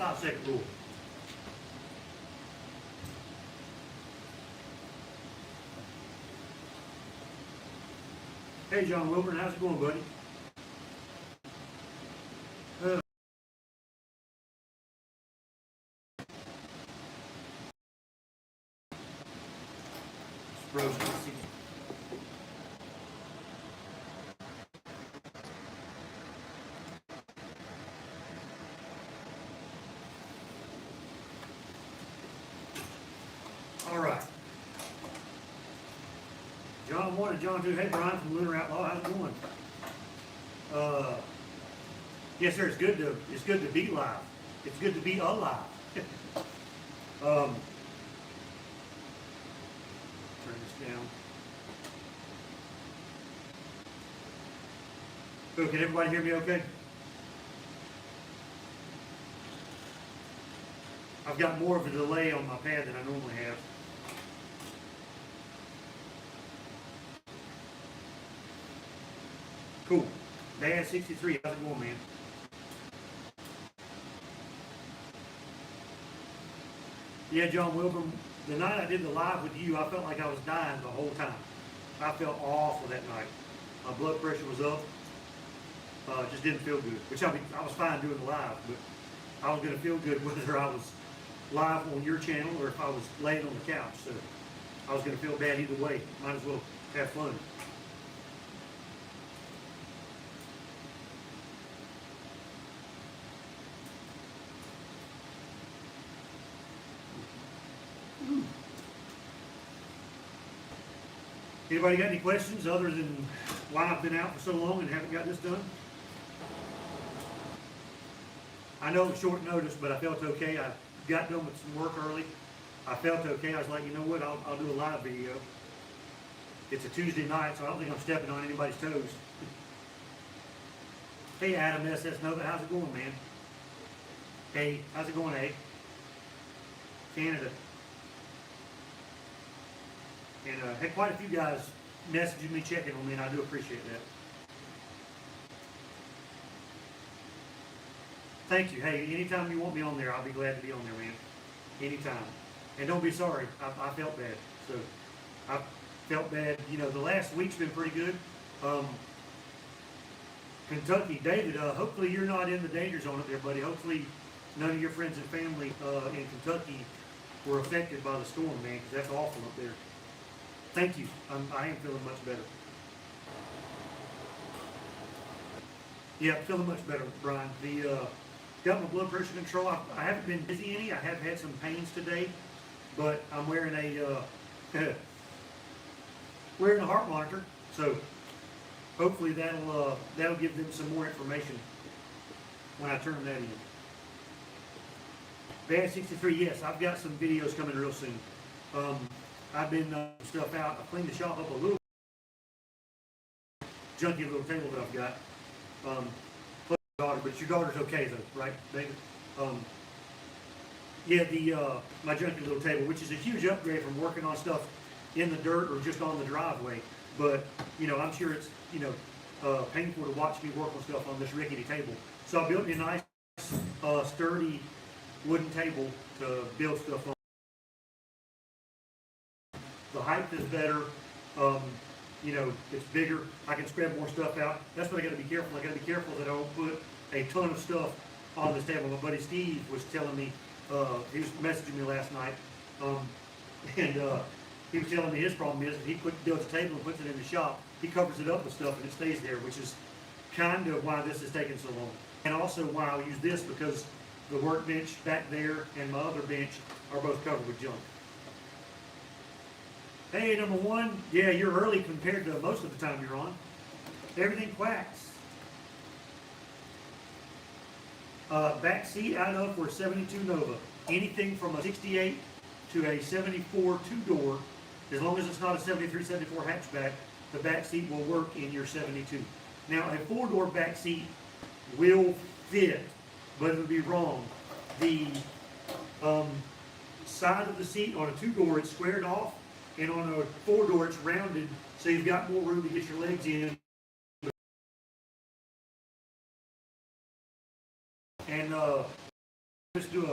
5-second rule. Hey, John Wilburn, how's it going, buddy? Rose, all right. John 1 and John 2. Hey, Brian from Lunar Outlaw. How's it going? Yes, sir. It's good to be live. It's good to be alive. Turn this down. So, can everybody hear me okay? I've got more of a delay on my pad than I normally have. Cool. Dad 63, how's it going, man? Yeah, John Wilburn, the night I did the live with you, I felt like I was dying the whole time. I felt awful that night. My blood pressure was up. Just didn't feel good, which I was fine doing the live, but I was going to feel good whether I was live on your channel or if I was laying on the couch. So I was going to feel bad either way. Might as well have fun. Anybody got any questions other than why I've been out for so long and haven't got this done? I know it's short notice, but I felt okay. I got done with some work early. I felt okay. I was like, you know what, I'll do a live video. It's a Tuesday night, so I don't think I'm stepping on anybody's toes. Hey, Adam SS Nova, how's it going, man? Hey, how's it going, A? Canada. And had quite a few guys messaging me, checking on me, and I do appreciate that. Thank you. Hey, anytime you want me on there, I'll be glad to be on there, man. Anytime. And don't be sorry. I felt bad. So I felt bad. You know, the last week's been pretty good. Kentucky, David, hopefully you're not in the danger zone up there, buddy. Hopefully none of your friends and family in Kentucky were affected by the storm, man, because that's awful up there. Thank you. I am feeling much better. Yeah, feeling much better, Brian. Got my blood pressure control. I haven't been busy any. I have had some pains today, but I'm wearing a heart monitor, so hopefully that'll give them some more information when I turn that in. Bad 63, yes, I've got some videos coming real soon. I've been stuff out. I cleaned the shop up a little. Junky little table that I've got. Plus your daughter, but your daughter's okay though, right, David? Yeah, my junky little table, which is a huge upgrade from working on stuff in the dirt or just on the driveway. But you know, I'm sure it's painful to watch me work on stuff on this rickety table. So I built me a nice, sturdy wooden table to build stuff on. The height is better. You know, it's bigger. I can spread more stuff out. That's what I got to be careful. I got to be careful that I don't put a ton of stuff on this table. My buddy Steve was telling me, he was messaging me last night, and he was telling me his problem is that he builds a table and puts it in the shop. He covers it up with stuff and it stays there, which is kind of why this is taking so long. And also why I'll use this, because the workbench back there and my other bench are both covered with junk. Hey, number one, yeah, you're early compared to most of the time you're on. Everything quacks. Back seat out of for 72 Nova. Anything from a 68 to a 74 two-door, as long as it's not a 73, 74 hatchback, the back seat will work in your 72. Now, a four-door back seat will fit, but it would be wrong. The side of the seat on a two-door, it's squared off, and on a four-door, it's rounded, so you've got more room to get your legs in. And just do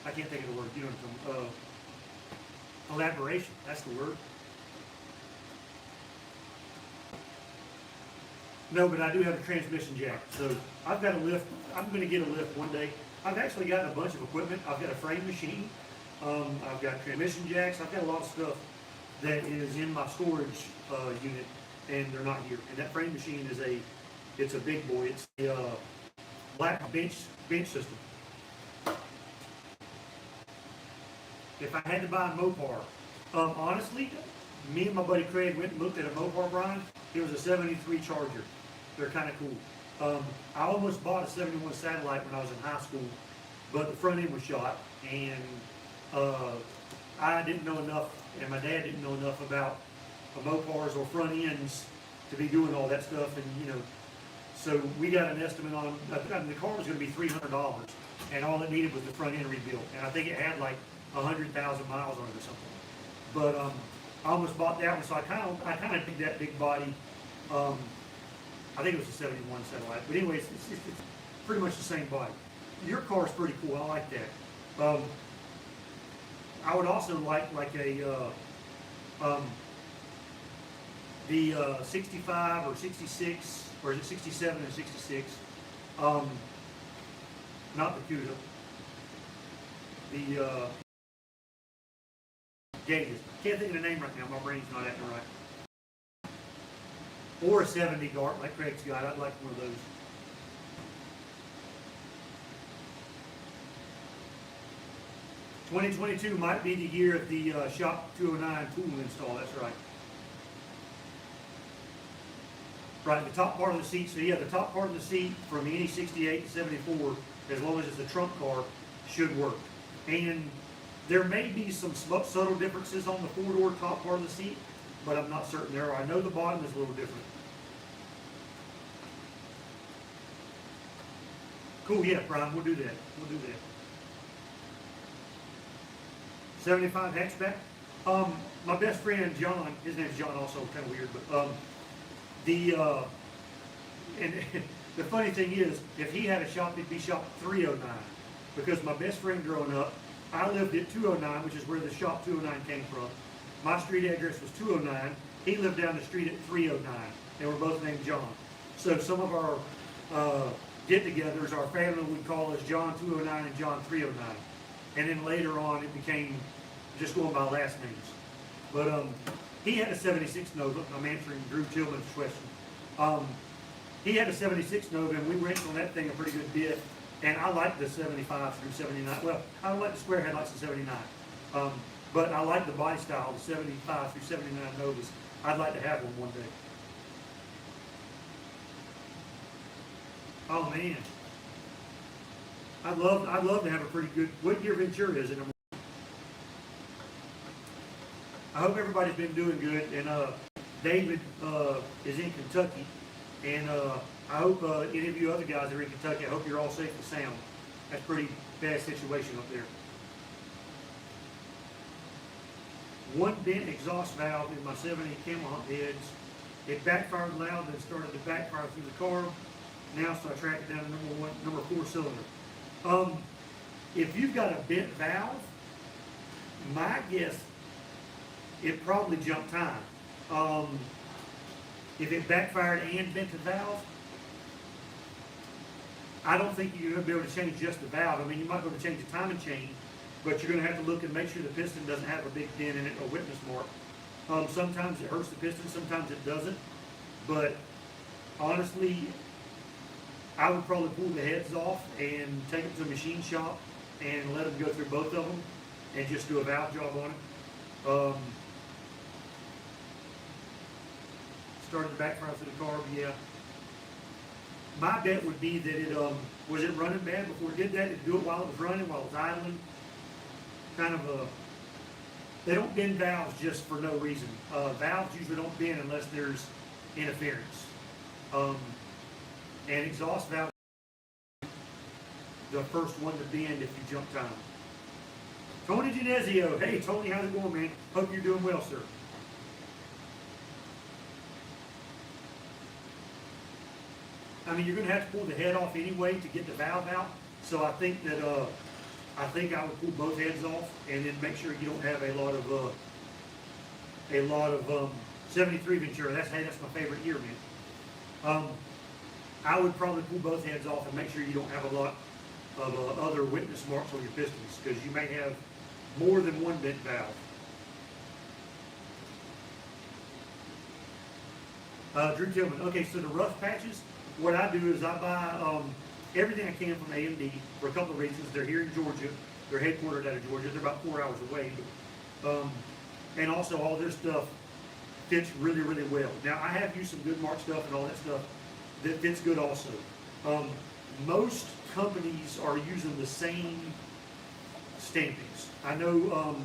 I can't think of the word, you know what I'm talking, elaboration, that's the word. No, but I do have a transmission jack, so I've got a lift, I'm gonna get a lift one day. I've actually got a bunch of equipment, I've got a frame machine, I've got transmission jacks, I've got a lot of stuff that is in my storage unit, and they're not here. And that frame machine is it's a big boy, it's a black bench system. If I had to buy a Mopar, honestly, me and my buddy Craig went and looked at a Mopar, Brian. It was a 73 Charger. They're kind of cool. I almost bought a 71 Satellite when I was in high school, but the front end was shot, and I didn't know enough, and my dad didn't know enough about Mopars or front ends to be doing all that stuff, and you know, so we got an estimate on, the car was going to be $300, and all it needed was the front end rebuilt, and I think it had like 100,000 miles on it or something. But I almost bought that one, so I kind of dig that big body. I think it was a 71 Satellite, but anyways, it's pretty much the same body. Your car is pretty cool. I like that. I would also like a the 65 or 66, or is it 67 and 66? Not the CUDA. The gauges. Can't think of the name right now. My brain's not acting right. Or a 70 Dart like Craig's got. I'd like one of those. '22 might be the year of the Shop209 tool install. That's right. Right, the top part of the seat. So yeah, the top part of the seat from any 68 to 74, as long as it's a trunk car, should work. And there may be some subtle differences on the four-door top part of the seat, but I'm not certain there are. I know the bottom is a little different. Cool, yeah, Brian, we'll do that. We'll do that. 75 hatchback. My best friend John, his name's John also, kind of weird, but and the funny thing is, if he had a shop, it'd be Shop 309, because my best friend growing up, I lived at 209, which is where the Shop 209 came from. My street address was 209. He lived down the street at 309. They were both named John. So some of our get-togethers, our family would call us John 209 and John 309. And then later on, it became just going by last names. But he had a 76 Nova. I'm answering Drew Tillman's question. He had a 76 Nova, and we wrenched on that thing a pretty good bit. And I like the 75 through 79. Well, I don't like the square head like the 79. But I like the body style, the 75 through 79 Novas. I'd like to have one day. Oh man. I'd love to have a pretty good, what year Ventura is it? I hope everybody's been doing good, and David is in Kentucky, and I hope any of you other guys that are in Kentucky, I hope you're all safe and sound. That's a pretty bad situation up there. One bent exhaust valve in my 70 camel hump heads. It backfired loud, then started to backfire through the car. Now, so I tracked it down to number 4 cylinder. If you've got a bent valve, my guess, it probably jumped time. If it backfired and bent the valve, I don't think you're going to be able to change just the valve. I mean, you might be able to change the timing chain, but you're going to have to look and make sure the piston doesn't have a big dent in it or witness mark. Sometimes it hurts the piston, sometimes it doesn't. But honestly, I would probably pull the heads off and take them to the machine shop and let them go through both of them and just do a valve job on it. Started the backfire through the carb, yeah. My bet would be that it was it running bad before it did that? Did it do it while it was running, while it was idling? Kind of a, they don't bend valves just for no reason. Valves usually don't bend unless there's interference. And exhaust valve, the first one to bend if you jump time. Tony Genesio, hey Tony, how's it going, man? Hope you're doing well, sir. I mean, you're going to have to pull the head off anyway to get the valve out. So I think that I would pull both heads off, and then make sure you don't have a lot of 73 Ventura. That's my favorite year, man. I would probably pull both heads off and make sure you don't have a lot of other witness marks on your pistons, because you may have more than one bent valve. Drew Tillman. Okay, so the rough patches, what I do is I buy everything I can from AMD for a couple of reasons. They're here in Georgia. They're headquartered out of Georgia. They're about 4 hours away. And also all their stuff fits really, really well. Now, I have used some good mark stuff and all that stuff that fits good also. Most companies are using the same stampings. I know,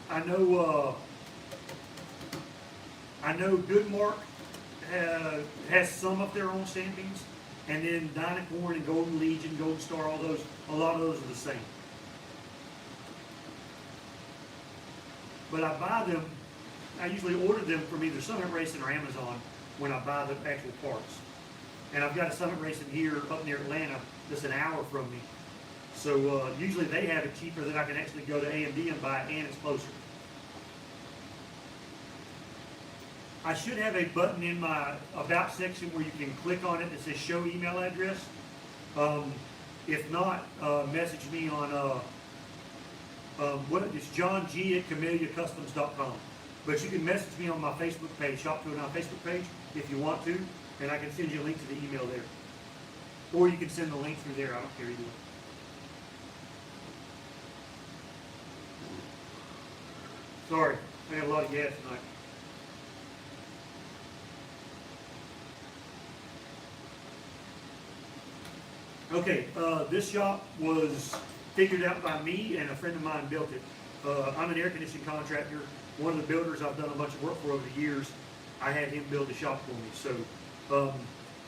I know Goodmark has some of their own stampings, and then Dynacorn and Golden Legion, Golden Star, all those, a lot of those are the same. But I buy them, I usually order them from either Summit Racing or Amazon when I buy the actual parts. And I've got a Summit Racing here up near Atlanta that's an hour from me. So usually they have it cheaper than I can actually go to AMD and buy it, and it's closer. I should have a button in my About section where you can click on it that says Show Email Address. If not, message me on it's John G at CameliaCustoms.com. But you can message me on my Facebook page, Shop209 Facebook page, if you want to, and I can send you a link to the email there. Or you can send the link through there, I don't care either way. Sorry, I had a lot of gas tonight. Okay, this shop was figured out by me, and a friend of mine built it. I'm an air conditioning contractor. One of the builders I've done a bunch of work for over the years, I had him build a shop for me. So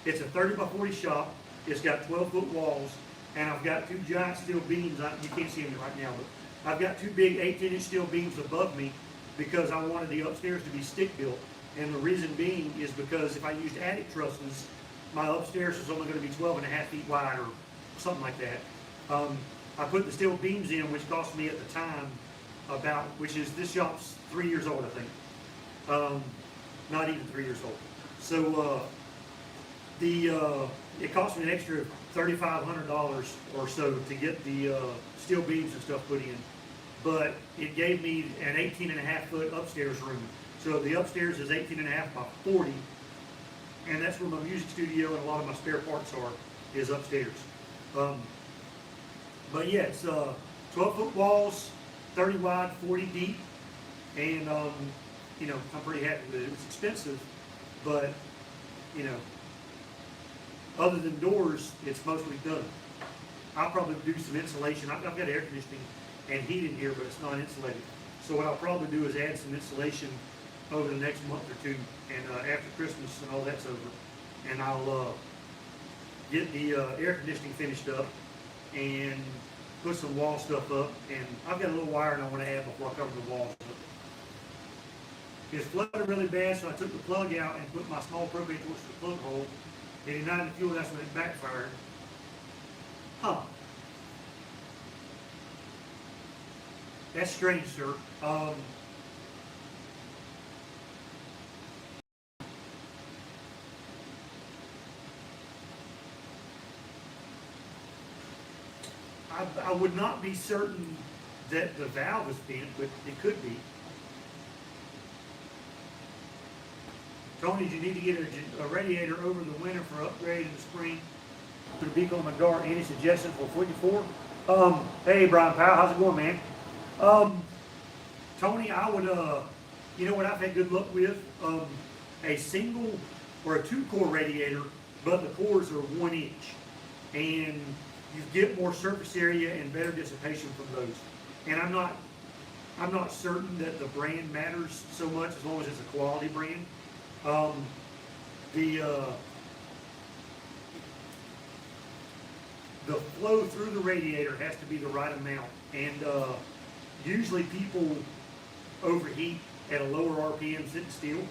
it's a 30 by 40 shop. It's got 12-foot walls, and I've got two giant steel beams. You can't see them right now, but I've got two big 18-inch steel beams above me because I wanted the upstairs to be stick built. And the reason being is because if I used attic trusses, my upstairs is only going to be 12.5 feet wide or something like that. I put the steel beams in, which cost me at the time this shop's 3 years old, I think. Not even 3 years old. So it cost me an extra $3,500 or so to get the steel beams and stuff put in. But it gave me an 18.5 foot upstairs room. So the upstairs is 18.5 by 40. And that's where my music studio and a lot of my spare parts are, is upstairs. But yeah, it's 12-foot walls, 30 wide, 40 deep, and you know, I'm pretty happy with it. It's expensive, but you know, other than doors, it's mostly done. I'll probably do some insulation. I've got air conditioning and heat in here, but it's not insulated. So what I'll probably do is add some insulation over the next month or two, and after Christmas and all that's over, and I'll get the air conditioning finished up and put some wall stuff up. And I've got a little wiring I want to add before I cover the walls. It's flooded really bad, so I took the plug out and put my small propane torch to the plug hole. It ignited the fuel, that's when it backfired. Huh. That's strange, sir. I would not be certain that the valve is bent, but it could be. Tony, do you need to get a radiator over the winter for upgrade in the spring to the beagle on my dart? Any suggestions for 44? Hey, Brian Powell, how's it going, man? Tony, I would, you know what I've had good luck with? A single or a 2-core radiator, but the cores are 1 inch. And you get more surface area and better dissipation from those. And I'm not certain that the brand matters so much as long as it's a quality brand. The flow through the radiator has to be the right amount, and usually people overheat at a lower RPM sitting still.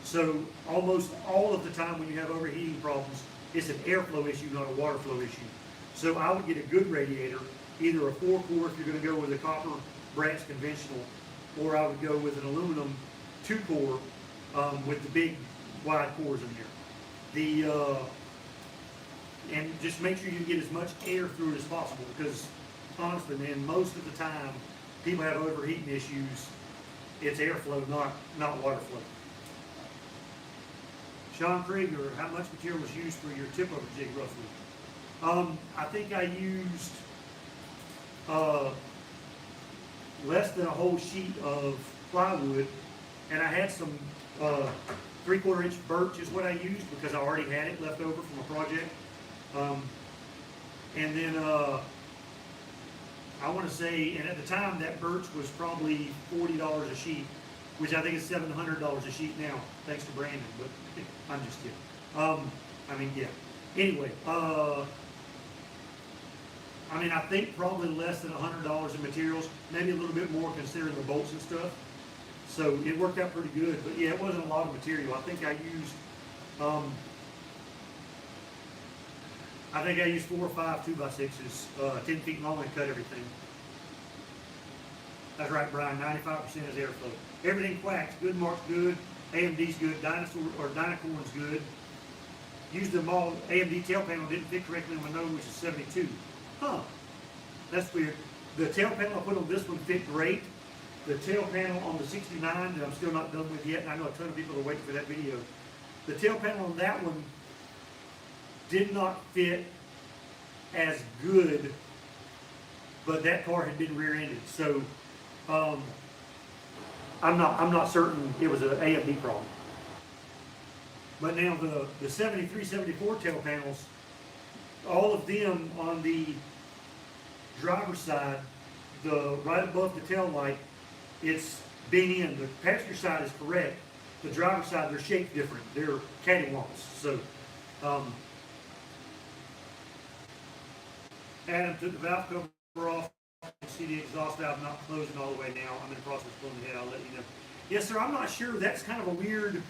So almost all of the time when you have overheating problems, it's an airflow issue, not a water flow issue. So I would get a good radiator, either a 4-core if you're going to go with a copper brass conventional, or I would go with an aluminum 2-core with the big wide cores in there. And just make sure you get as much air through it as possible, because honestly, man, most of the time people have overheating issues. It's airflow, not water flow. Sean Krieger, how much material was used for your tip over jig roughly? I think I used less than a whole sheet of plywood, and I had some 3/4 inch birch is what I used because I already had it left over from a project. And then I want to say, and at the time that birch was probably $40 a sheet, which I think is $700 a sheet now, thanks to Brandon, but I'm just kidding. I mean, yeah. Anyway, I mean, I think probably less than $100 in materials, maybe a little bit more considering the bolts and stuff. So it worked out pretty good, but yeah, it wasn't a lot of material. I think I used 4 or 5 2x6s, 10 feet long, and cut everything. That's right, Brian, 95% is airflow. Everything quacks, good marks good, AMD's good, Dynacorn's good. Used them all. AMD tail panel didn't fit correctly on my nose, which is 72. Huh, that's weird. The tail panel I put on this one fit great. The tail panel on the 69 that I'm still not done with yet, and I know a ton of people are waiting for that video. The tail panel on that one did not fit as good, but that car had been rear-ended, so I'm not certain it was an AMD problem. But now the 73, 74 tail panels, all of them on the driver's side, right above the tail light, it's bent in. The passenger side is correct. The driver's side, they're shaped different. They're cattywampus. So Adam took the valve cover off. See the exhaust valve not closing all the way now. I'm in the process of pulling the head. I'll let you know. Yes, sir. I'm not sure. That's kind of a weird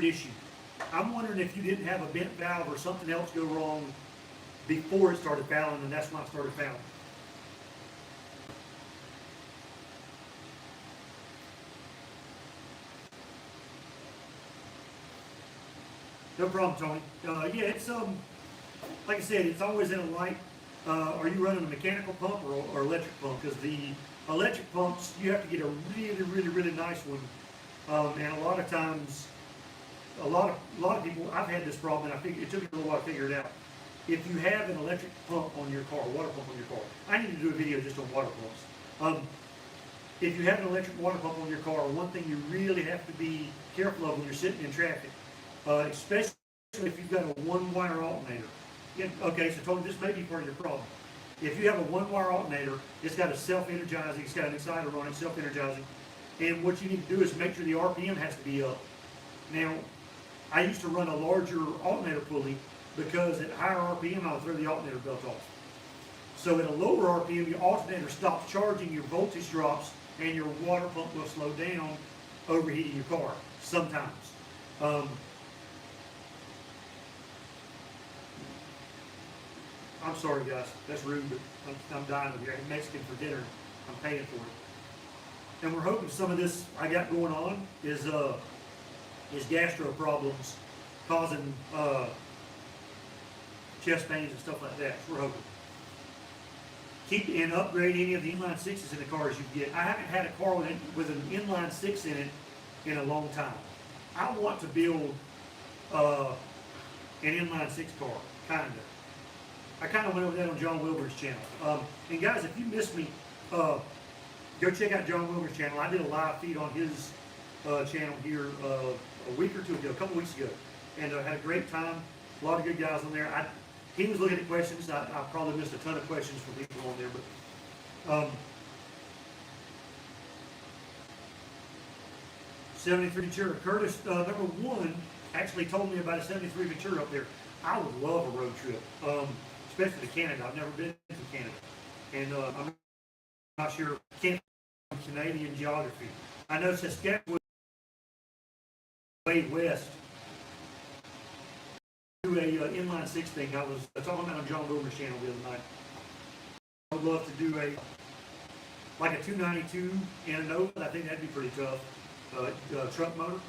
issue. I'm wondering if you didn't have a bent valve or something else go wrong before it started fouling, and that's when it started fouling. No problem, Tony. Yeah, it's like I said, it's always in a light. Are you running a mechanical pump or electric pump? Because the electric pumps, you have to get a really, really, really nice one. And a lot of times, a lot of people, I've had this problem, and it took me a little while to figure it out. If you have an electric pump on your car, water pump on your car, I need to do a video just on water pumps. If you have an electric water pump on your car, one thing you really have to be careful of when you're sitting in traffic, especially if you've got a one-wire alternator. Okay, so Tony, this may be part of your problem. If you have a one-wire alternator, it's got a self-energizing, it's got an exciter on it, self-energizing, and what you need to do is make sure the RPM has to be up. Now, I used to run a larger alternator pulley because at higher RPM, I would throw the alternator belt off. So at a lower RPM, your alternator stops charging, your voltage drops, and your water pump will slow down, overheating your car sometimes. I'm sorry, guys. That's rude, but I'm dying of here. I'm Mexican for dinner. I'm paying for it. And we're hoping some of this I got going on is gastro problems causing chest pains and stuff like that. So we're hoping. Keep and upgrade any of the inline sixes in the cars you get. I haven't had a car with an inline six in it in a long time. I want to build an inline six car, kinda. I kind of went over that on John Wilbur's channel. And guys, if you missed me, go check out John Wilbur's channel. I did a live feed on his channel here a week or two ago, a couple weeks ago, and had a great time. A lot of good guys on there. He was looking at questions. I probably missed a ton of questions from people on there, but 73 Ventura. Curtis, number one, actually told me about a 73 Ventura up there. I would love a road trip. Especially to Canada. I've never been to Canada. And I'm not sure Canadian geography. I know Saskatchewan way west to a inline six thing I was talking about on John Boomer's channel the other night. I would love to do like a 292 in a Nova. I think that'd be pretty tough. Truck motor.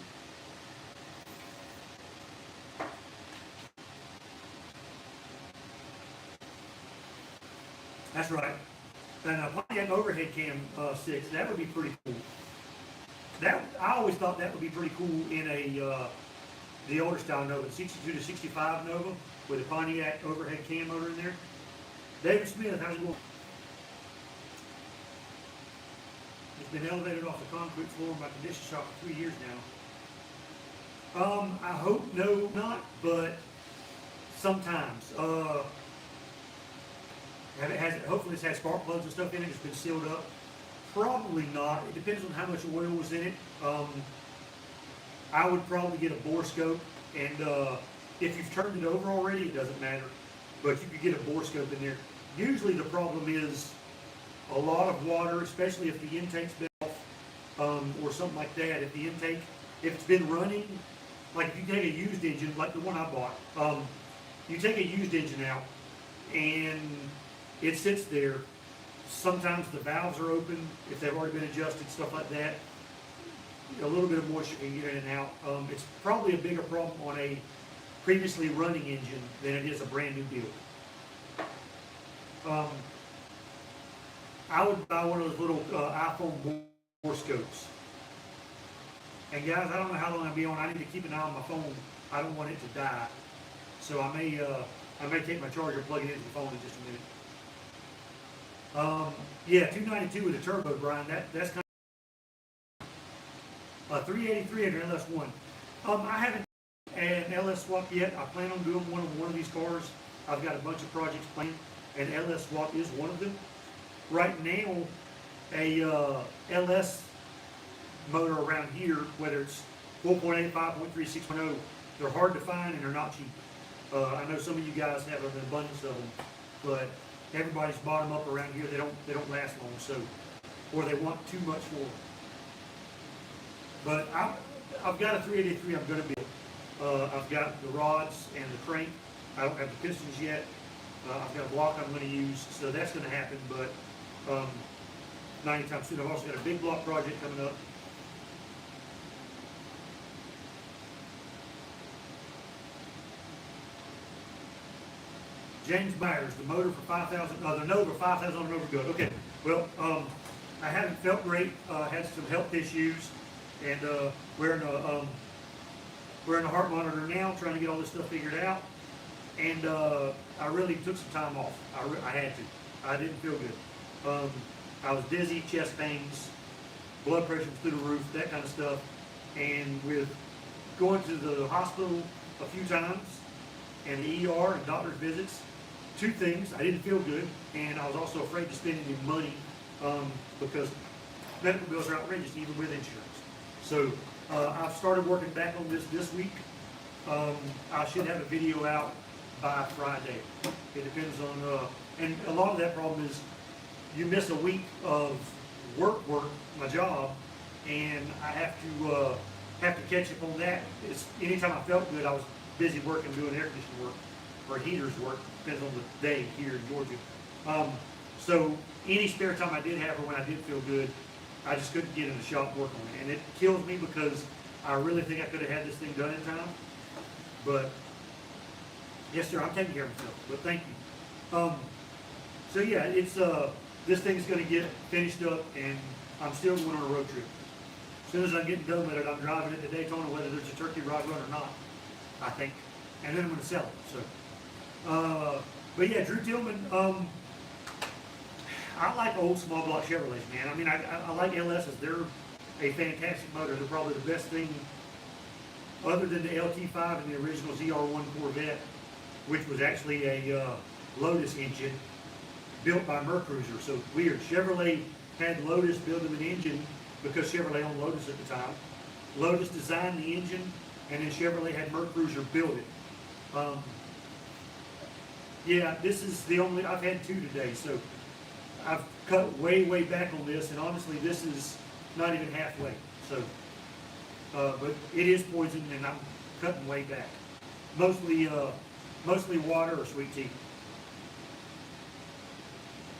That's right. And a Pontiac overhead cam 6, that would be pretty cool. That I always thought that would be pretty cool in the older style Nova, 62 to 65 Nova with a Pontiac overhead cam motor in there. David Smith, how's it going? It's been elevated off the concrete floor in my condition shop for 3 years now. I hope no, not, but sometimes. Hopefully it's had spark plugs and stuff in it. It's been sealed up. Probably not. It depends on how much oil was in it. I would probably get a bore scope, and if you've turned it over already, it doesn't matter. But you could get a bore scope in there. Usually the problem is a lot of water, especially if the intake's been off, or something like that. If it's been running, like if you take a used engine, like the one I bought, you take a used engine out, and it sits there. Sometimes the valves are open, if they've already been adjusted, stuff like that. A little bit of moisture can get in and out. It's probably a bigger problem on a previously running engine than it is a brand new build. I would buy one of those little iPhone bore scopes. And guys, I don't know how long I'll be on. I need to keep an eye on my phone. I don't want it to die. So I may take my charger, plug it into the phone in just a minute. Yeah, 292 with a turbo, Brian. That's kind of 383 and an LS1. I haven't had an LS swap yet. I plan on doing one of these cars. I've got a bunch of projects planned, and LS swap is one of them. Right now, a LS motor around here, whether it's 4.8, 5.3, 6.0, they're hard to find and they're not cheap. I know some of you guys have an abundance of them, but everybody's bought them up around here. They don't last long, so, or they want too much for them. But I've got a 383 I'm going to build. I've got the rods and the crank. I don't have the pistons yet. I've got a block I'm going to use, so that's going to happen, but not anytime soon. I've also got a big block project coming up. James Myers, the motor for 5,000, the Nova 5,000 on Nova good. Okay, well, I haven't felt great. Had some health issues, and wearing a heart monitor now, trying to get all this stuff figured out. And I really took some time off. I had to. I didn't feel good. I was dizzy, chest pains, blood pressure was through the roof, that kind of stuff. And with going to the hospital a few times, and the ER and doctor's visits, two things: I didn't feel good, and I was also afraid to spend any money because medical bills are outrageous even with insurance. So I've started working back on this week. I should have a video out by Friday. It depends on, and a lot of that problem is you miss a week of work, my job, and I have to catch up on that. It's anytime I felt good, I was busy working, doing air conditioning work or heaters work, depends on the day here in Georgia. So any spare time I did have, or when I did feel good, I just couldn't get in the shop work on it. And it kills me because I really think I could have had this thing done in time. But yes, sir, I'm taking care of myself, but thank you. So yeah, it's this thing's going to get finished up, and I'm still going on a road trip. As soon as I'm getting done with it, I'm driving it to Daytona, whether there's a turkey rod run or not, I think. And then I'm going to sell it. So, but yeah, Drew Tillman, I like old small block Chevrolets, man. I mean, I like LSs. They're a fantastic motor. They're probably the best thing other than the LT5 and the original ZR1 Corvette, which was actually a Lotus engine built by Mercruiser. So weird. Chevrolet had Lotus build them an engine because Chevrolet owned Lotus at the time. Lotus designed the engine, and then Chevrolet had Mercruiser build it. Yeah, this is the only, I've had two today, so I've cut way back on this, and honestly, this is not even halfway. So, but it is poison, and I'm cutting way back. Mostly mostly water or sweet tea.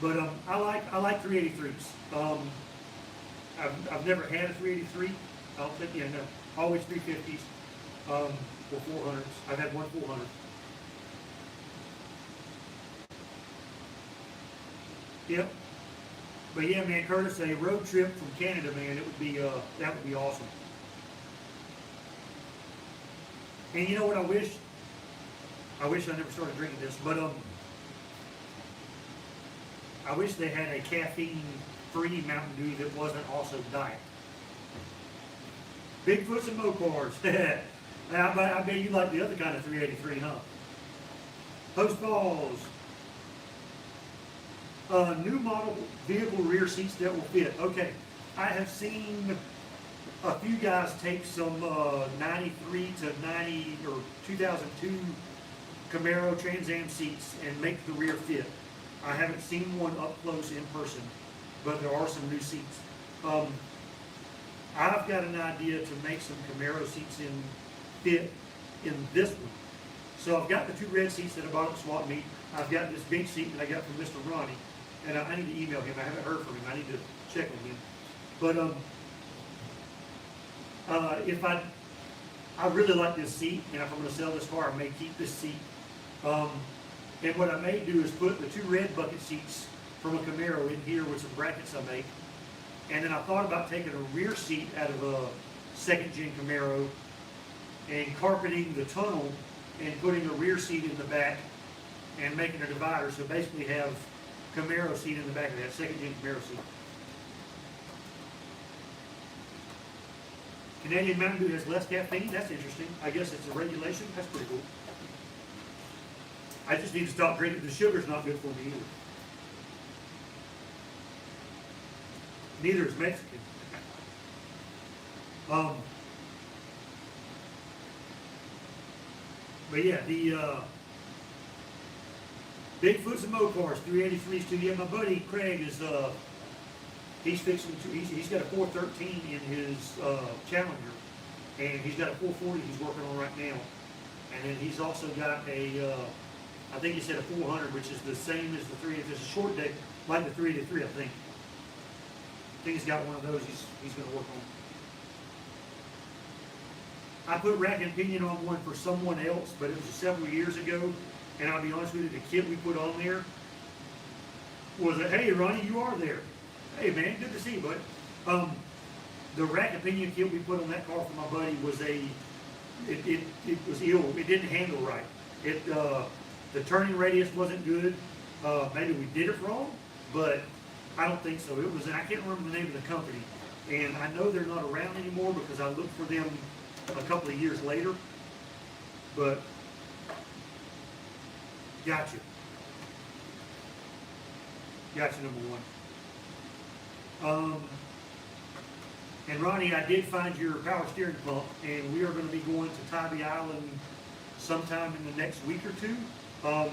But I like 383s. I've never had a 383. I don't think, no, always 350s or 400s. I've had one 400. Yep. But yeah, man, Curtis, a road trip from Canada, man, it would be that would be awesome. And you know what I wish? I wish I never started drinking this, but I wish they had a caffeine-free Mountain Dew that wasn't also diet. Bigfoots and Mopars. I bet you like the other kind of 383, huh? Post balls. New model vehicle rear seats that will fit. Okay, I have seen a few guys take some 93 to 90 or 2002 Camaro Trans Am seats and make the rear fit. I haven't seen one up close in person, but there are some new seats. I've got an idea to make some Camaro seats fit in this one. So I've got the two red seats that I bought at the swap meet. I've got this big seat that I got from Mr. Ronnie, and I need to email him. I haven't heard from him. I need to check with him. But if I really like this seat, and if I'm going to sell this car, I may keep this seat. And what I may do is put the two red bucket seats from a Camaro in here with some brackets I make. And then I thought about taking a rear seat out of a second-gen Camaro and carpeting the tunnel and putting a rear seat in the back and making a divider. So basically have Camaro seat in the back of that second-gen Camaro seat. Canadian Mountain Dew has less caffeine. That's interesting. I guess it's a regulation. That's pretty cool. I just need to stop drinking. The sugar's not good for me either. Neither is Mexican. But yeah, the Bigfoots and Mopars, 383s too. Yeah, my buddy Craig is he's fixing to. He's got a 413 in his Challenger, and he's got a 440 he's working on right now, and then he's also got a I think he said a 400, which is the same as the 383. It's a short deck like the 383, I think. I think he's got one of those he's going to work on. I put rack and pinion on one for someone else, but it was several years ago. And I'll be honest with you, the kit we put on there was a, hey, Ronnie, you are there. Hey, man, good to see you, bud. The rack and pinion kit we put on that car for my buddy was it was ill. It didn't handle right. The turning radius wasn't good. Maybe we did it wrong, but I don't think so. It was, and I can't remember the name of the company. And I know they're not around anymore because I looked for them a couple of years later. But gotcha. Gotcha, number one. And Ronnie, I did find your power steering pump, and we are going to be going to Tybee Island sometime in the next week or two. Going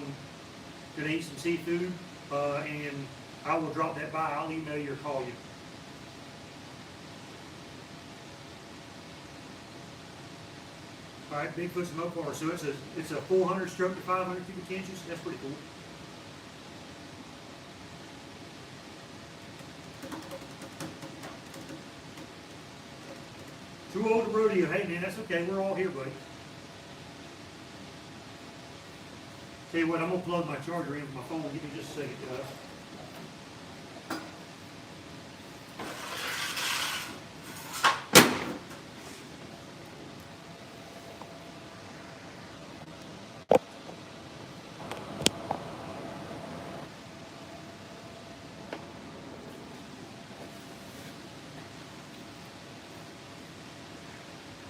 to eat some seafood, and I will drop that by. I'll email you or call you. All right, Bigfoot's and Mopar. So it's a 400 stroke to 500 cubic inches. That's pretty cool. Too old to rodeo. Hey man, that's okay. We're all here, buddy. Tell you what, I'm gonna plug my charger in with my phone. Give me just a second, guys.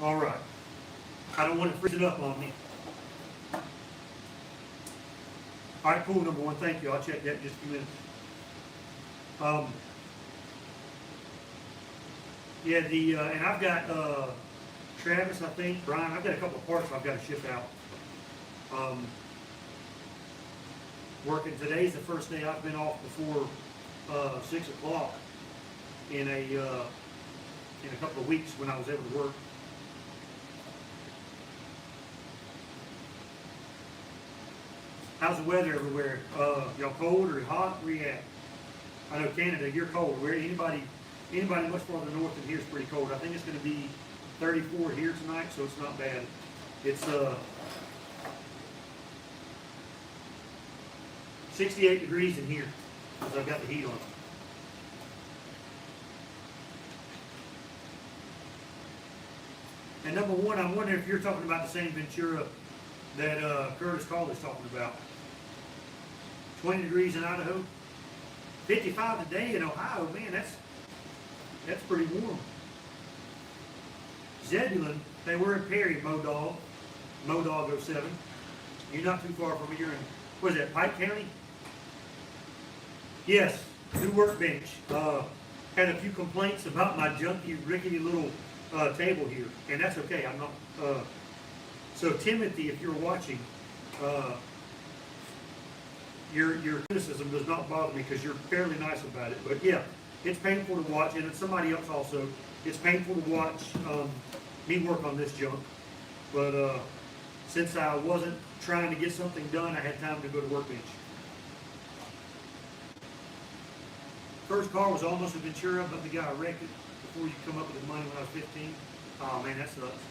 All right. I don't want to freeze it up on me. All right, cool, number one. Thank you. I'll check that in just a few minutes. Yeah, and I've got Travis, I think, Brian. I've got a couple of parts I've got to ship out. Working today's the first day I've been off before 6 o'clock in a couple of weeks when I was able to work. How's the weather everywhere? Y'all cold or hot? Where you at? I know Canada, you're cold. Where anybody much farther north than here is pretty cold. I think it's going to be 34 here tonight, so it's not bad. It's 68 degrees in here because I've got the heat on. And number one, I'm wondering if you're talking about the same Ventura that Curtis Call is talking about. 20 degrees in Idaho, 55 today in Ohio. Man, that's pretty warm. Zebulon, they were in Perry, Modog 07. You're not too far from me. You're in, what is that, Pike County? Yes, new workbench. Had a few complaints about my junky, rickety little table here, and that's okay. I'm not. So Timothy, if you're watching, your criticism does not bother me because you're fairly nice about it. But yeah, it's painful to watch, and it's somebody else also. It's painful to watch me work on this junk. But since I wasn't trying to get something done, I had time to go to workbench. First car was almost a Ventura, but the guy wrecked it before you come up with the money when I was 15. Oh man, that sucks.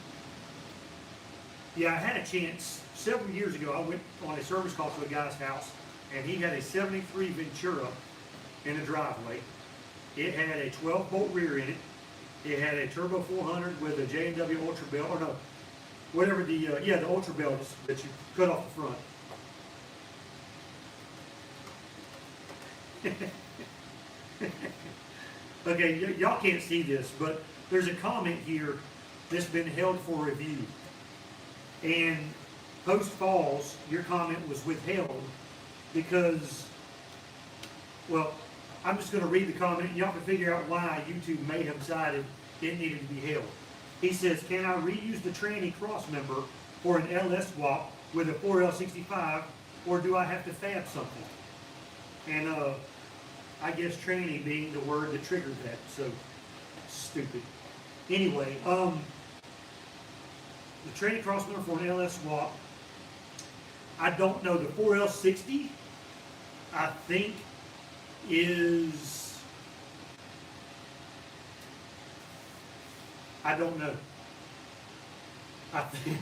Yeah, I had a chance several years ago. I went on a service call to a guy's house, and he had a 73 Ventura in the driveway. It had a 12-bolt rear in it. It had a turbo 400 with a J&W Ultra belt, or no, whatever the Ultra belts that you cut off the front. Okay, y'all can't see this, but there's a comment here that's been held for review. And post falls, your comment was withheld because, well, I'm just going to read the comment and y'all can figure out why YouTube may have decided it needed to be held. He says, can I reuse the tranny cross member for an LS swap with a 4L65, or do I have to fab something? And I guess tranny being the word that triggered that, so stupid. Anyway, the tranny cross member for an LS swap, I don't know. The 4L60, I think, is, I don't know. I think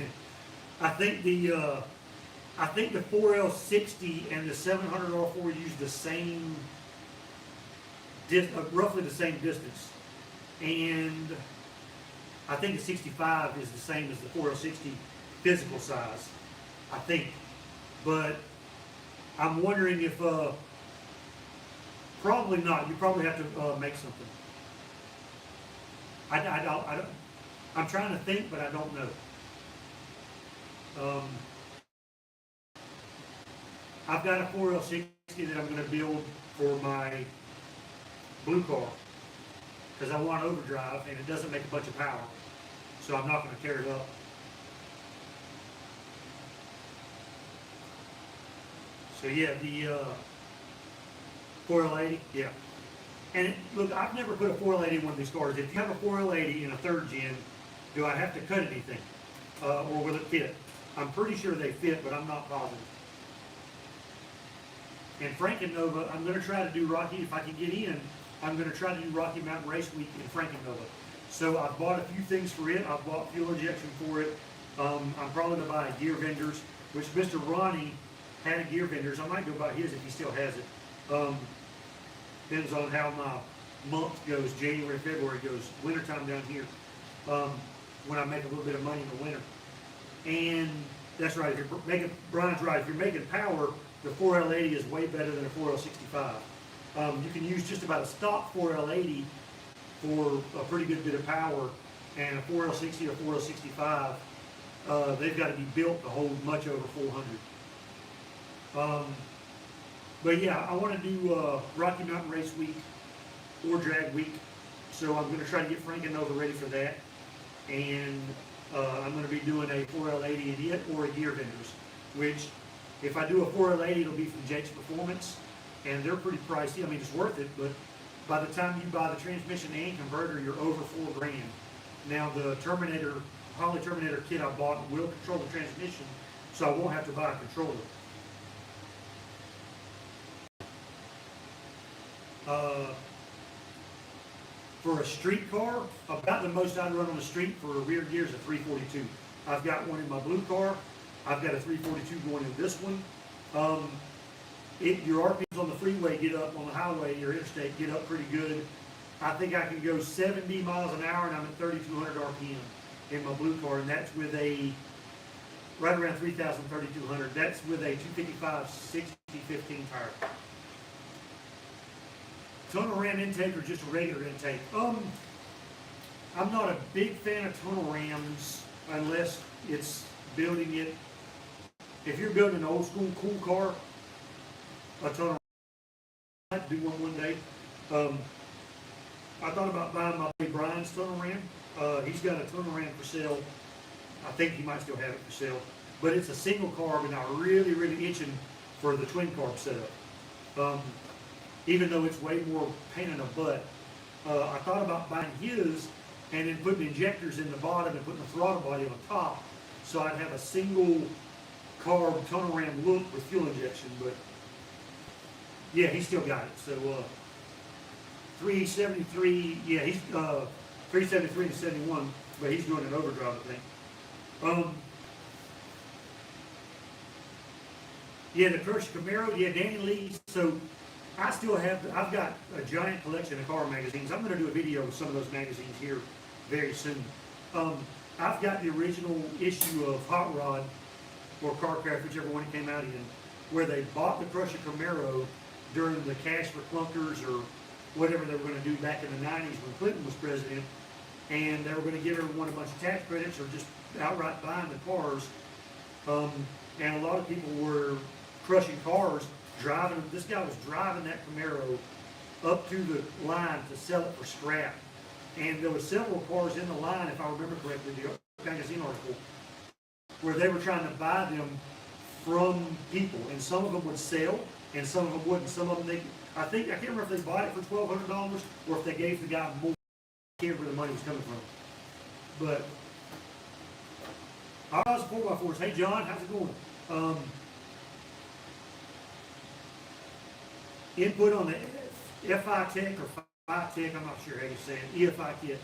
the 4L60 and the 700R4 use the same, roughly the same distance, and I think the 65 is the same as the 4L60 physical size, I think. But I'm wondering if, probably not. You probably have to make something. I don't. I'm trying to think, but I don't know. I've got a 4L60 that I'm going to build for my blue car because I want overdrive and it doesn't make a bunch of power, so I'm not going to tear it up. So yeah, the 4L80, yeah. And look, I've never put a 4L80 in one of these cars. If you have a 4L80 in a third gen, do I have to cut anything? Or will it fit? I'm pretty sure they fit, but I'm not positive. And Franken-Nova, I'm going to try to do Rocky, if I can get in, I'm going to try to do Rocky Mountain Race Week in Franken-Nova. So I've bought a few things for it. I've bought fuel injection for it. I'm probably going to buy a gear vendors, which Mr. Ronnie had a gear vendors. I might go buy his if he still has it. Depends on how my month goes. January, February goes. Wintertime down here. When I make a little bit of money in the winter. And that's right. If you're making, Brian's right. If you're making power, the 4L80 is way better than a 4L65. You can use just about a stock 4L80 for a pretty good bit of power, and a 4L60 or 4L65, they've got to be built to hold much over 400. But yeah, I want to do Rocky Mountain Race Week or Drag Week, so I'm going to try to get Franken-Nova ready for that, and I'm going to be doing a 4L80 in it or a gear vendors, which if I do a 4L80, it'll be from Jake's Performance, and they're pretty pricey. I mean, it's worth it, but by the time you buy the transmission and converter, you're over $4 grand. Now the Terminator, Holly Terminator kit I bought will control the transmission, so I won't have to buy a controller. Uh, for a street car, about the most I'd run on the street for a rear gear is a 342. I've got one in my blue car. I've got a 342 going in this one. Your RPMs on the freeway get up, on the highway or interstate get up pretty good. I think I can go 70 miles an hour and I'm at 3,200 RPM in my blue car, and that's with a, right around 3,000, 3,200. That's with a 255 60/15 tire. Tunnel ram intake or just a regular intake? I'm not a big fan of tunnel rams unless it's building it. If you're building an old school cool car, a tunnel ram, I might do one day. I thought about buying my buddy Brian's tunnel ram. He's got a tunnel ram for sale. I think he might still have it for sale. But it's a single carb, and I'm really, really itching for the twin carb setup. Even though it's way more pain in the butt. I thought about buying his and then putting injectors in the bottom and putting the throttle body on top, so I'd have a single carb tunnel ram look with fuel injection. But yeah, he's still got it. So 373, yeah, he's 373 to 71, but he's doing an overdrive, I think. Yeah, the Crush Camaro, yeah, Danny Lee. So I've got a giant collection of car magazines. I'm going to do a video of some of those magazines here very soon. I've got the original issue of Hot Rod or Carcraft, whichever one it came out in, where they bought the Crusher Camaro during the cash for clunkers or whatever they were going to do back in the 90s when Clinton was president, and they were going to give everyone a bunch of tax credits or just outright buying the cars. And a lot of people were crushing cars, driving them. This guy was driving that Camaro up to the line to sell it for scrap. And there were several cars in the line, if I remember correctly, the magazine article, where they were trying to buy them from people, and some of them would sell, and some of them wouldn't. Some of them, I can't remember if they bought it for $1,200 or if they gave the guy more. I can't remember where the money was coming from. But I was 4x4s. Hey John, how's it going? Input on the FI Tech or Fi Tech, I'm not sure how you say it, EFI kit.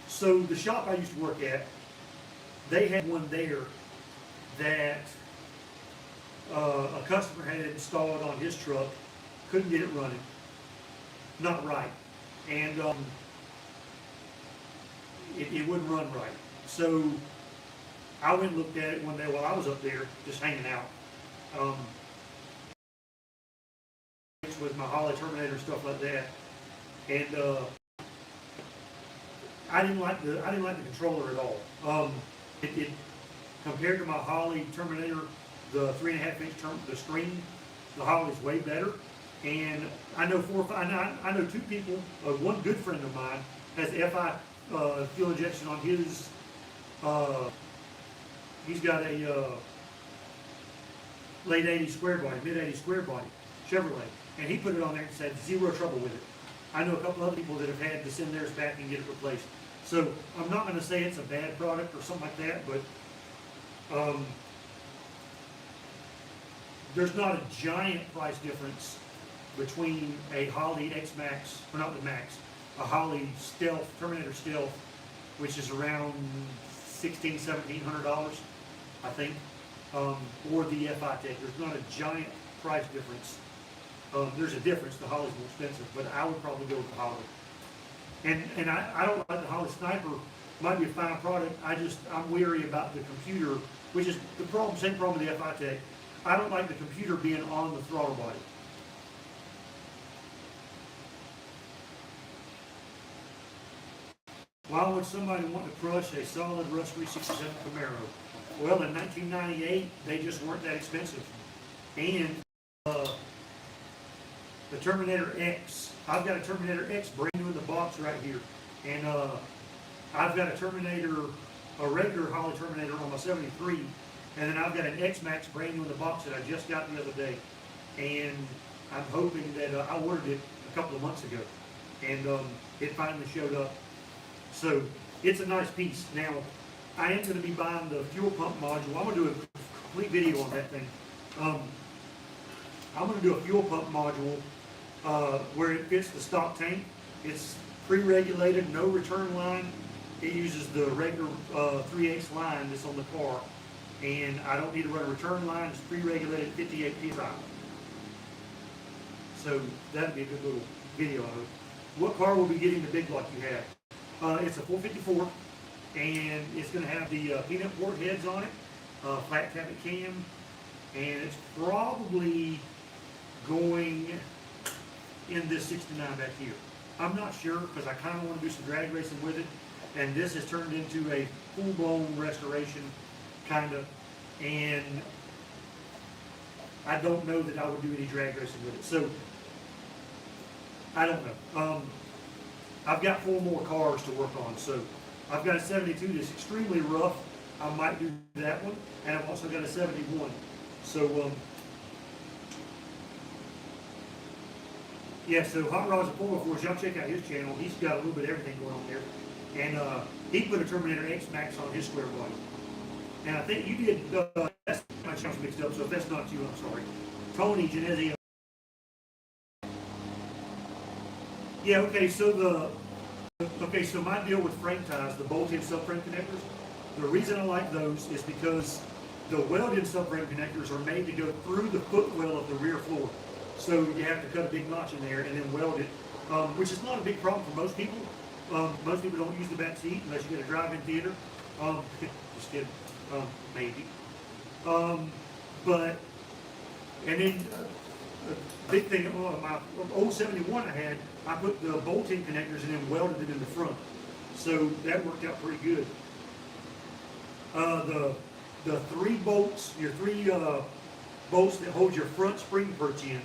So the shop I used to work at, they had one there that a customer had installed on his truck, couldn't get it running, not right, and it wouldn't run right. So I went and looked at it one day while I was up there just hanging out. With my Holly Terminator and stuff like that, and I didn't like the controller at all. It compared to my Holly Terminator, the 3.5 inch the screen, the Holly's way better. And I know I know two people. One good friend of mine has FI fuel injection on his. He's got a late 80s square body, mid 80s square body Chevrolet. And he put it on there and said zero trouble with it. I know a couple other people that have had to send theirs back and get it replaced. So I'm not going to say it's a bad product or something like that, but there's not a giant price difference between a Holly X-Max, or not the Max, a Holly Stealth, Terminator Stealth, which is around $1,600, $1,700, I think, or the FI Tech. There's not a giant price difference. There's a difference. The Holly's more expensive, but I would probably go with the Holly. And I don't like the Holly Sniper. Might be a fine product. I'm weary about the computer, which is the problem. Same problem with the FI Tech. I don't like the computer being on the throttle body. Why would somebody want to crush a solid Rust 367 Camaro? Well, in 1998, they just weren't that expensive, and the Terminator X. I've got a Terminator X brand new in the box right here. And I've got a regular Holly Terminator on my 73. And then I've got an X-Max brand new in the box that I just got the other day. And I'm hoping that I ordered it a couple of months ago. And it finally showed up. So it's a nice piece. Now, I am going to be buying the fuel pump module. I'm going to do a complete video on that thing. I'm going to do a fuel pump module where it fits the stock tank. It's pre-regulated, no return line. It uses the regular 3/8 line that's on the car, and I don't need to run a return line. It's pre-regulated 58 psi. So that'd be a good little video, I hope. What car will be getting the big block you have? It's a 454, and it's going to have the peanut port heads on it, flat cabinet cam, and it's probably going in this 69 back here. I'm not sure because I kind of want to do some drag racing with it, and this has turned into a full-blown restoration, kind of, and I don't know that I would do any drag racing with it. So I don't know. I've got 4 more cars to work on. So I've got a 72 that's extremely rough. I might do that one, and I've also got a 71. So yeah, so Hot Rods and 4x4s, y'all check out his channel. He's got a little bit of everything going on there. And he put a Terminator X Max on his square body. And I think you did, that's my channel's mixed up, so if that's not you, I'm sorry. Tony Genesi. Yeah, okay, so so my deal with frame ties, the bolt-in subframe connectors, the reason I like those is because the welded subframe connectors are made to go through the footwell of the rear floor. So you have to cut a big notch in there and then weld it, which is not a big problem for most people. Most people don't use the back seat unless you get a drive-in theater. Just kidding, maybe. But, and then a big thing, my old 71 I put the bolt-in connectors and then welded it in the front. So that worked out pretty good. The 3 bolts, your 3 bolts that hold your front spring perch in,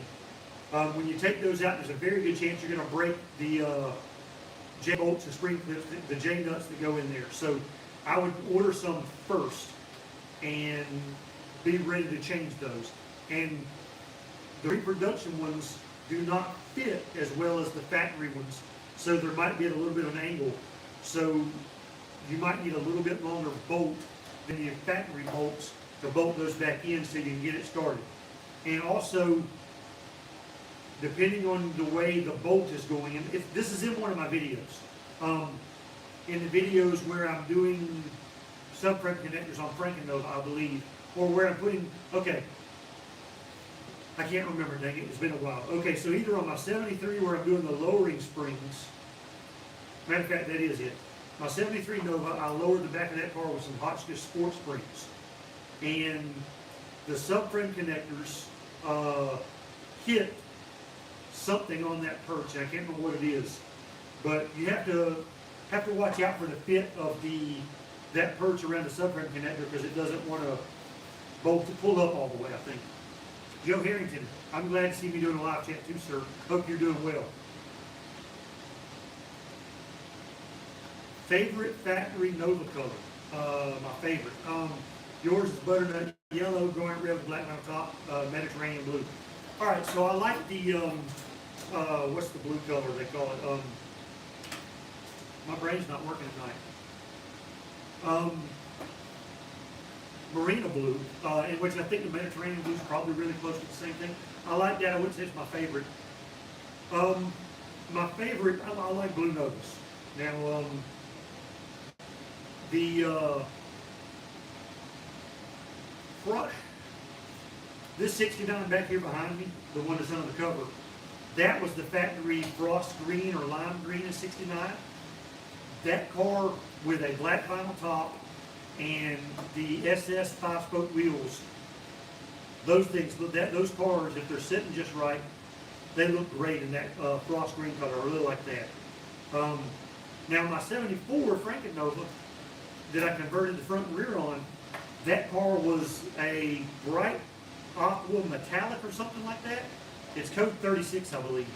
when you take those out, there's a very good chance you're going to break the J bolts and spring clips, the J nuts that go in there. So I would order some first and be ready to change those. And the reproduction ones do not fit as well as the factory ones, so there might be at a little bit of an angle. So you might need a little bit longer bolt than your factory bolts to bolt those back in so you can get it started. And also, depending on the way the bolt is going in, this is in one of my videos. In the videos where I'm doing subframe connectors on Frankenova, I believe, or where I'm putting, okay, I can't remember, dang it, it's been a while. Okay, so either on my 73 where I'm doing the lowering springs, matter of fact, that is it. My 73 Nova, I lowered the back of that car with some Hotchkiss Sport Springs. And the subframe connectors hit something on that perch, and I can't remember what it is. But you have to watch out for the fit of that perch around the subframe connector because it doesn't want to pull up all the way, I think. Joe Harrington, I'm glad to see me doing a live chat too, sir. Hope you're doing well. Favorite factory Nova color? My favorite. Yours is butternut yellow, garnet red with black on top, Mediterranean blue. All right, so I like the, what's the blue color they call it? My brain's not working at night. Marina blue, in which I think the Mediterranean blue is probably really close to the same thing. I like that. I wouldn't say it's my favorite. My favorite, I like blue Novas. Now, this 69 back here behind me, the one that's under the cover, that was the factory frost green or lime green in 69. That car with a black vinyl top and the SS 5-spoke wheels, those things, those cars, if they're sitting just right, they look great in that frost green color. I really like that. Now my 74 Frankenova that I converted the front and rear on, that car was a bright aqua metallic or something like that. It's code 36, I believe.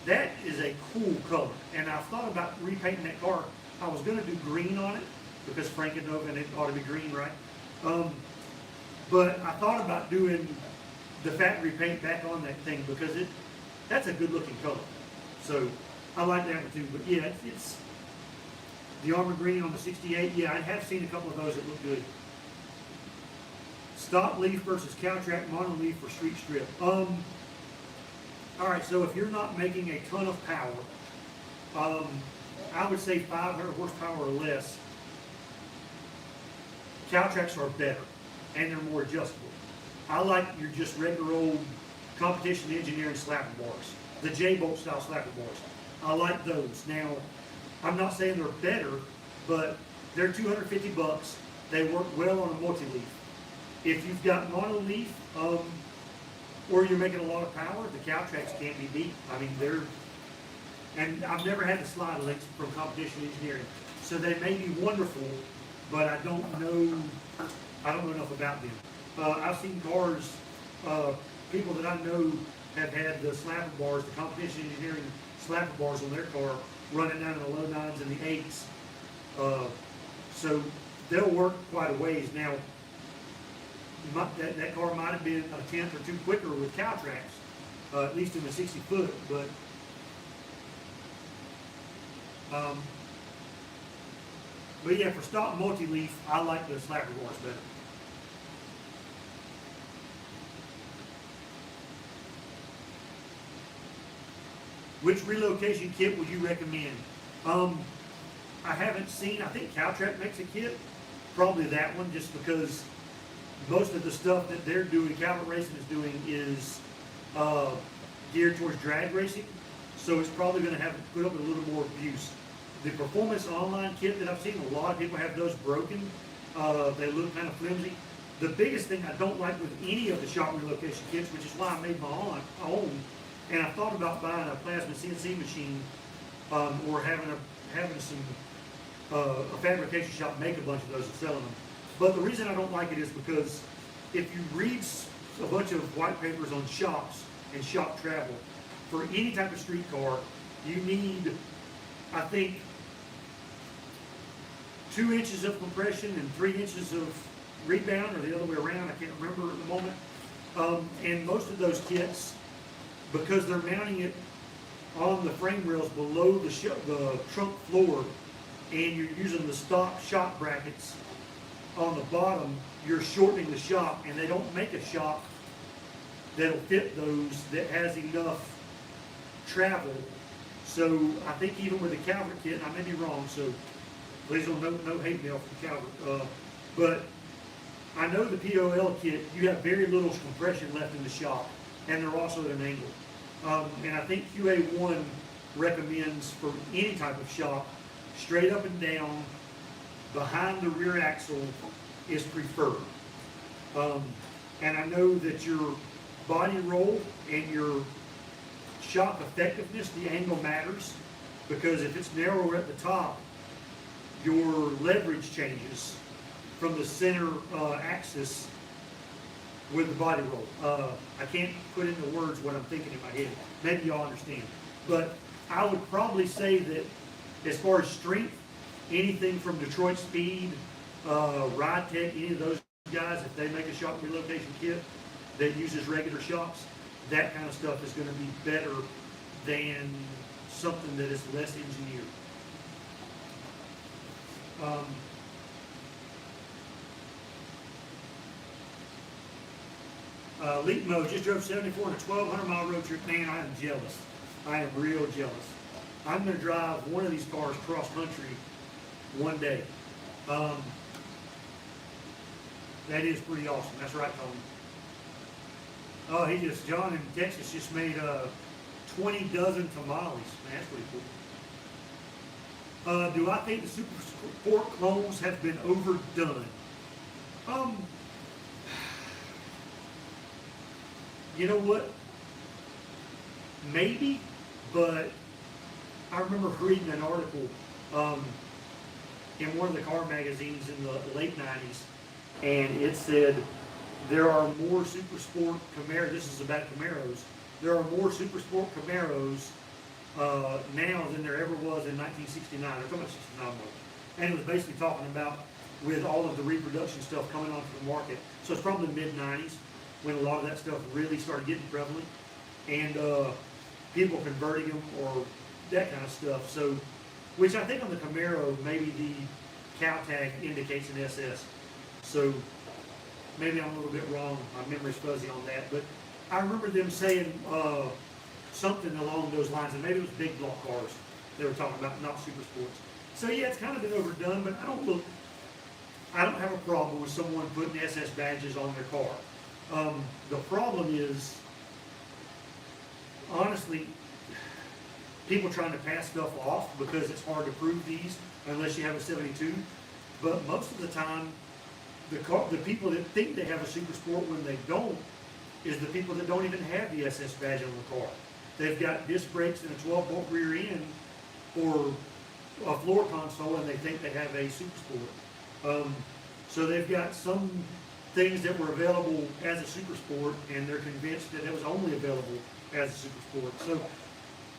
That is a cool color, and I thought about repainting that car. I was going to do green on it because Frankenova and it ought to be green, right? But I thought about doing the factory paint back on that thing because that's a good looking color. So I like that one too. But yeah, it's the armor green on the 68. Yeah, I have seen a couple of those that look good. Stop leaf versus Cowtrack monoleaf for street strip. All right, so if you're not making a ton of power, um, I would say 500 horsepower or less, cow tracks are better and they're more adjustable. I like your just regular old competition engineering slapper bars, the J-bolt style slapper bars. I like those. Now, I'm not saying they're better, but they're 250 bucks. They work well on a multi-leaf. If you've got mono-leaf, or you're making a lot of power, the cow tracks can't be beat. I mean, and I've never had the slide links from competition engineering. So they may be wonderful, but I don't know enough about them. I've seen cars, people that I know have had the slapper bars, the competition engineering slapper bars on their car running down in the low 9s and the 8s. So they'll work quite a ways. Now, that car might have been a tenth or two quicker with cow tracks, at least in the 60 foot, but yeah, for stock multi-leaf, I like the slapper bars better. Which relocation kit would you recommend? I haven't seen, I think Cowtrack makes a kit, probably that one, just because most of the stuff that they're doing, Calvert Racing is doing, is geared towards drag racing, so it's probably going to have to put up with a little more abuse. The Performance Online kit that I've seen, a lot of people have those broken. They look kind of flimsy. The biggest thing I don't like with any of the shop relocation kits, which is why I made my own, and I thought about buying a plasma CNC machine, or having a fabrication shop make a bunch of those and selling them. But the reason I don't like it is because if you read a bunch of white papers on shops and shop travel, for any type of street car, you need, I think, 2 inches of compression and 3 inches of rebound, or the other way around, I can't remember at the moment. And most of those kits, because they're mounting it on the frame rails below the trunk floor, and you're using the stock shock brackets on the bottom, you're shortening the shop, and they don't make a shop that'll fit those that has enough travel. So I think even with the Calvert kit, and I may be wrong, so please don't no hate mail from Calvert, but I know the POL kit, you have very little compression left in the shop, and they're also at an angle. And I think QA1 recommends for any type of shop, straight up and down, behind the rear axle is preferred. And I know that your body roll and your shop effectiveness, the angle matters, because if it's narrower at the top, your leverage changes from the center axis with the body roll. I can't put into words what I'm thinking in my head. Maybe y'all understand. But I would probably say that as far as strength, anything from Detroit Speed, Ride Tech, any of those guys, if they make a shop relocation kit that uses regular shocks, that kind of stuff is going to be better than something that is less engineered. Leap Mode just drove 74 on a 1,200 mile road trip. Man, I am jealous. I am real jealous. I'm going to drive one of these cars cross country one day. That is pretty awesome. That's right, Tony. Oh, John in Texas just made 20 dozen tamales. Man, that's pretty cool. Do I think the Super Sport clones have been overdone? You know what? Maybe, but I remember reading an article in one of the car magazines in the late 90s, and it said there are more Super Sport Camaros, this is about Camaros, there are more Super Sport Camaros now than there ever was in 1969. They're talking about 69 models. And it was basically talking about with all of the reproduction stuff coming onto the market. So it's probably the mid-90s when a lot of that stuff really started getting prevalent, and people converting them or that kind of stuff. So, which I think on the Camaro, maybe the cow tag indicates an SS. So maybe I'm a little bit wrong. My memory's fuzzy on that. But I remember them saying something along those lines, and maybe it was big block cars they were talking about, not super sports. So yeah, it's kind of been overdone, but I don't have a problem with someone putting SS badges on their car. The problem is, honestly, people trying to pass stuff off because it's hard to prove these unless you have a 72. But most of the time, the people that think they have a super sport when they don't is the people that don't even have the SS badge on the car. They've got disc brakes and a 12-bolt rear end or a floor console, and they think they have a super sport. So they've got some things that were available as a super sport, and they're convinced that it was only available as a super sport. So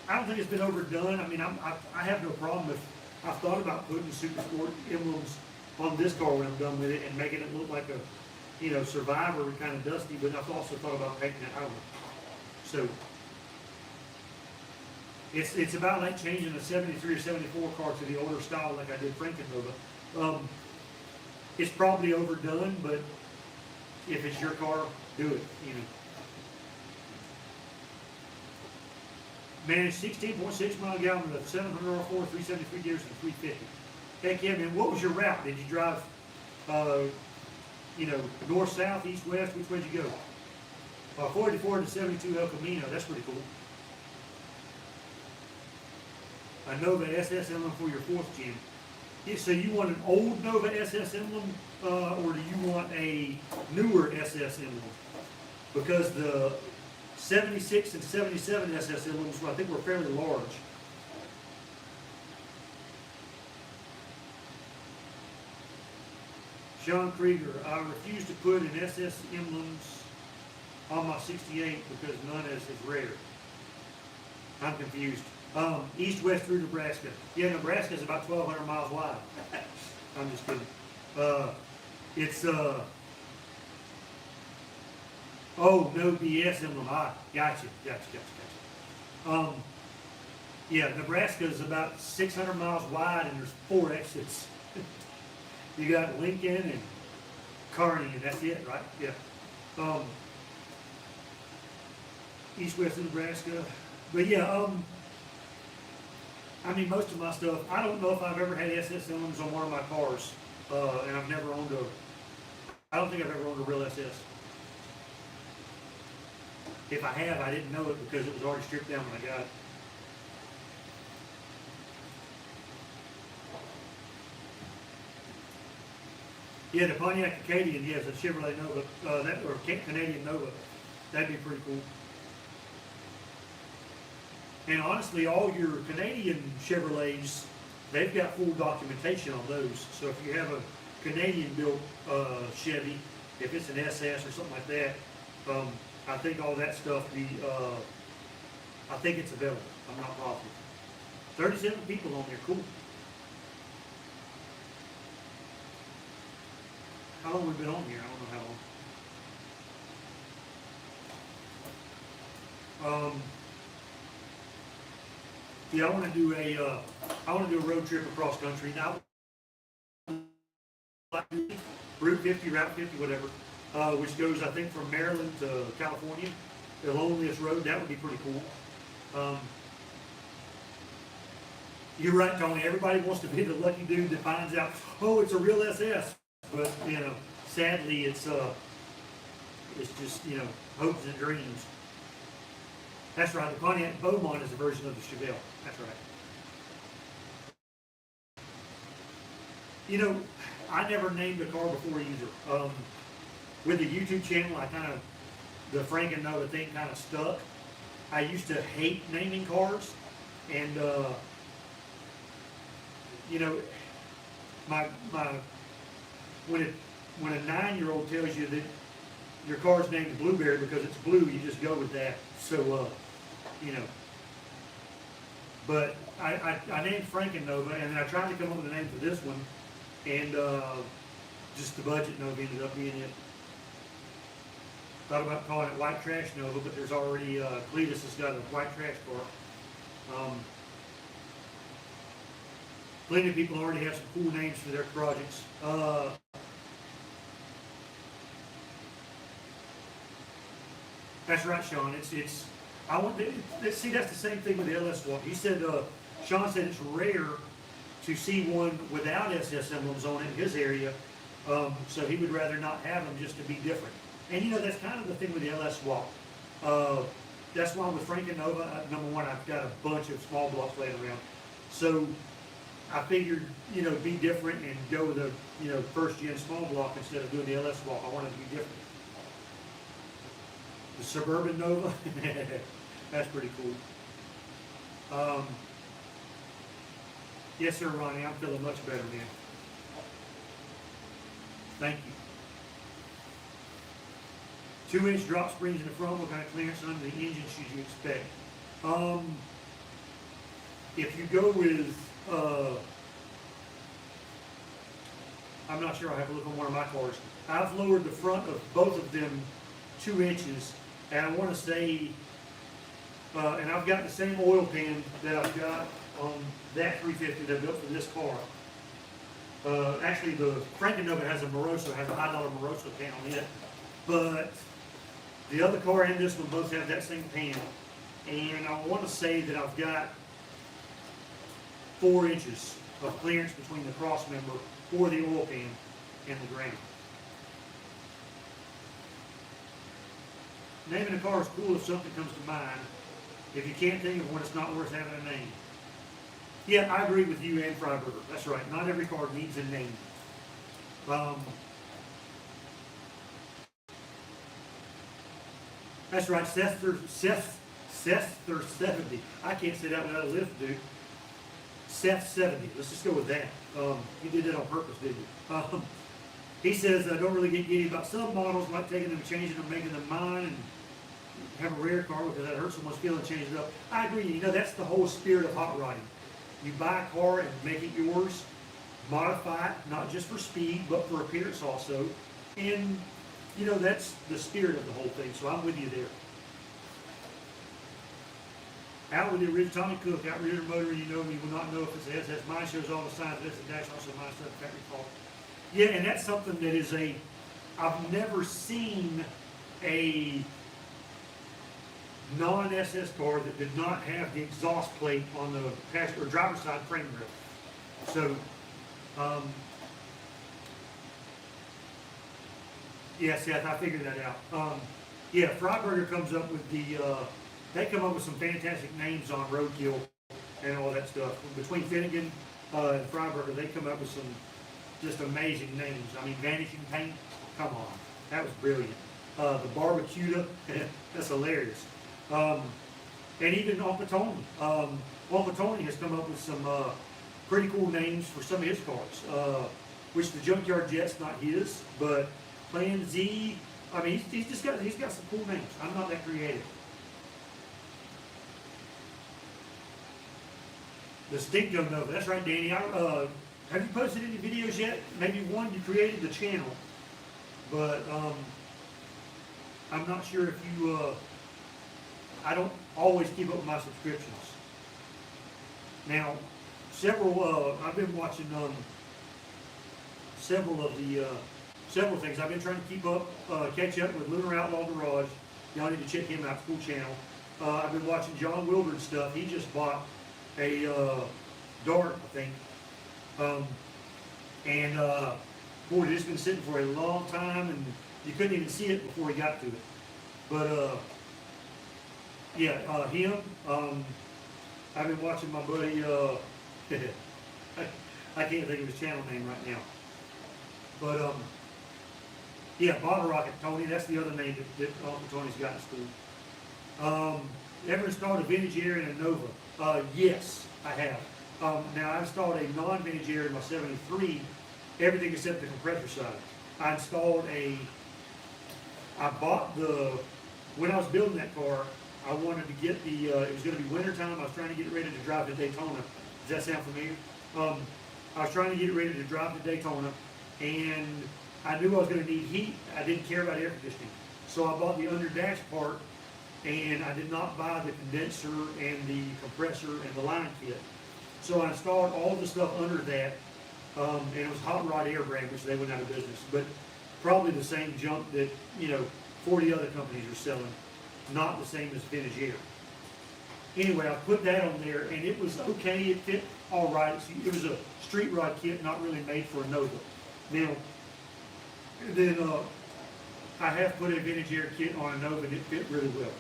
I don't think it's been overdone. I mean, I have no problem if I've thought about putting super sport emblems on this car when I'm done with it and making it look like a, Survivor, kind of dusty, but I've also thought about painting it over. So it's about like changing a 73 or 74 car to the older style like I did Frankenova. It's probably overdone, but if it's your car, do it, Managed 16.6 mile gallon with 700 R4, 373 gears, and 350. Heck yeah, man. What was your route? Did you drive, north, south, east, west? Which way did you go? 44 to 72 El Camino. That's pretty cool. A Nova SS emblem for your 4th gen. Yeah, so you want an old Nova SS emblem, or do you want a newer SS emblem? Because the 76 and 77 SS emblems, I think, were fairly large. Sean Krieger, I refuse to put an SS emblems on my 68 because none is rare. I'm confused. East-west through Nebraska. Yeah, Nebraska is about 1,200 miles wide. I'm just kidding. It's oh, no BS emblem. Gotcha. Yeah, Nebraska is about 600 miles wide, and there's 4 exits. You got Lincoln and Kearney, and that's it, right? Yeah. East-west of Nebraska. But yeah, I mean, most of my stuff, I don't know if I've ever had SS emblems on one of my cars, and I've never owned I don't think I've ever owned a real SS. If I have, I didn't know it because it was already stripped down when I got it. Yeah, the Pontiac Acadian, yes, a Chevrolet Nova, or Canadian Nova. That'd be pretty cool. And honestly, all your Canadian Chevrolets, they've got full documentation on those. So if you have a Canadian-built Chevy, if it's an SS or something like that, I think all that stuff, I think it's available. I'm not positive. 37 people on there, cool. How long have we been on here? I don't know how long. Yeah, I want to do a road trip across country now. Route 50, Route 50, whatever, which goes, I think, from Maryland to California. The loneliest road, that would be pretty cool. You're right, Tony. Everybody wants to be the lucky dude that finds out, oh, it's a real SS. But, sadly, it's just, hopes and dreams. That's right. The Pontiac Beaumont is a version of the Chevelle. That's right. I never named a car before either. With the YouTube channel, the Frankenova thing kind of stuck. I used to hate naming cars, and when a 9-year-old tells you that your car's named Blueberry because it's blue, you just go with that. So, but I named Frankenova, and then I tried to come up with a name for this one, and just the budget Nova ended up being it. Thought about calling it White Trash Nova, but there's already, Cletus has got a white trash car. Plenty of people already have some cool names for their projects. That's right, Sean. I want to see. That's the same thing with the LS Walk. He said, Sean said it's rare to see one without SS emblems on it in his area, so he would rather not have them just to be different. And you know, that's kind of the thing with the LS Walk. That's why with Frankenova, number one, I've got a bunch of small blocks laying around. So I figured, you know, be different and go with a, you know, first gen small block instead of doing the LS Walk. I wanted to be different. The Suburban Nova, that's pretty cool. Yes, sir, Ronnie, I'm feeling much better, man. Thank you. 2-inch drop springs in the front. What kind of clearance under the engine should you expect? If you go with, I'm not sure. I have to look on one of my cars. I've lowered the front of both of them 2 inches, and I want to say, and I've got the same oil pan that I've got on that 350 that I built for this car. Actually, the Frankenova has a Moroso, has a high dollar Moroso pan on it, but the other car and this one both have that same pan, and I want to say that I've got 4 inches of clearance between the cross member or the oil pan and the ground. Naming a car is cool if something comes to mind. If you can't think of one, it's not worth having a name. Yeah, I agree with you and Freiberger. That's right. Not every car needs a name. That's right. Seth 70. I can't say that without a lift, dude. Seth 70. Let's just go with that. You did that on purpose, didn't you? He says, I don't really get giddy about some models, like taking them, changing them, making them mine, and have a rare car because that hurts someone's feelings, change it up. I agree. You know, that's the whole spirit of hot rodding. You buy a car and make it yours, modify it, not just for speed, but for appearance also. And, you know, that's the spirit of the whole thing. So I'm with you there. Out with the original Tommy Cook, outrigger motor, you know me, will not know if it's a SS. Mine shows all the signs of it's a dash, also mine stuff factory fault. Yeah, and that's something that is I've never seen a non-SS car that did not have the exhaust plate on the passenger or driver's side frame grille. So, yeah, Seth, I figured that out. Yeah, Freiberger comes up with they come up with some fantastic names on roadkill and all that stuff. Between Finnegan and Freiberger, they come up with some just amazing names. I mean, Vanishing Paint, come on, that was brilliant. The Barbacuda, that's hilarious. And even Uncle Tony. Uncle Tony has come up with some pretty cool names for some of his cars, which the Junkyard Jet's not his, but Plan Z, I mean, he's got some cool names. I'm not that creative. The Stink Gun Nova, that's right, Danny. Have you posted any videos yet? Maybe one, you created the channel, but I'm not sure if you, I don't always keep up with my subscriptions. Now, I've been watching several things. I've been trying to keep up, catch up with Lunar Outlaw Garage. Y'all need to check him out, cool channel. I've been watching John Wildern's stuff. He just bought a Dart, I think. Boy, it's been sitting for a long time, and you couldn't even see it before he got to it. But yeah, him. I've been watching my buddy. I can't think of his channel name right now. But yeah, Bottle Rocket Tony. That's the other name that Uncle Tony's got in school. Ever installed a vintage air in a Nova? Yes, I have. Now, I installed a non-vintage air in my 73, everything except the compressor side. I when I was building that car, I wanted to get it was going to be winter time. I was trying to get it ready to drive to Daytona. Does that sound familiar? I was trying to get it ready to drive to Daytona, and I knew I was going to need heat. I didn't care about air conditioning. So I bought the under dash part, and I did not buy the condenser and the compressor and the line kit. So I installed all the stuff under that, and it was Hot Rod Air brand, which they went out of business. But probably the same junk that, 40 other companies are selling, not the same as vintage air. Anyway, I put that on there, and it was okay. It fit all right. It was a street rod kit, not really made for a Nova. Now, then I have put a vintage air kit on a Nova, and it fit really well.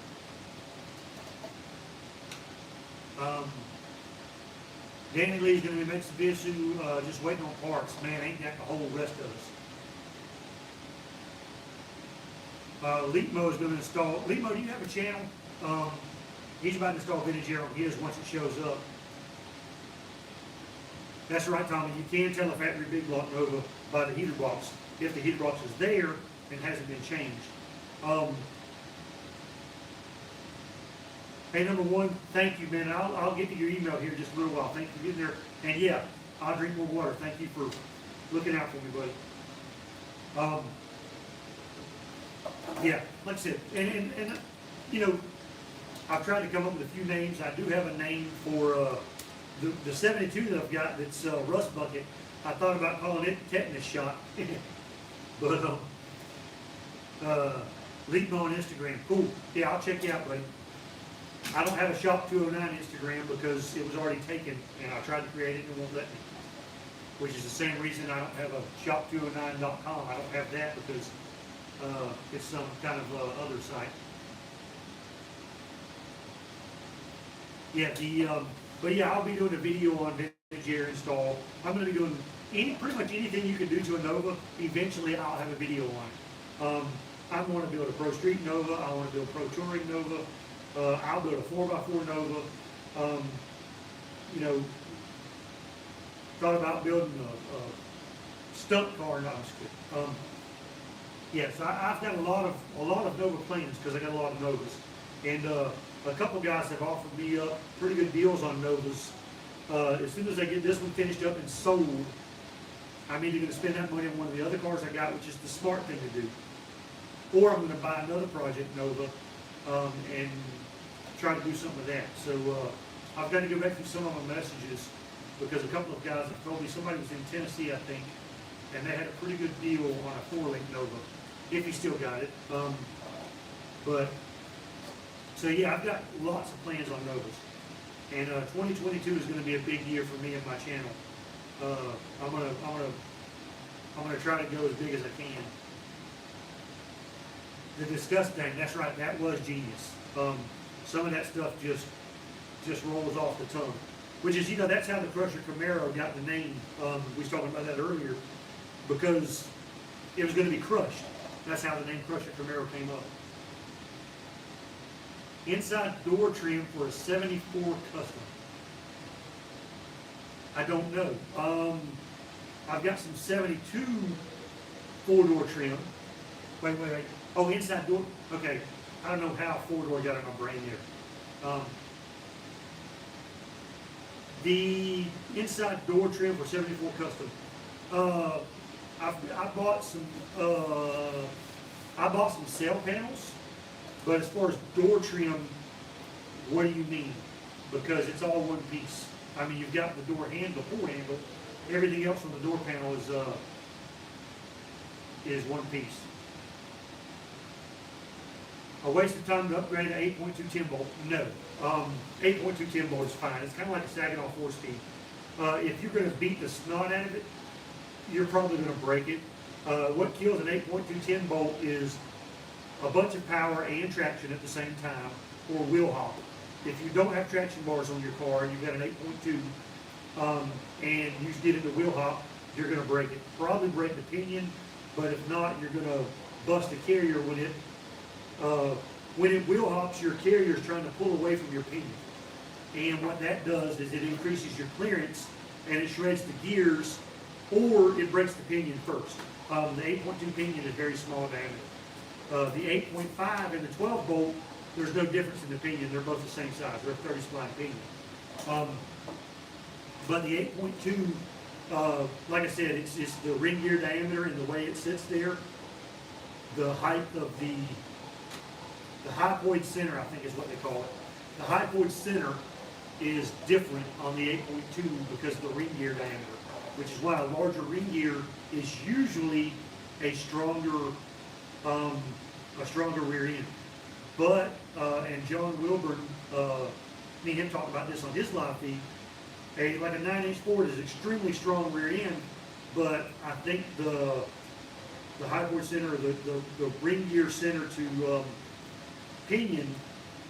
Danny Lee's going to be Mitsubishi, just waiting on parts. Man, ain't got the whole rest of us. Leapmo is going to install. Leapmo, do you have a channel? He's about to install vintage air on his once it shows up. That's right, Tommy. You can tell a factory big block Nova by the heater box if the heater box is there and hasn't been changed. Hey, number one, thank you, man. I'll get to your email here in just a little while. Thank you for getting there. And yeah, I'll drink more water. Thank you for looking out for me, buddy. Yeah, like I said, and you know, I've tried to come up with a few names. I do have a name for the 72 that I've got that's Rust Bucket. I thought about calling it Tetanus Shot. But leave me on Instagram. Cool. Yeah, I'll check you out, buddy. I don't have a Shop209 Instagram because it was already taken, and I tried to create it and it won't let me. Which is the same reason I don't have a Shop209.com. I don't have that because it's some kind of other site. Yeah, but yeah, I'll be doing a video on vintage air install. I'm going to be doing pretty much anything you can do to a Nova. Eventually, I'll have a video on it. I want to build a Pro Street Nova. I want to build a Pro Touring Nova. I'll build a 4x4 Nova. You know, thought about building a stunt car. No, I'm just kidding. Yes, I've got a lot of Nova plans because I got a lot of Novas, and a couple guys have offered me pretty good deals on Novas. As soon as I get this one finished up and sold, I'm either going to spend that money on one of the other cars I got, which is the smart thing to do, or I'm going to buy another Project Nova and try to do something with that. So I've got to go back through some of my messages because a couple of guys have told me somebody was in Tennessee, I think, and they had a pretty good deal on a 4-link Nova, if he still got it. So yeah, I've got lots of plans on Novas, and 2022 is going to be a big year for me and my channel. I'm gonna try to go as big as I can. The disgust thing, that's right, that was genius. Some of that stuff just rolls off the tongue, which is, you know, that's how the Crusher Camaro got the name. We was talking about that earlier because it was going to be crushed. That's how the name Crusher Camaro came up. Inside door trim for a 74 custom. I don't know. I've got some 72 4-door trim. Wait. Oh, inside door. Okay. I don't know how 4-door got in my brain there. The inside door trim for 74 custom. I bought some cell panels, but as far as door trim, what do you mean? Because it's all one piece. I mean, you've got the door handle, everything else on the door panel is one piece. A waste of time to upgrade to 8.2 10 bolt? No. 8.2 10 bolt is fine. It's kind of like a Saginaw 4-speed. If you're going to beat the snot out of it, you're probably going to break it. What kills an 8.2 10 bolt is a bunch of power and traction at the same time, or wheel hop. If you don't have traction bars on your car and you've got an 8.2 and you get into wheel hop, you're going to break it. Probably break the pinion, but if not, you're going to bust the carrier when it wheel hops. Your carrier is trying to pull away from your pinion, and what that does is it increases your clearance and it shreds the gears, or it breaks the pinion first. The 8.2 pinion is very small diameter. The 8.5 and the 12 bolt, there's no difference in the pinion. They're both the same size. They're a 30 spline pinion. But the 8.2, like I said, it's the ring gear diameter and the way it sits there. The height of the hypoid center, I think is what they call it. The hypoid center is different on the 8.2 because of the ring gear diameter, which is why a larger ring gear is usually a stronger rear end. But, and John Wilburn, me and him talked about this on his live feed. Like a 9-inch Ford is extremely strong rear end, but I think the high board center, the ring gear center to pinion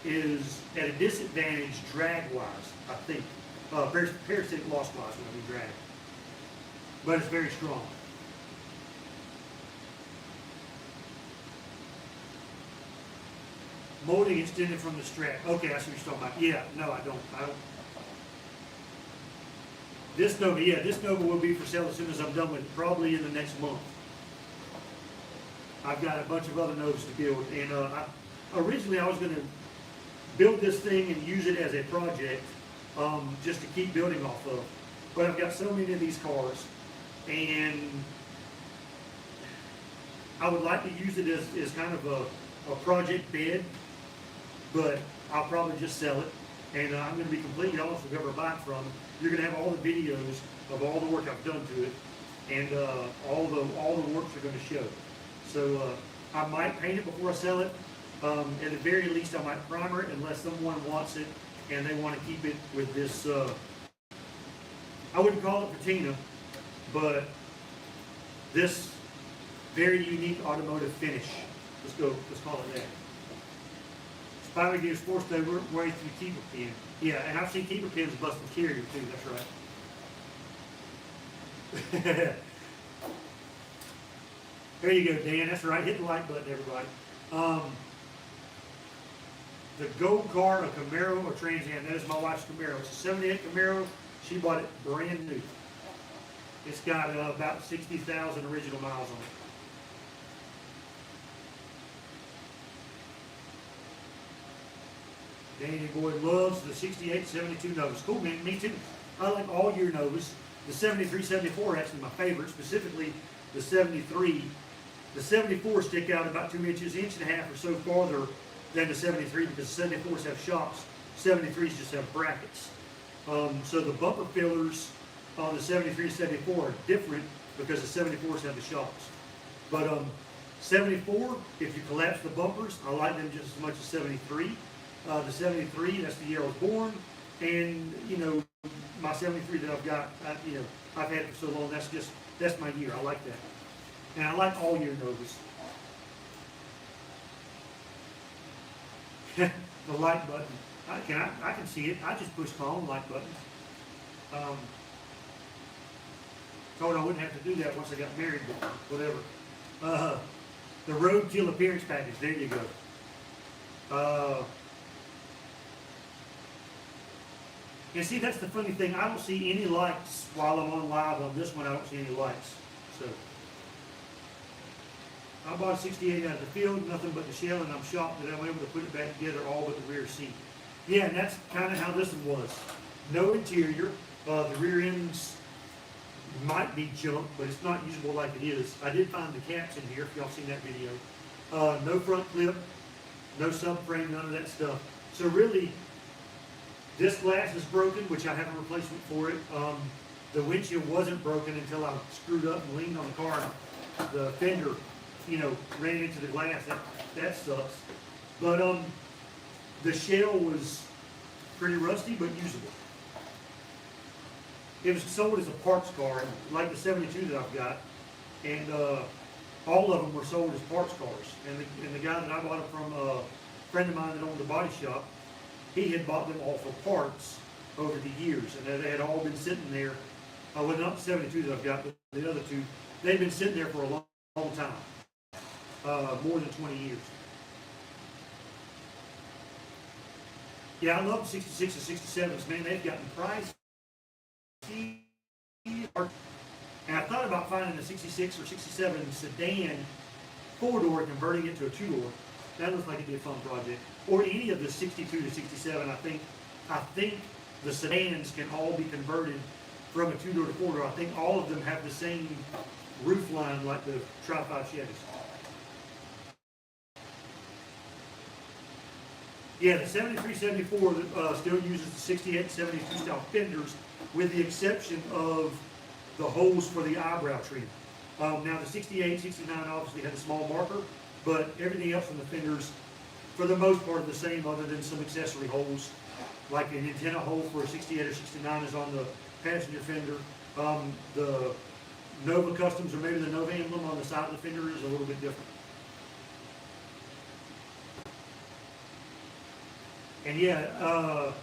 is at a disadvantage drag-wise, I think. Parasitic loss-wise when we drag. But it's very strong. Molding extended from the strap. Okay, I see what you're talking about. Yeah, no, I don't. This Nova will be for sale as soon as I'm done with it, probably in the next month. I've got a bunch of other Novas to build, and originally I was going to build this thing and use it as a project, just to keep building off of. But I've got so many of these cars, and I would like to use it as kind of a project bed, but I'll probably just sell it. And I'm going to be completely honest with whoever I buy it from. You're going to have all the videos of all the work I've done to it, and all the works are going to show. So I might paint it before I sell it. At the very least, I might primer it unless someone wants it and they want to keep it with this. I wouldn't call it patina, but this very unique automotive finish. Let's call it that. Spider gears forced their way through keeper pin. Yeah, and I've seen keeper pins busting carrier too, that's right. There you go, Dan, that's right. Hit the like button, everybody. The gold car, a Camaro or Trans Am. That is my wife's Camaro. It's a 78 Camaro. She bought it brand new. It's got about 60,000 original miles on it. Danny Boy loves the 68, 72 Novas. Cool, man. Me too. I like all year Novas. The 73, 74 are actually my favorite, specifically the 73. The 74 stick out about 2 inches, inch and a half or so farther than the 73 because the 74s have shocks. 73s just have brackets. So the bumper fillers on the 73 74 are different because the 74s have the shocks. But 74, if you collapse the bumpers, I like them just as much as 73. The 73, that's the year I was born, and you know, my 73 that I've got, I've had it for so long. That's my year. I like that, and I like all year Novas. The like button, I can see it. I just pushed on the like button. Told I wouldn't have to do that once I got married, but whatever. The roadkill appearance package. There you go. And see, that's the funny thing. I don't see any lights while I'm on live on this one. I don't see any lights. So I bought a 68 out of the field, nothing but the shell, and I'm shocked that I'm able to put it back together all but the rear seat. Yeah, and that's kind of how this one was. No interior. The rear ends might be junk, but it's not usable like it is. I did find the caps in here, if y'all seen that video. No front clip, no subframe, none of that stuff. So really, this glass is broken, which I have a replacement for it. The windshield wasn't broken until I screwed up and leaned on the car. The fender, ran into the glass. That sucks. But the shell was pretty rusty, but usable. It was sold as a parts car, like the 72 that I've got, and all of them were sold as parts cars. And the guy that I bought it from, a friend of mine that owned the body shop, he had bought them all for parts over the years, and they had all been sitting there. Well, not the 72 that I've got, but the other two, they've been sitting there for a long time, more than 20 years. Yeah, I love the 66 and 67s. Man, they've gotten pricey. And I thought about finding a 66 or 67 sedan 4-door and converting it to a 2-door. That looks like it'd be a fun project. Or any of the 62 to 67. I think the sedans can all be converted from a 2-door to 4-door. I think all of them have the same roof line like the Tri-5 Chevys. Yeah, the 73, 74 still uses the 68, 72 style fenders, with the exception of the holes for the eyebrow trim. Now the 68, 69 obviously had a small marker, but everything else in the fenders, for the most part, are the same other than some accessory holes like an antenna hole for a 68 or 69 is on the passenger fender. The Nova Customs, or maybe the Nova emblem on the side of the fender, is a little bit different. And yeah,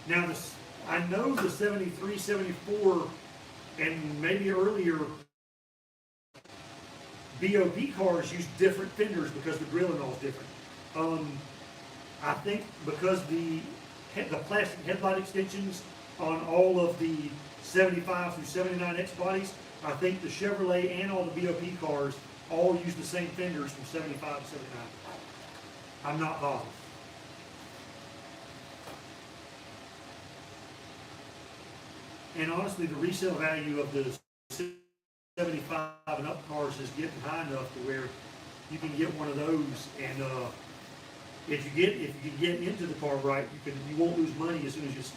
now this, I know the 73, 74, and maybe earlier BOP cars use different fenders because the grill and all is different. I think because the plastic headlight extensions on all of the 75 through 79 X bodies, I think the Chevrolet and all the BOP cars all use the same fenders from 75 to 79. I'm not bothered. And honestly, the resale value of the 75 and up cars is getting high enough to where you can get one of those, and if you can get into the car right, you won't lose money as soon as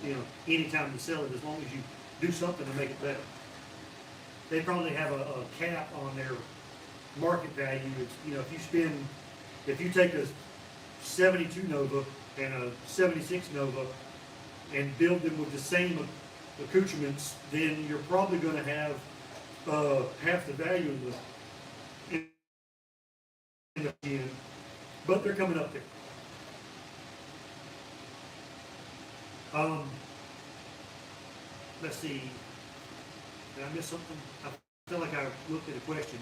anytime you sell it, as long as you do something to make it better. They probably have a cap on their market value. It's, if you take a 72 Nova and a 76 Nova and build them with the same accoutrements, then you're probably going to have half the value in the end, but they're coming up there. Let's see. Did I miss something? I feel like I looked at a question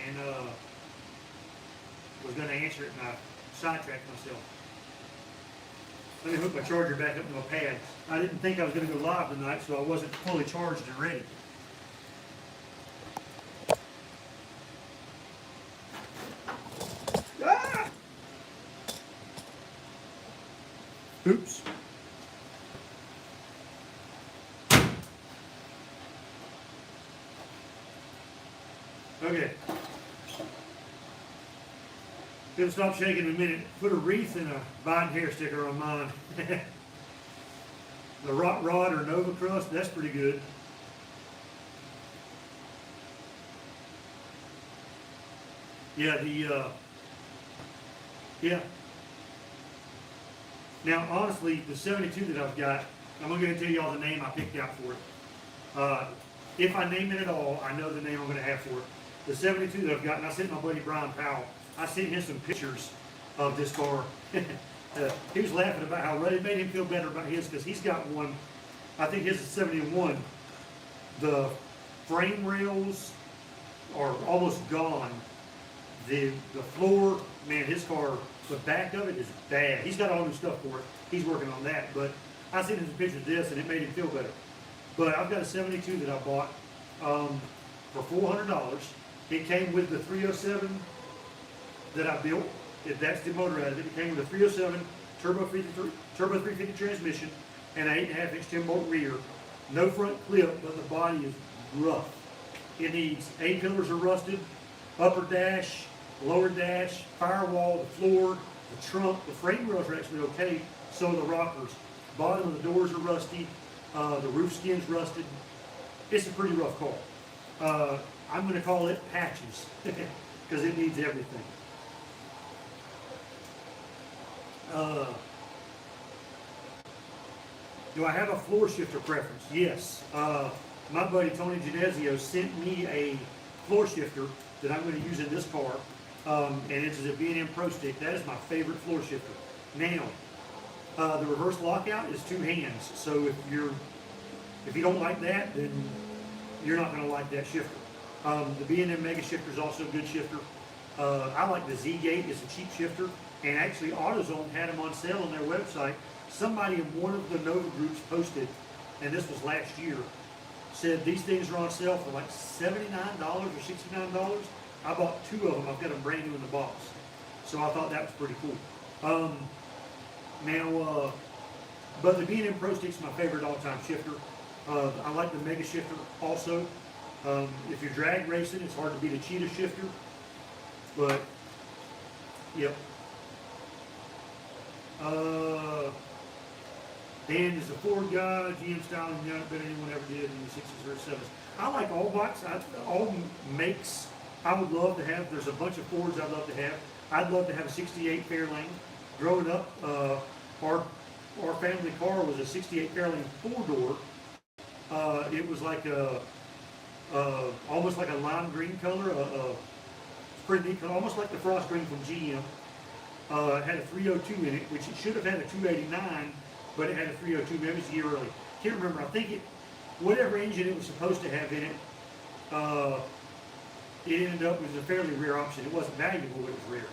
and was going to answer it, and I sidetracked myself. Let me hook my charger back up to my pad. I didn't think I was going to go live tonight, so I wasn't fully charged and ready. Ah! Oops. Okay. Gonna stop shaking in a minute. Put a wreath and a Biden hair sticker on mine. The Rock Rod or Nova Crust, that's pretty good. Yeah, yeah. Now, honestly, the 72 that I've got, I'm going to tell you all the name I picked out for it. If I name it at all, I know the name I'm going to have for it. The 72 that I've got, and I sent my buddy Brian Powell, I sent him some pictures of this car. He was laughing about how it made him feel better about his, because he's got one, I think his is 71. The frame rails are almost gone. The floor, man, his car, the back of it is bad. He's got all new stuff for it. He's working on that. But I sent him some pictures of this, and it made him feel better. But I've got a 72 that I bought for $400. It came with the 307 that I built. That's the motor out of it. It came with a 307 turbo 350 transmission and an 8.5-inch 10-bolt rear. No front clip, but the body is rough. It needs A-pillars are rusted, upper dash, lower dash, firewall, the floor, the trunk. The frame rails are actually okay, so are the rockers. Bottom of the doors are rusty. The roof skin's rusted. It's a pretty rough car. I'm going to call it patches because it needs everything. Do I have a floor shifter preference? Yes. My buddy Tony Genezio sent me a floor shifter that I'm going to use in this car, and it's a B&M Pro Stick. That is my favorite floor shifter. Now, the reverse lockout is 2 hands, so if you don't like that, then you're not going to like that shifter. The B&M Mega Shifter is also a good shifter. I like the Z-Gate. It's a cheap shifter, and actually AutoZone had them on sale on their website. Somebody in one of the Nova groups posted, and this was last year, said these things are on sale for like $79 or $69. I bought 2 of them. I've got them brand new in the box. So I thought that was pretty cool. But the B&M Pro Stick's my favorite all-time shifter. I like the Mega Shifter also. If you're drag racing, it's hard to beat a Cheetah shifter. But, yep. Dan is a Ford guy, GM styling, not better than anyone ever did in the 60s or 70s. I like all bikes, all makes I would love to have. There's a bunch of Fords I'd love to have. I'd love to have a 68 Fairlane. Growing up, our our family car was a 68 Fairlane 4-door. It was like almost like a lime green color, pretty neat color, almost like the frost green from GM. It had a 302 in it, which it should have had a 289, but it had a 302. Maybe it was a year early. Can't remember. I think whatever engine it was supposed to have in it, it ended up with a fairly rare option. It wasn't valuable, but it was rare.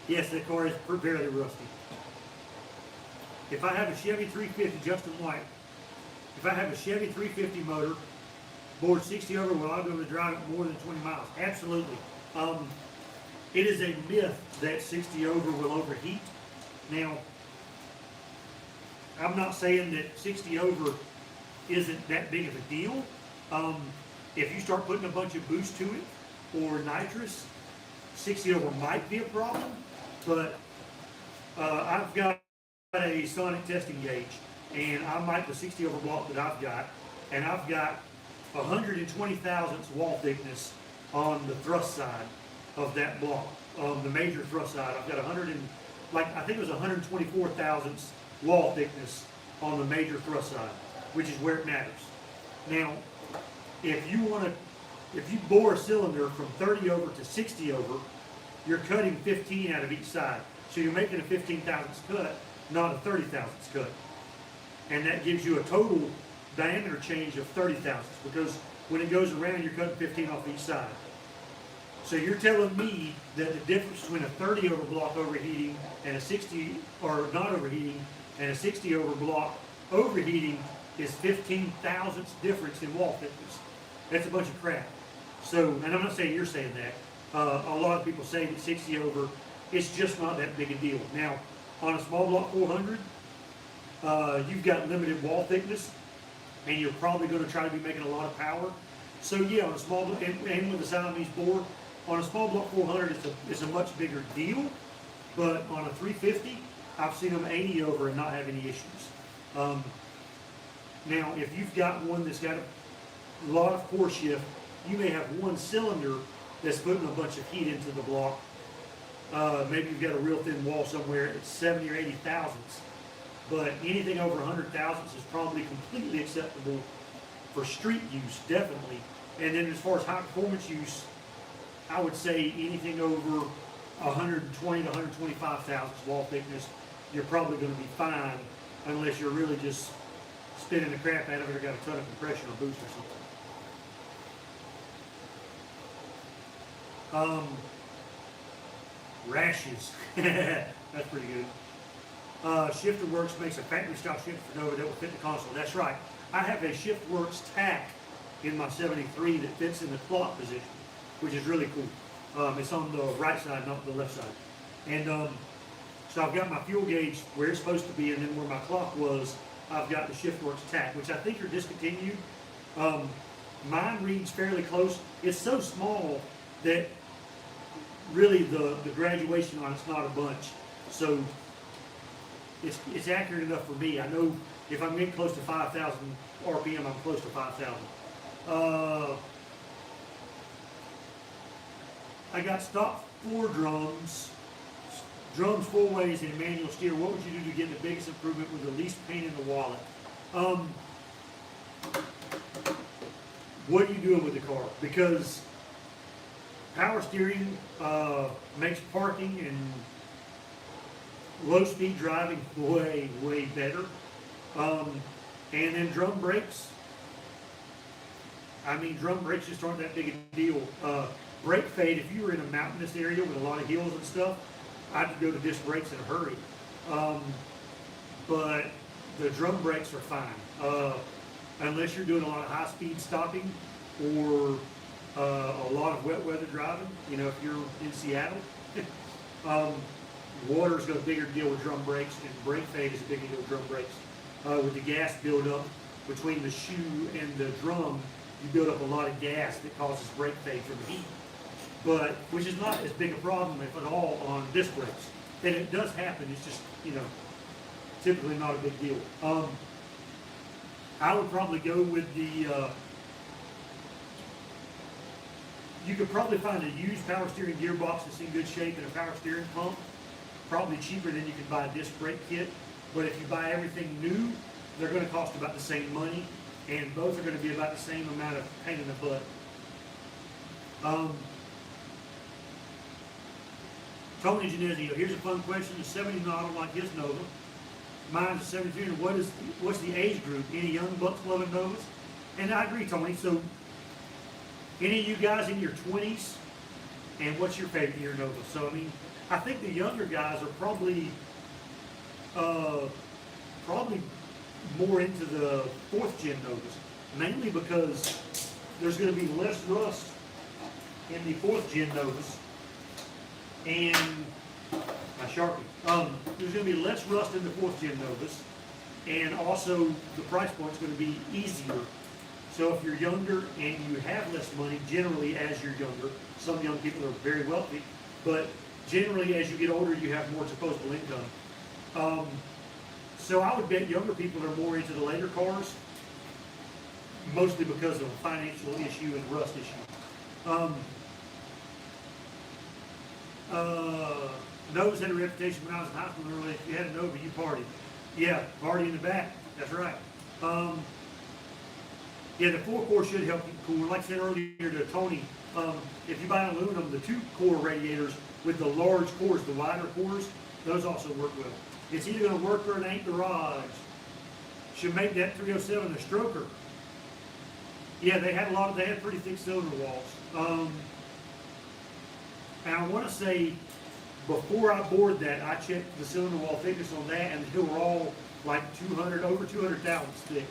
Yes, that car is fairly rusty. If I have a Chevy 350, Justin White, if I have a Chevy 350 motor, board 60 over, will I be able to drive it more than 20 miles? Absolutely. It is a myth that 60 over will overheat. Now, I'm not saying that 60 over isn't that big of a deal. If you start putting a bunch of boost to it or nitrous, 60 over might be a problem, but I've got a sonic testing gauge, and I mic the 60 over block that I've got, and I've got 120 thousandths wall thickness on the thrust side of that block, the major thrust side. I've got I think it was 124 thousandths wall thickness on the major thrust side, which is where it matters. Now, if you bore a cylinder from 30 over to 60 over, you're cutting 15 out of each side. So you're making a 15 thousandths cut, not a 30 thousandths cut. And that gives you a total diameter change of 30 thousandths, because when it goes around, you're cutting 15 off each side. So you're telling me that the difference between a 30 over block overheating and a 60, or not overheating, and a 60 over block overheating is 15 thousandths difference in wall thickness. That's a bunch of crap. So, and I'm not saying you're saying that. A lot of people say that 60 over, it's just not that big a deal. Now, on a small block 400, you've got limited wall thickness, and you're probably going to try to be making a lot of power. So yeah, on a small block, and with the Siamese bore, on a small block 400, it's a much bigger deal. But on a 350, I've seen them 80 over and not have any issues. Now, if you've got one that's got a lot of core shift, you may have one cylinder that's putting a bunch of heat into the block. Maybe you've got a real thin wall somewhere at 70 or 80 thousandths. But anything over 100 thousandths is probably completely acceptable for street use, definitely. And then as far as high performance use, I would say anything over 120 to 125 thousandths wall thickness, you're probably going to be fine, unless you're really just spinning the crap out of it or got a ton of compression or boost or something. Rashes. That's pretty good. ShifterWorks makes a factory style shifter for Nova that will fit the console. That's right. I have a ShiftWorks tack in my 73 that fits in the clock position, which is really cool. It's on the right side, not the left side. And so I've got my fuel gauge where it's supposed to be, and then where my clock was, I've got the ShiftWorks tack, which I think are discontinued. Mine reads fairly close. It's so small that really the graduation on it's not a bunch. So it's accurate enough for me. I know if I'm getting close to 5,000 RPM, I'm close to 5,000. I got stock 4 drums 4 ways in manual steer. What would you do to get the biggest improvement with the least pain in the wallet? What are you doing with the car? Because power steering makes parking and low speed driving way, way better. And then drum brakes. I mean, drum brakes just aren't that big a deal. Brake fade, if you were in a mountainous area with a lot of hills and stuff, I'd go to disc brakes in a hurry. But the drum brakes are fine. Unless you're doing a lot of high speed stopping or a lot of wet weather driving, you know, if you're in Seattle. Water's got a bigger deal with drum brakes, and brake fade is a bigger deal with drum brakes. With the gas buildup between the shoe and the drum, you build up a lot of gas that causes brake fade from the heat. But, which is not as big a problem, if at all, on disc brakes. And it does happen, it's just, you know, typically not a big deal. I would probably go with the You could probably find a used power steering gearbox that's in good shape and a power steering pump, probably cheaper than you can buy a disc brake kit. But if you buy everything new, they're going to cost about the same money, and both are going to be about the same amount of pain in the butt. Tony Genezio, here's a fun question. The 70 model like his Nova. Mine's a 73. What's the age group? Any young bucks loving Novas? And I agree, Tony. So, any of you guys in your 20s, and what's your favorite year Nova? So, I mean, I think the younger guys are probably more into the 4th gen Novas, mainly because there's going to be less rust in the 4th gen Novas, and my Sharpie. There's going to be less rust in the 4th gen Novas, and also the price point's going to be easier. So if you're younger and you have less money, generally as you're younger, some young people are very wealthy, but generally as you get older, you have more disposable income. So I would bet younger people are more into the later cars, mostly because of a financial issue and rust issue. Novas had a reputation when I was in high school. If you had a Nova, you partied. Yeah, party in the back. That's right. Yeah, the 4-core should help you cool. Like I said earlier to Tony, if you buy an aluminum, the 2-core radiators with the large cores, the wider cores, those also work well. It's either going to work or it ain't the Raj. Should make that 307 a stroker. Yeah, they had pretty thick cylinder walls. And I want to say, before I bored that, I checked the cylinder wall thickness on that, and they were all like over 200 thousandths thick.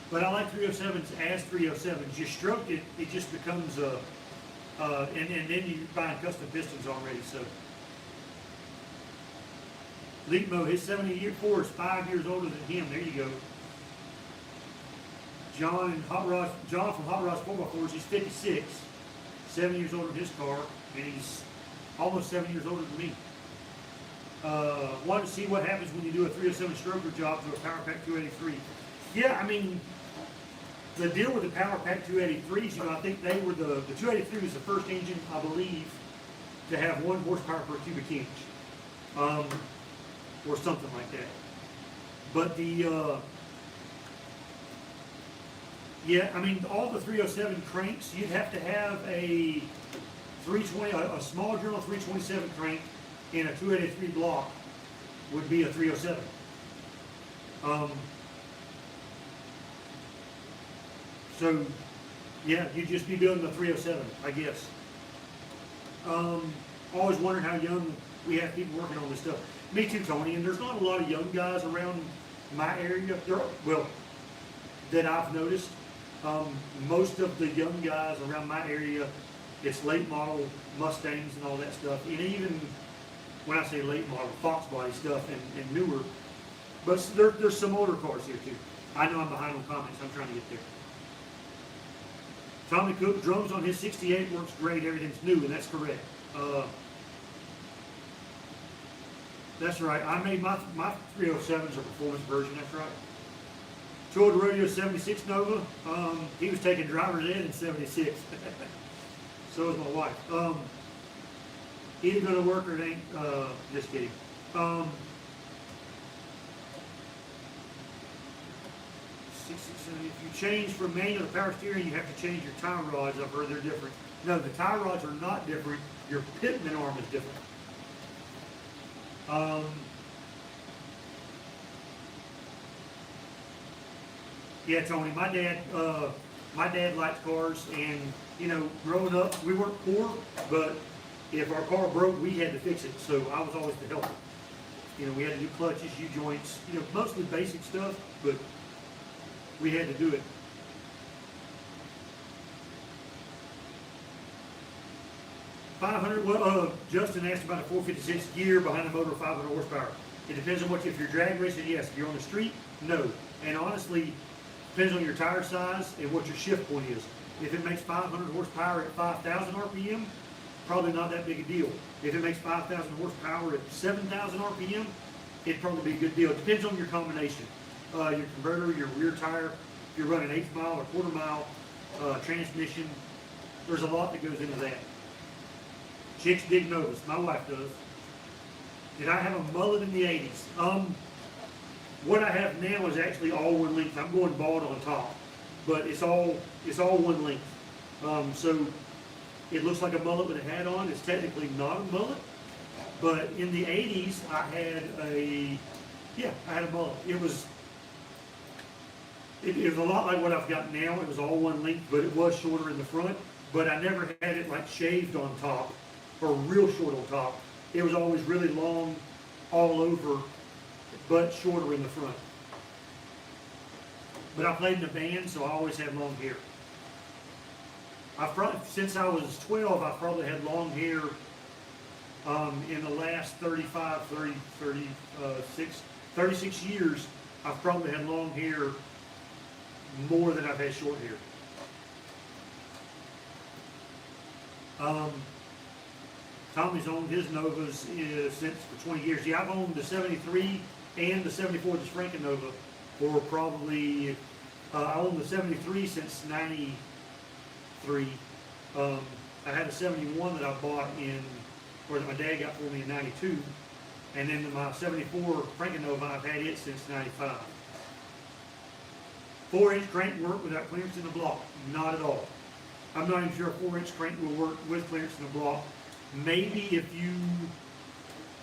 But I like 307s as 307s. You stroke it, it just becomes and then you buy custom pistons already. So, Leapmo, his 70-year-4 is 5 years older than him. There you go. John from Hot Rods 4x4s, he's 56, 7 years older than his car, and he's almost 7 years older than me. Wanted to see what happens when you do a 307 stroker job to a Power Pack 283. Yeah, I mean, the deal with the Power Pack 283s, I think they were the 283 was the first engine, I believe, to have 1 horsepower per cubic inch, or something like that. But yeah, I mean, all the 307 cranks, you'd have to have a 320, a small journal 327 crank in a 283 block would be a 307. So, yeah, you'd just be building a 307, I guess. Always wondering how young we have people working on this stuff. Me too, Tony, and there's not a lot of young guys around my area, that I've noticed. Most of the young guys around my area, it's late model Mustangs and all that stuff, and even when I say late model, Fox body stuff and newer. But there's some older cars here too. I know I'm behind on comments. I'm trying to get there. Tommy Cook, drums on his 68 works great. Everything's new, and that's correct. That's right. I made my 307s a performance version. That's right. Toured the rodeo 76 Nova. He was taking driver's ed in 76. So was my wife. Either going to work or it ain't. Just kidding. If you change from manual to power steering, you have to change your tie rods. I've heard they're different. No, the tie rods are not different. Your pitman arm is different. Yeah, Tony, my dad liked cars, and growing up, we weren't poor, but if our car broke, we had to fix it. So I was always the helper. We had to do clutches, U-joints, mostly basic stuff, but we had to do it. Justin asked about a 456 gear behind the motor, 500 horsepower. It depends on if you're drag racing, yes. If you're on the street, no. And honestly, depends on your tire size and what your shift point is. If it makes 500 horsepower at 5,000 RPM, probably not that big a deal. If it makes 5,000 horsepower at 7,000 RPM, it'd probably be a good deal. It depends on your combination. Your converter, your rear tire. If you're running 1/8 mile or 1/4 mile transmission, there's a lot that goes into that. Chicks dig Novas. My wife does. Did I have a mullet in the 80s? What I have now is actually all one length. I'm going bald on top, but it's all one length. So it looks like a mullet with a hat on. It's technically not a mullet, but in the 80s I had a mullet. It was a lot like what I've got now. It was all one length, but it was shorter in the front. But I never had it like shaved on top or real short on top. It was always really long all over, but shorter in the front. But I played in a band, so I always had long hair. Since I was 12, I probably had long hair in the last 36 years. I've probably had long hair more than I've had short hair. Tommy's owned his Novas since for 20 years. Yeah, I've owned the 73 and the 74, the Franken Nova, for probably, I owned the 73 since 93. I had a 71 that I bought or that my dad got for me in 92. And then my 74 Franken Nova, I've had it since 95. 4-inch crank work without clearance in the block? Not at all. I'm not even sure a 4-inch crank will work with clearance in the block. Maybe if you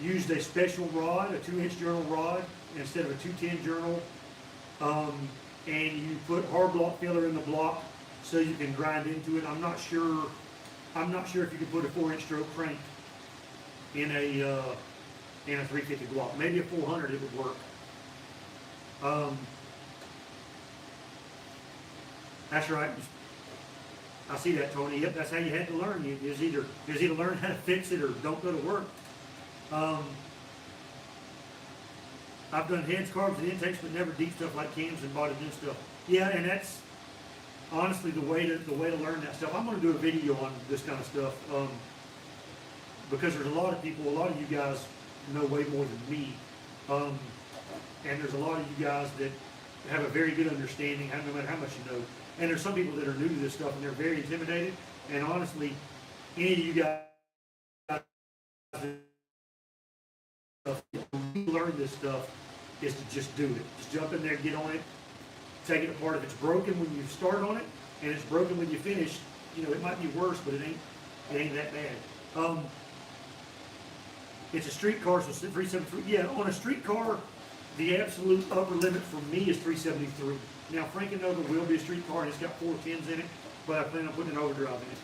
used a special rod, a 2-inch journal rod, instead of a 210 journal, and you put hard block filler in the block so you can grind into it. I'm not sure if you could put a 4-inch stroke crank in a 350 block. Maybe a 400 it would work. That's right. I see that, Tony. Yep, that's how you had to learn. You either learn how to fix it or don't go to work. I've done heads, carbs, and intakes, but never deep stuff like cams and body new stuff. Yeah, and that's honestly the way to learn that stuff. I'm going to do a video on this kind of stuff because there's a lot of people, a lot of you guys know way more than me, and there's a lot of you guys that have a very good understanding, no matter how much you know. And there's some people that are new to this stuff and they're very intimidated. And honestly, any of you guys learn this stuff is to just do it. Just jump in there, get on it, take it apart. If it's broken when you start on it and it's broken when you finish, it might be worse, but it ain't that bad. It's a street car, so 373. Yeah, on a street car, the absolute upper limit for me is 373. Now, Franken Nova will be a street car, and it's got 410s in it, but I plan on putting an overdrive in it.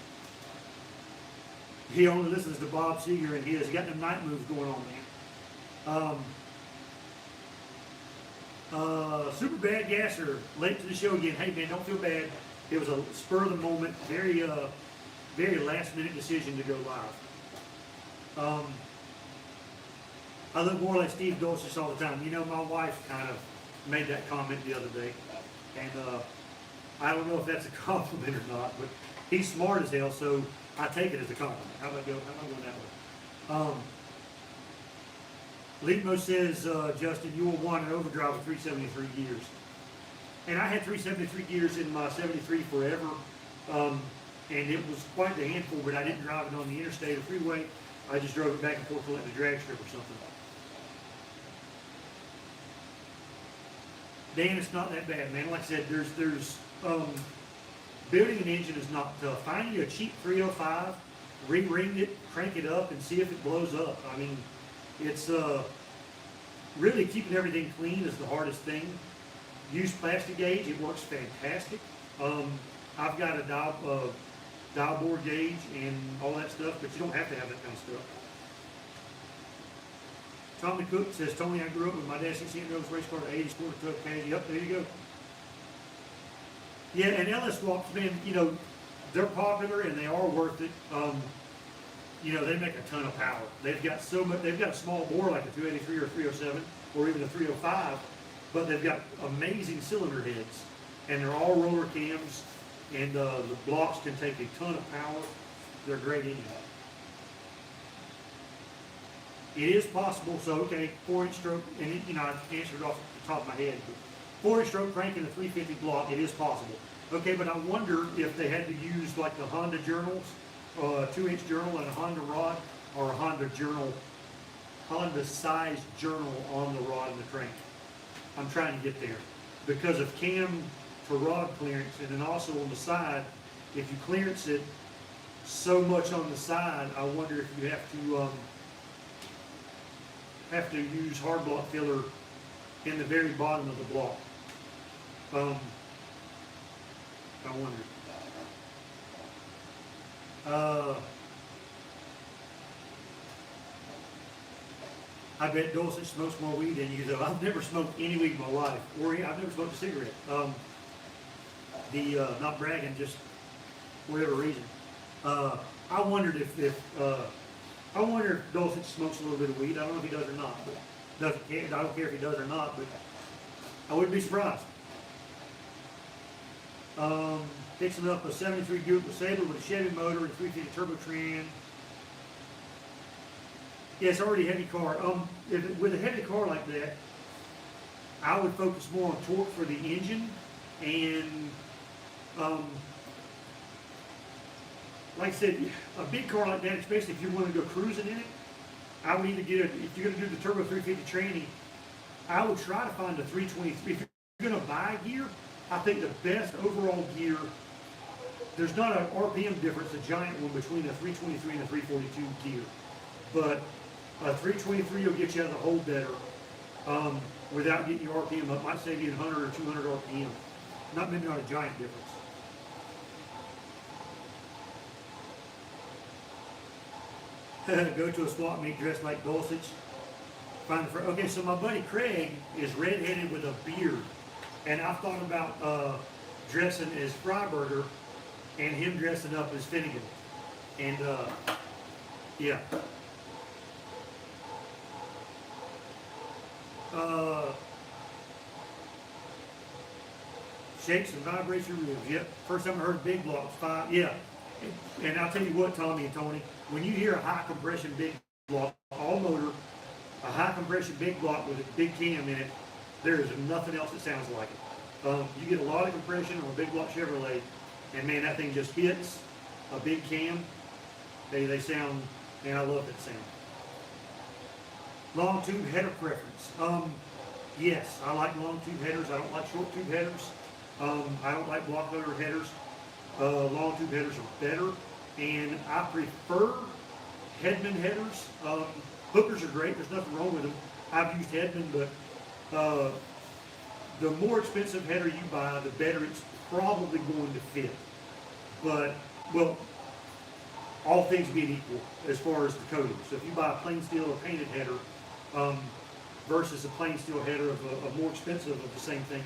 He only listens to Bob Seger, and he got them night moves going on, man. Super Bad Gasser, late to the show again. Hey, man, don't feel bad. It was a spur of the moment, very last minute decision to go live. I look more like Steve Dulcis all the time. My wife kind of made that comment the other day. And I don't know if that's a compliment or not, but he's smart as hell, so I take it as a compliment. How about going that way? Leitmo says, Justin, you will want an overdrive with 373 gears. And I had 373 gears in my 73 forever, and it was quite the handful, but I didn't drive it on the interstate or freeway. I just drove it back and forth to let the drag strip or something. Dan, it's not that bad, man. Like I said, there's building an engine is not tough. Find you a cheap 305, re-ring it, crank it up, and see if it blows up. I mean, it's really keeping everything clean is the hardest thing. Use plastic gauge; it works fantastic. I've got a dial bore gauge and all that stuff, but you don't have to have that kind of stuff. Tommy Cook says, Tony, I grew up with my dad 16 year old race car, 80 quarter truck, caddy. Yep, there you go. Yeah, and LS swaps, man, they're popular and they are worth it. They make a ton of power. They've got a small bore like a 283 or 307 or even a 305, but they've got amazing cylinder heads, and they're all roller cams, and the blocks can take a ton of power. They're great engines. It is possible, so okay, 4-inch stroke, and I answered off the top of my head, but 40-stroke crank in a 350 block, it is possible. Okay, but I wonder if they had to use like the Honda journals, 2-inch journal and a Honda rod, or a Honda size journal on the rod and the crank. I'm trying to get there because of cam to rod clearance, and then also on the side, if you clearance it so much on the side, I wonder if you have to use hard block filler in the very bottom of the block. I wonder. I bet Dulcich smokes more weed than you, though. I've never smoked any weed in my life, or I've never smoked a cigarette. Not bragging, just for whatever reason. I wondered I wonder if Dulcich smokes a little bit of weed. I don't know if he does or not, but doesn't care. I don't care if he does or not, but I wouldn't be surprised. Fixing up a 73 Buick LeSabre with a Chevy motor and 350 turbo tran. Yeah, it's already a heavy car. With a heavy car like that, I would focus more on torque for the engine, and like I said, a big car like that, especially if you want to go cruising in it, I would either get if you're going to do the turbo 350 tranny, I would try to find a 323. If you're going to buy gear, I think the best overall gear, there's not an RPM difference, a giant one, between a 323 and a 342 gear. But a 323 will get you out of the hole better without getting your RPM up. Might save you 100 or 200 RPM. Maybe not a giant difference. Go to a swap meet dressed like Dulcich. Okay, so my buddy Craig is redheaded with a beard, and I've thought about dressing as Freiberger and him dressing up as Finnegan. And yeah. Shakes and vibrates your ribs. Yep. First time I heard big blocks, 5. Yeah. And I'll tell you what, Tommy and Tony, when you hear a high compression big block, all motor, a high compression big block with a big cam in it, there is nothing else that sounds like it. You get a lot of compression on a big block Chevrolet, and man, that thing just hits a big cam. They sound, man, I love that sound. Long tube header preference. Yes, I like long tube headers. I don't like short tube headers. I don't like block motor headers. Long tube headers are better, and I prefer Hedman headers. Hookers are great. There's nothing wrong with them. I've used Hedman, but the more expensive header you buy, the better it's probably going to fit. But, well, all things being equal as far as the coating. So if you buy a plain steel or painted header versus a plain steel header of a more expensive of the same thing,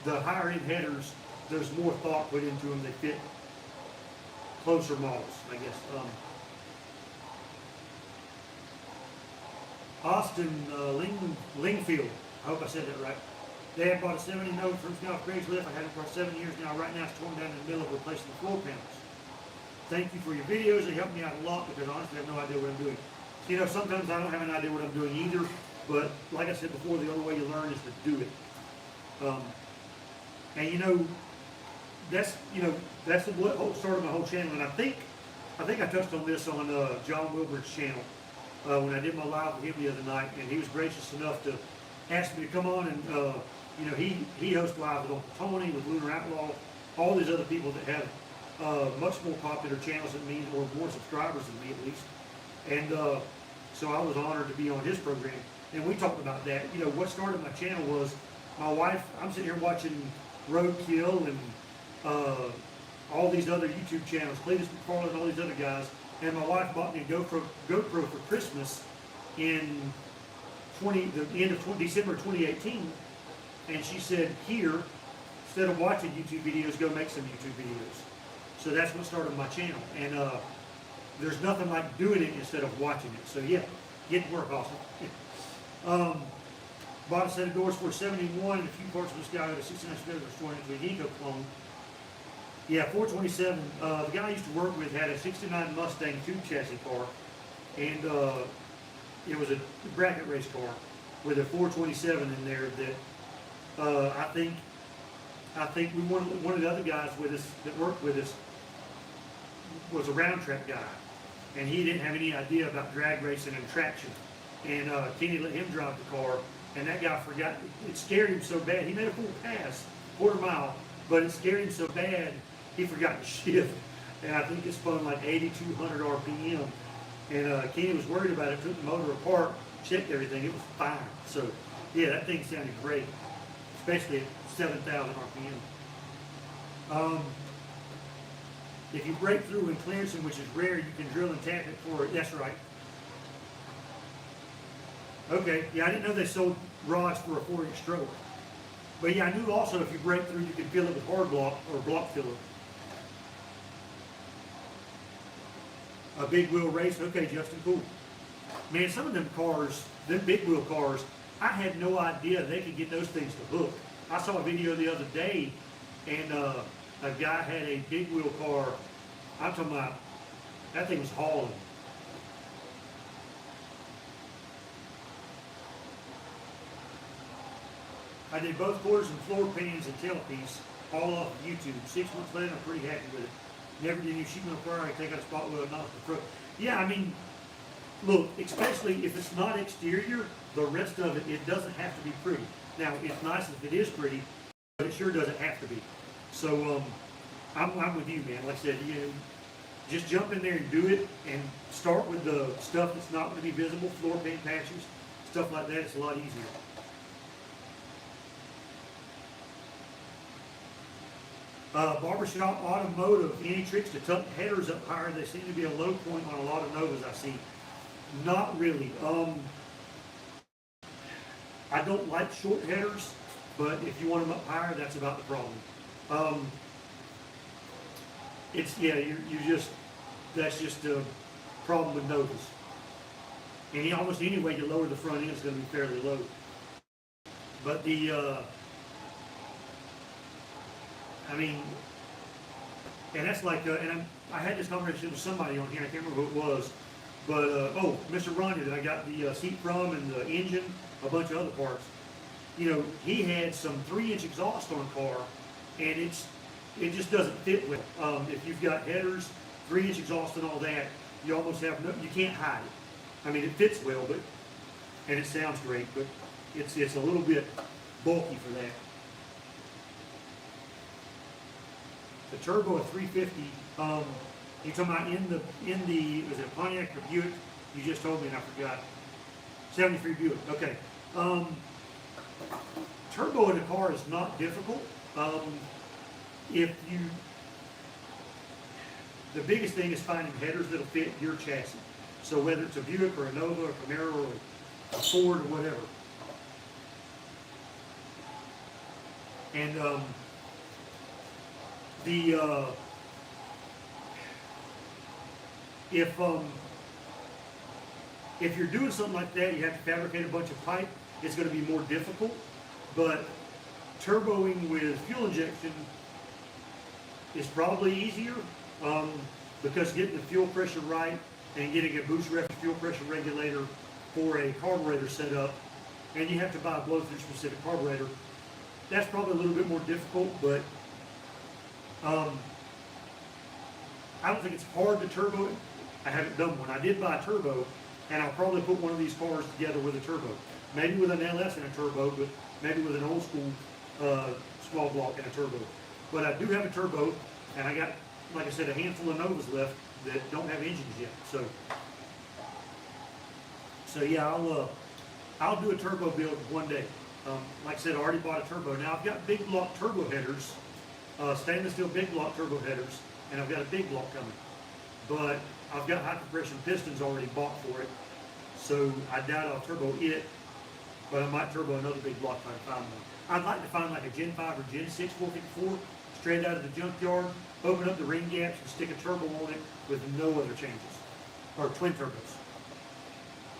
the higher end headers, there's more thought put into them. They fit closer models, I guess. Austin Lingfield, I hope I said that right. Dad bought a 70 note from Scout Craigslist. I had it for 7 years now. Right now it's torn down in the middle of replacing the floor panels. Thank you for your videos. They help me out a lot because honestly I have no idea what I'm doing. You know, sometimes I don't have an idea what I'm doing either, but like I said before, the only way you learn is to do it. And you know, that's the whole start of my whole channel. And I think I touched on this on John Wilburn's channel when I did my live with him the other night, and he was gracious enough to ask me to come on and you know, he hosts live with Uncle Tony, with Lunar Outlaw, all these other people that have much more popular channels than me, or more subscribers than me at least. And so I was honored to be on his program, and we talked about that. You know, what started my channel was my wife. I'm sitting here watching Roadkill and all these other YouTube channels, Cletus McFarland, all these other guys, and my wife bought me a GoPro for Christmas in the end of December 2018, and she said, here, instead of watching YouTube videos, go make some YouTube videos. So that's what started my channel, and there's nothing like doing it instead of watching it. So yeah, get to work, Austin. Bought a set of doors for 71 and a few parts of this guy with a 69 Spirit restoring into an Eco clone. Yeah, 427. The guy I used to work with had a 69 Mustang tube chassis car, and it was a bracket race car with a 427 in there that I think one of the other guys with us that worked with us was a round track guy, and he didn't have any idea about drag racing and traction. And Kenny let him drive the car, and that guy forgot. It scared him so bad. He made a full pass, quarter mile, but it scared him so bad he forgot to shift. And I think it spun like 8,200 RPM. And Kenny was worried about it. Took the motor apart, checked everything. It was fine. So yeah, that thing sounded great, especially at 7,000 RPM. If you break through in clearancing, which is rare, you can drill and tap it for it. That's right. Okay, yeah, I didn't know they sold rods for a 4-inch stroke. But yeah, I knew also if you break through, you can fill it with hard block or block filler. A big wheel race. Okay, Justin, cool. Man, some of them cars, them big wheel cars, I had no idea they could get those things to hook. I saw a video the other day, and a guy had a big wheel car. I'm talking about, that thing was hauling. I did both quarters and floor pans and tailpiece all off of YouTube. 6 months later, I'm pretty happy with it. Never did any sheet metal fire. I take out a spot wheel and knock the front. Yeah, I mean, look, especially if it's not exterior, the rest of it, it doesn't have to be pretty. Now, it's nice if it is pretty, but it sure doesn't have to be. So, I'm with you, man. Like I said, just jump in there and do it, and start with the stuff that's not going to be visible, floor pan patches, stuff like that. It's a lot easier. Barbershop Automotive, any tricks to tuck headers up higher? They seem to be a low point on a lot of Novas I see. Not really. I don't like short headers, but if you want them up higher, that's about the problem. It's, yeah, that's just a problem with Novas. And almost any way you lower the front end is going to be fairly low. But I mean, and that's like, I had this conversation with somebody on here, I can't remember who it was, but, Mr. Ronnie that I got the seat from and the engine, a bunch of other parts. You know, he had some 3-inch exhaust on a car, and it just doesn't fit well. If you've got headers, 3-inch exhaust and all that, you almost have no, you can't hide it. I mean, it fits well, and it sounds great, but it's a little bit bulky for that. The turbo at 350, you talking about in the was it Pontiac or Buick? You just told me and I forgot. 73 Buick, okay. Turbo in a car is not difficult. The biggest thing is finding headers that'll fit your chassis. So whether it's a Buick or a Nova or a Camaro or a Ford or whatever. And if you're doing something like that, you have to fabricate a bunch of pipe. It's going to be more difficult, but turboing with fuel injection is probably easier because getting the fuel pressure right and getting a boost ref fuel pressure regulator for a carburetor set up, and you have to buy a blow-through specific carburetor. That's probably a little bit more difficult, but I don't think it's hard to turbo it. I haven't done one. I did buy a turbo, and I'll probably put one of these cars together with a turbo. Maybe with an LS and a turbo, but maybe with an old school small block and a turbo. But I do have a turbo, and I got, like I said, a handful of Novas left that don't have engines yet. So yeah, I'll do a turbo build one day. Like I said, I already bought a turbo. Now I've got big block turbo headers, stainless steel big block turbo headers, and I've got a big block coming. But I've got high compression pistons already bought for it, so I doubt I'll turbo it, but I might turbo another big block if I can find one. I'd like to find like a Gen 5 or Gen 6 454 straight out of the junkyard, open up the ring gaps and stick a turbo on it with no other changes, or twin turbos,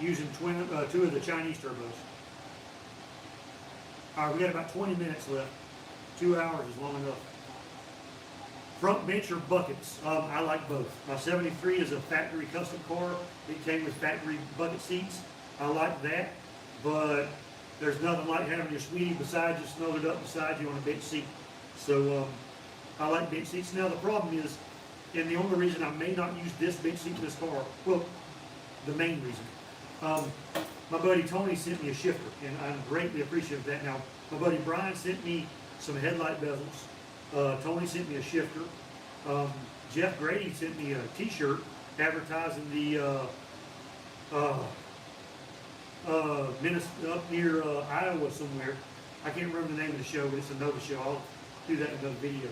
using two of the Chinese turbos. All right, we got about 20 minutes left. 2 hours is long enough. Front bench or buckets? I like both. My 73 is a factory custom car. It came with factory bucket seats. I like that, but there's nothing like having your sweetie beside you, snuggled up beside you on a bench seat. So I like bench seats. Now the problem is, and the only reason I may not use this bench seat in this car, well, the main reason, my buddy Tony sent me a shifter, and I'm greatly appreciative of that. Now, my buddy Brian sent me some headlight bezels. Tony sent me a shifter. Jeff Grady sent me a t-shirt advertising the up near Iowa somewhere. I can't remember the name of the show, but it's a Nova show. I'll do that in another video.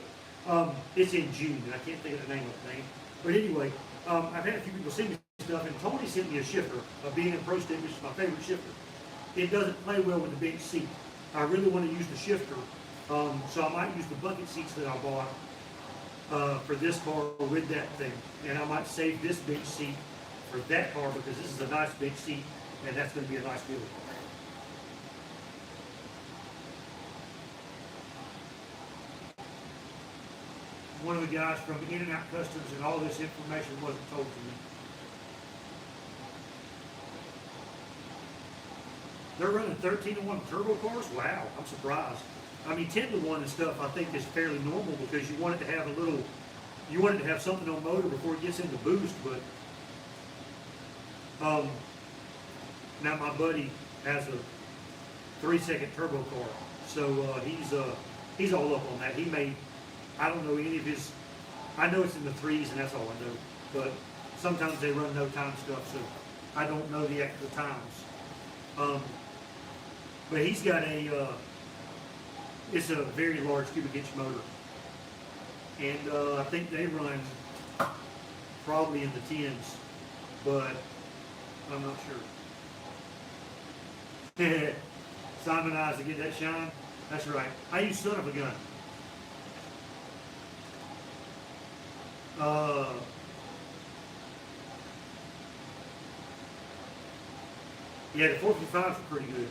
It's in June, and I can't think of the name of the thing. But anyway, I've had a few people send me stuff, and Tony sent me a shifter, a B&M Pro Stick, which is my favorite shifter. It doesn't play well with the bench seat. I really want to use the shifter, so I might use the bucket seats that I bought for this car with that thing. And I might save this bench seat for that car because this is a nice bench seat, and that's going to be a nice feeling. One of the guys from In-N-Out Customs, and all this information wasn't told to me. They're running 13-to-1 turbo cars? Wow, I'm surprised. I mean, 10-to-1 and stuff I think is fairly normal because you want it to have you want it to have something on motor before it gets into boost, but now my buddy has a 3-second turbo car, so he's all up on that. He made, I don't know any of his, I know it's in the 3s and that's all I know, but sometimes they run no time stuff, so I don't know the actual times. But he's got it's a very large cubic inch motor, and I think they run probably in the 10s, but I'm not sure. Simon Eyes to get that shine. That's right. I use son of a gun. Yeah, the 455s are pretty good.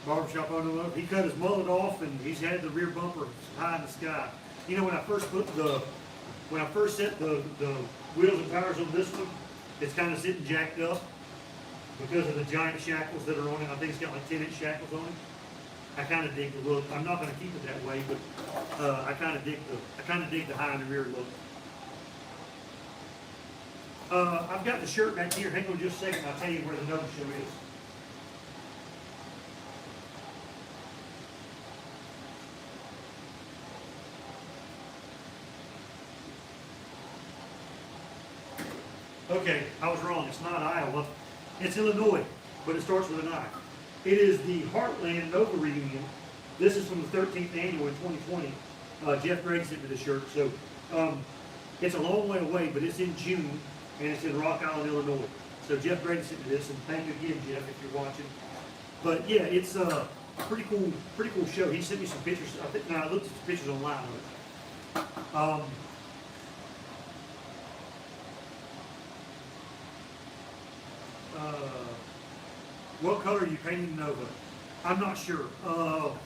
Barbershop owner, he cut his mullet off and he's had the rear bumper high in the sky. You know, when I first set the wheels and tires on this one, it's kind of sitting jacked up because of the giant shackles that are on it. I think it's got like 10-inch shackles on it. I kind of dig the look. I'm not going to keep it that way, but I kind of dig the high and the rear look. I've got the shirt back here. Hang on just a second. I'll tell you where the Nova show is. Okay, I was wrong. It's not Iowa. It's Illinois, but it starts with an I. It is the Heartland Nova reunion. This is from the 13th annual in 2020. Jeff Grady sent me this shirt, so it's a long way away, but it's in June, and it's in Rock Island, Illinois. So Jeff Grady sent me this, and thank you again, Jeff, if you're watching. But yeah, it's a pretty cool show. He sent me some pictures. I looked at the pictures online of it. What color are you painting Nova? I'm not sure. I'm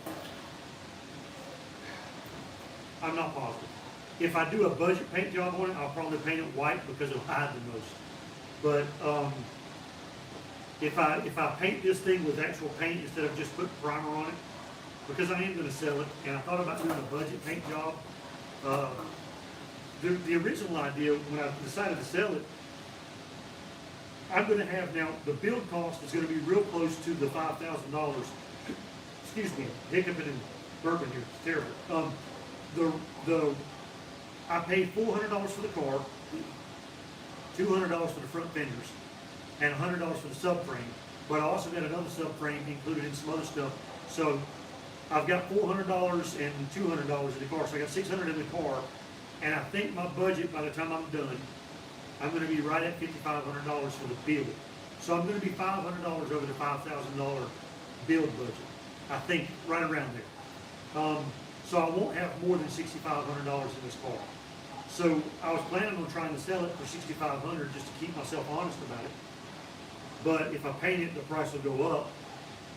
not positive. If I do a budget paint job on it, I'll probably paint it white because it'll hide the most. But if I paint this thing with actual paint instead of just putting primer on it, because I am going to sell it, and I thought about doing a budget paint job. The original idea when I decided to sell it, I'm going to have now, the build cost is going to be real close to the $5,000. Excuse me, hiccuping and burping here, it's terrible. I paid $400 for the car, $200 for the front fenders, and $100 for the subframe. But I also got another subframe included in some other stuff. So I've got $400 and $200 in the car, so I got $600 in the car. And I think my budget by the time I'm done, I'm going to be right at $5,500 for the build. So I'm going to be $500 over the $5,000 build budget. I think right around there. So I won't have more than $6,500 in this car. So I was planning on trying to sell it for $6,500 just to keep myself honest about it. But if I paint it, the price will go up.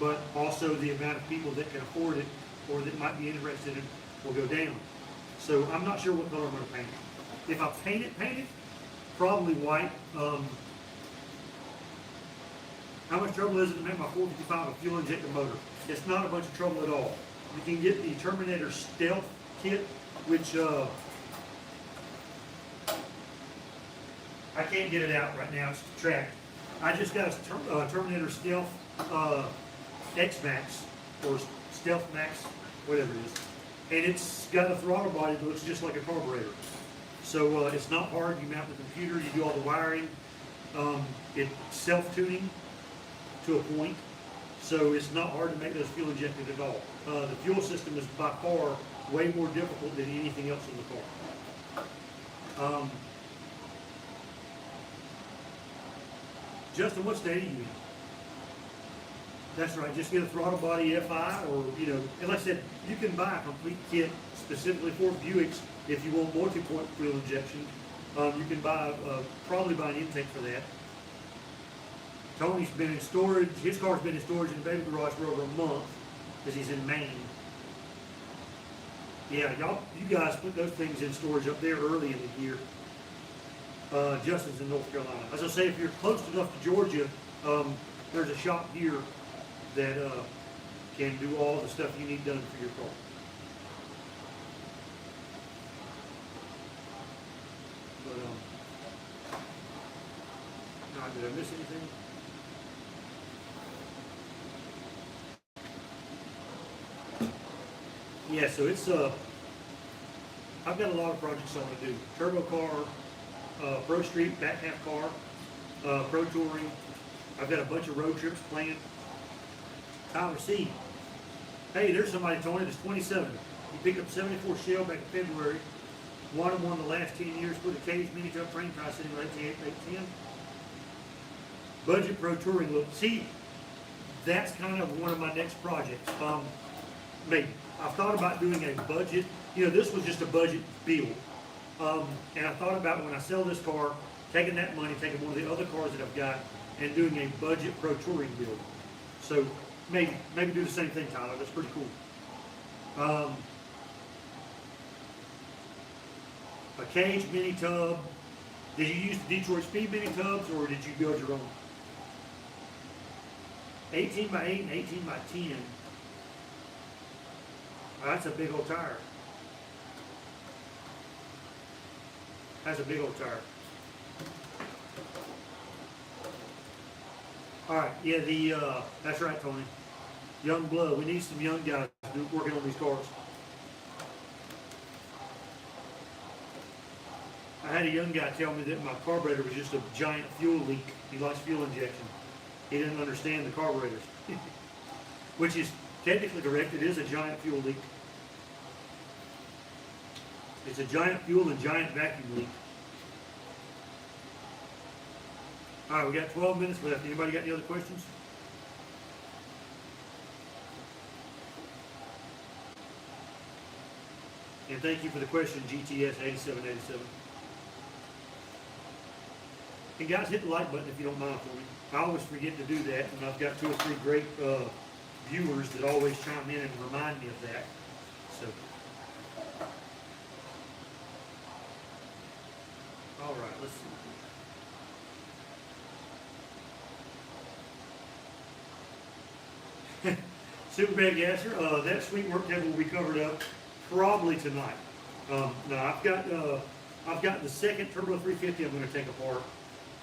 But also the amount of people that can afford it or that might be interested in it will go down. So I'm not sure what color I'm going to paint it. If I paint it, probably white. How much trouble is it to make my 455 a fuel injector motor? It's not a bunch of trouble at all. You can get the Terminator Stealth kit, which I can't get it out right now, it's tracked. I just got a Terminator Stealth X-Max, or Stealth Max, whatever it is. And it's got a throttle body that looks just like a carburetor. So it's not hard, you mount the computer, you do all the wiring. It's self-tuning to a point, so it's not hard to make those fuel injected at all. The fuel system is by far way more difficult than anything else in the car. Justin, what state are you in? That's right, just get a throttle body FI, or, you know, and like I said, you can buy a complete kit specifically for Buicks if you want multi-point fuel injection. You can buy, probably buy an intake for that. Tony's been in storage, his car's been in storage in the baby garage for over a month, because he's in Maine. Yeah, you guys put those things in storage up there early in the year. Justin's in North Carolina. As I say, if you're close enough to Georgia, there's a shop here that can do all the stuff you need done for your car. But, did I miss anything? Yeah, so it's I've got a lot of projects I want to do. Turbo car, Pro Street, back half car, Pro Touring. I've got a bunch of road trips planned. Tyler C. Hey, there's somebody, Tony, that's 27. He picked up 74 Shell back in February. Won the last 10 years. Put a cage mini truck frame price in 1810. Budget Pro Touring look. See, that's kind of one of my next projects. Maybe. I've thought about doing a budget. You know, this was just a budget build. And I thought about when I sell this car, taking that money, taking one of the other cars that I've got, and doing a budget Pro Touring build. So maybe do the same thing, Tyler. That's pretty cool. A cage mini tub. Did you use the Detroit Speed mini tubs, or did you build your own? 18 by 8 and 18 by 10. Oh, that's a big old tire. That's a big old tire. All right, yeah, that's right, Tony. Young blood. We need some young guys working on these cars. I had a young guy tell me that my carburetor was just a giant fuel leak. He likes fuel injection. He didn't understand the carburetors, which is technically correct. It is a giant fuel leak. It's a giant fuel and giant vacuum leak. All right, we got 12 minutes left. Anybody got any other questions? And thank you for the question, GTS 8787. And guys, hit the like button if you don't mind for me. I always forget to do that, and I've got 2 or 3 great viewers that always chime in and remind me of that. So, all right, let's see. Superbad Gasser, that sweet work table will be covered up probably tonight. Now I've got the second Turbo 350 I'm going to take apart,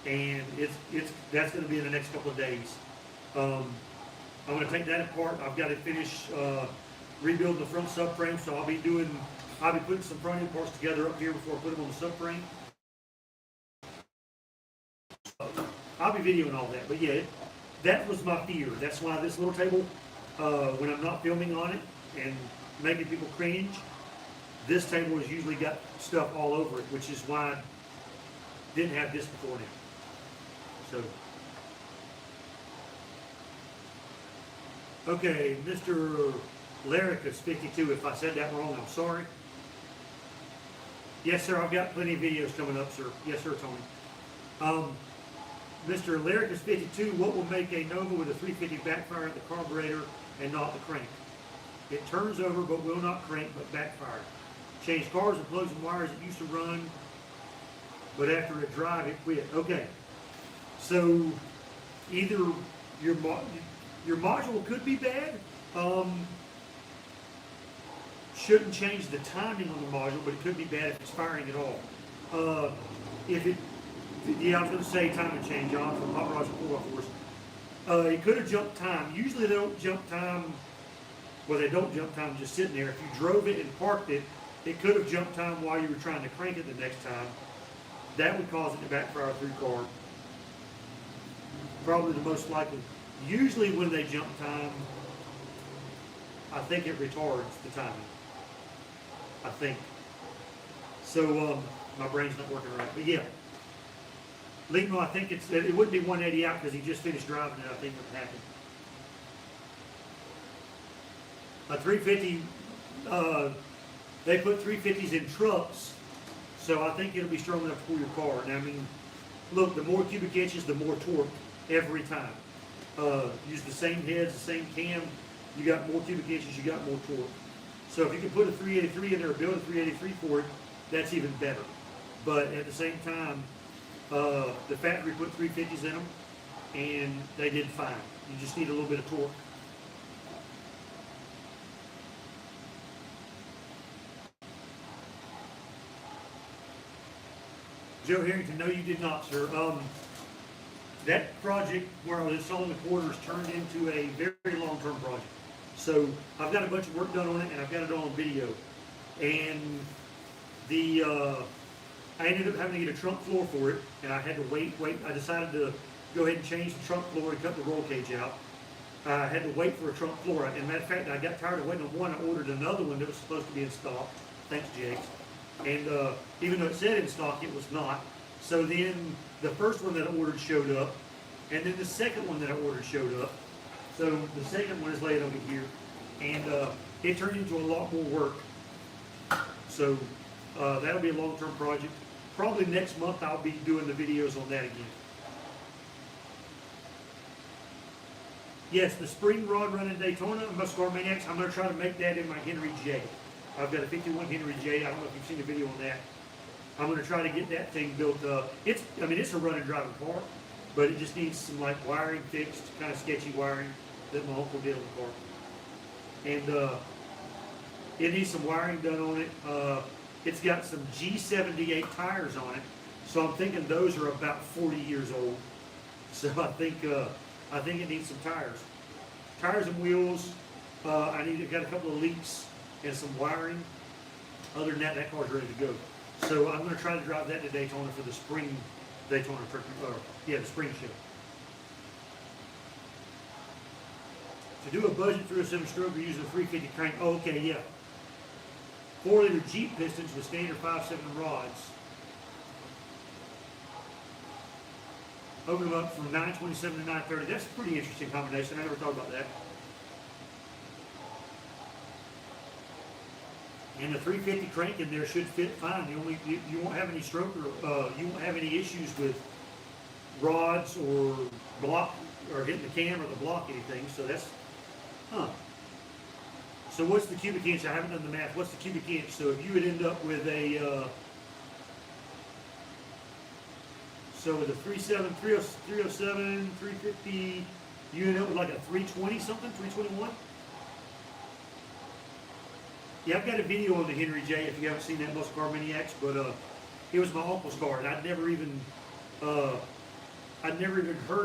and that's going to be in the next couple of days. I'm going to take that apart. I've got to finish rebuilding the front subframe, so I'll be putting some front end parts together up here before I put them on the subframe. I'll be videoing all that, but yeah, that was my fear. That's why this little table, when I'm not filming on it and making people cringe, this table has usually got stuff all over it, which is why I didn't have this before now. So, okay, Mr. Laricus 52, if I said that wrong, I'm sorry. Yes, sir, I've got plenty of videos coming up, sir. Yes, sir, Tony. Mr. Laricus 52, what will make a Nova with a 350 backfire at the carburetor and not the crank? It turns over but will not crank but backfire. Change cars and plugs and wires that used to run but after a drive, it quit. Okay, so either your your module could be bad. Shouldn't change the timing on the module, but it could be bad if it's firing at all. If it, yeah, I was going to say time and change on from hot rods and pull-off force. It could have jumped time. Usually they don't jump time. Well, they don't jump time just sitting there. If you drove it and parked it, it could have jumped time while you were trying to crank it the next time. That would cause it to backfire through car. Probably the most likely. Usually when they jump time, I think it retards the timing. I think. So my brain's not working right. But yeah. Lino, I think it wouldn't be 180 out because he just finished driving it, I think would happen. A 350, they put 350s in trucks, so I think it'll be strong enough to pull your car. Now, I mean, look, the more cubic inches, the more torque every time. Use the same heads, the same cam, you got more cubic inches, you got more torque. So if you can put a 383 in there or build a 383 for it, that's even better. But at the same time, the factory put 350s in them, and they did fine. You just need a little bit of torque. Joe Harrington, no, you did not, sir. That project where I was installing the quarters turned into a very long-term project. So I've got a bunch of work done on it, and I've got it all on video. And I ended up having to get a trunk floor for it, and I had to wait. I decided to go ahead and change the trunk floor and cut the roll cage out. I had to wait for a trunk floor. And matter of fact, I got tired of waiting on one. I ordered another one that was supposed to be in stock. Thanks, Jakes. And even though it said in stock, it was not. So then the first one that I ordered showed up, and then the second one that I ordered showed up. So the second one is laid over here, and it turned into a lot more work. So that'll be a long-term project. Probably next month I'll be doing the videos on that again. Yes, the spring rod running Daytona, Muscar Maniacs, I'm going to try to make that in my Henry J. I've got a 51 Henry J. I don't know if you've seen the video on that. I'm going to try to get that thing built up. It's a running driving car, but it just needs some like wiring fixed, kind of sketchy wiring that my uncle did on the car. And it needs some wiring done on it. It's got some G78 tires on it, so I'm thinking those are about 40 years old. So I think it needs some tires and wheels. I've got a couple of leaks and some wiring. Other than that, that car's ready to go. So I'm going to try to drive that to Daytona for the spring Daytona, the spring show. To do a budget 307 stroke, we're using a 350 crank. Oh, okay, yeah. 4-liter Jeep pistons with standard 5.7 rods. Open them up from 927 to 930. That's a pretty interesting combination. I never thought about that. And the 350 crank in there should fit fine. You won't have any stroke or you won't have any issues with rods or block or hitting the cam or the block anything. So that's, So what's the cubic inch? I haven't done the math. What's the cubic inch? So if you would end up with a so with a 307, 350, you end up with like a 320 something, 321. Yeah, I've got a video on the Henry J if you haven't seen that Muscar Maniacs, but it was my uncle's car, and I'd never even heard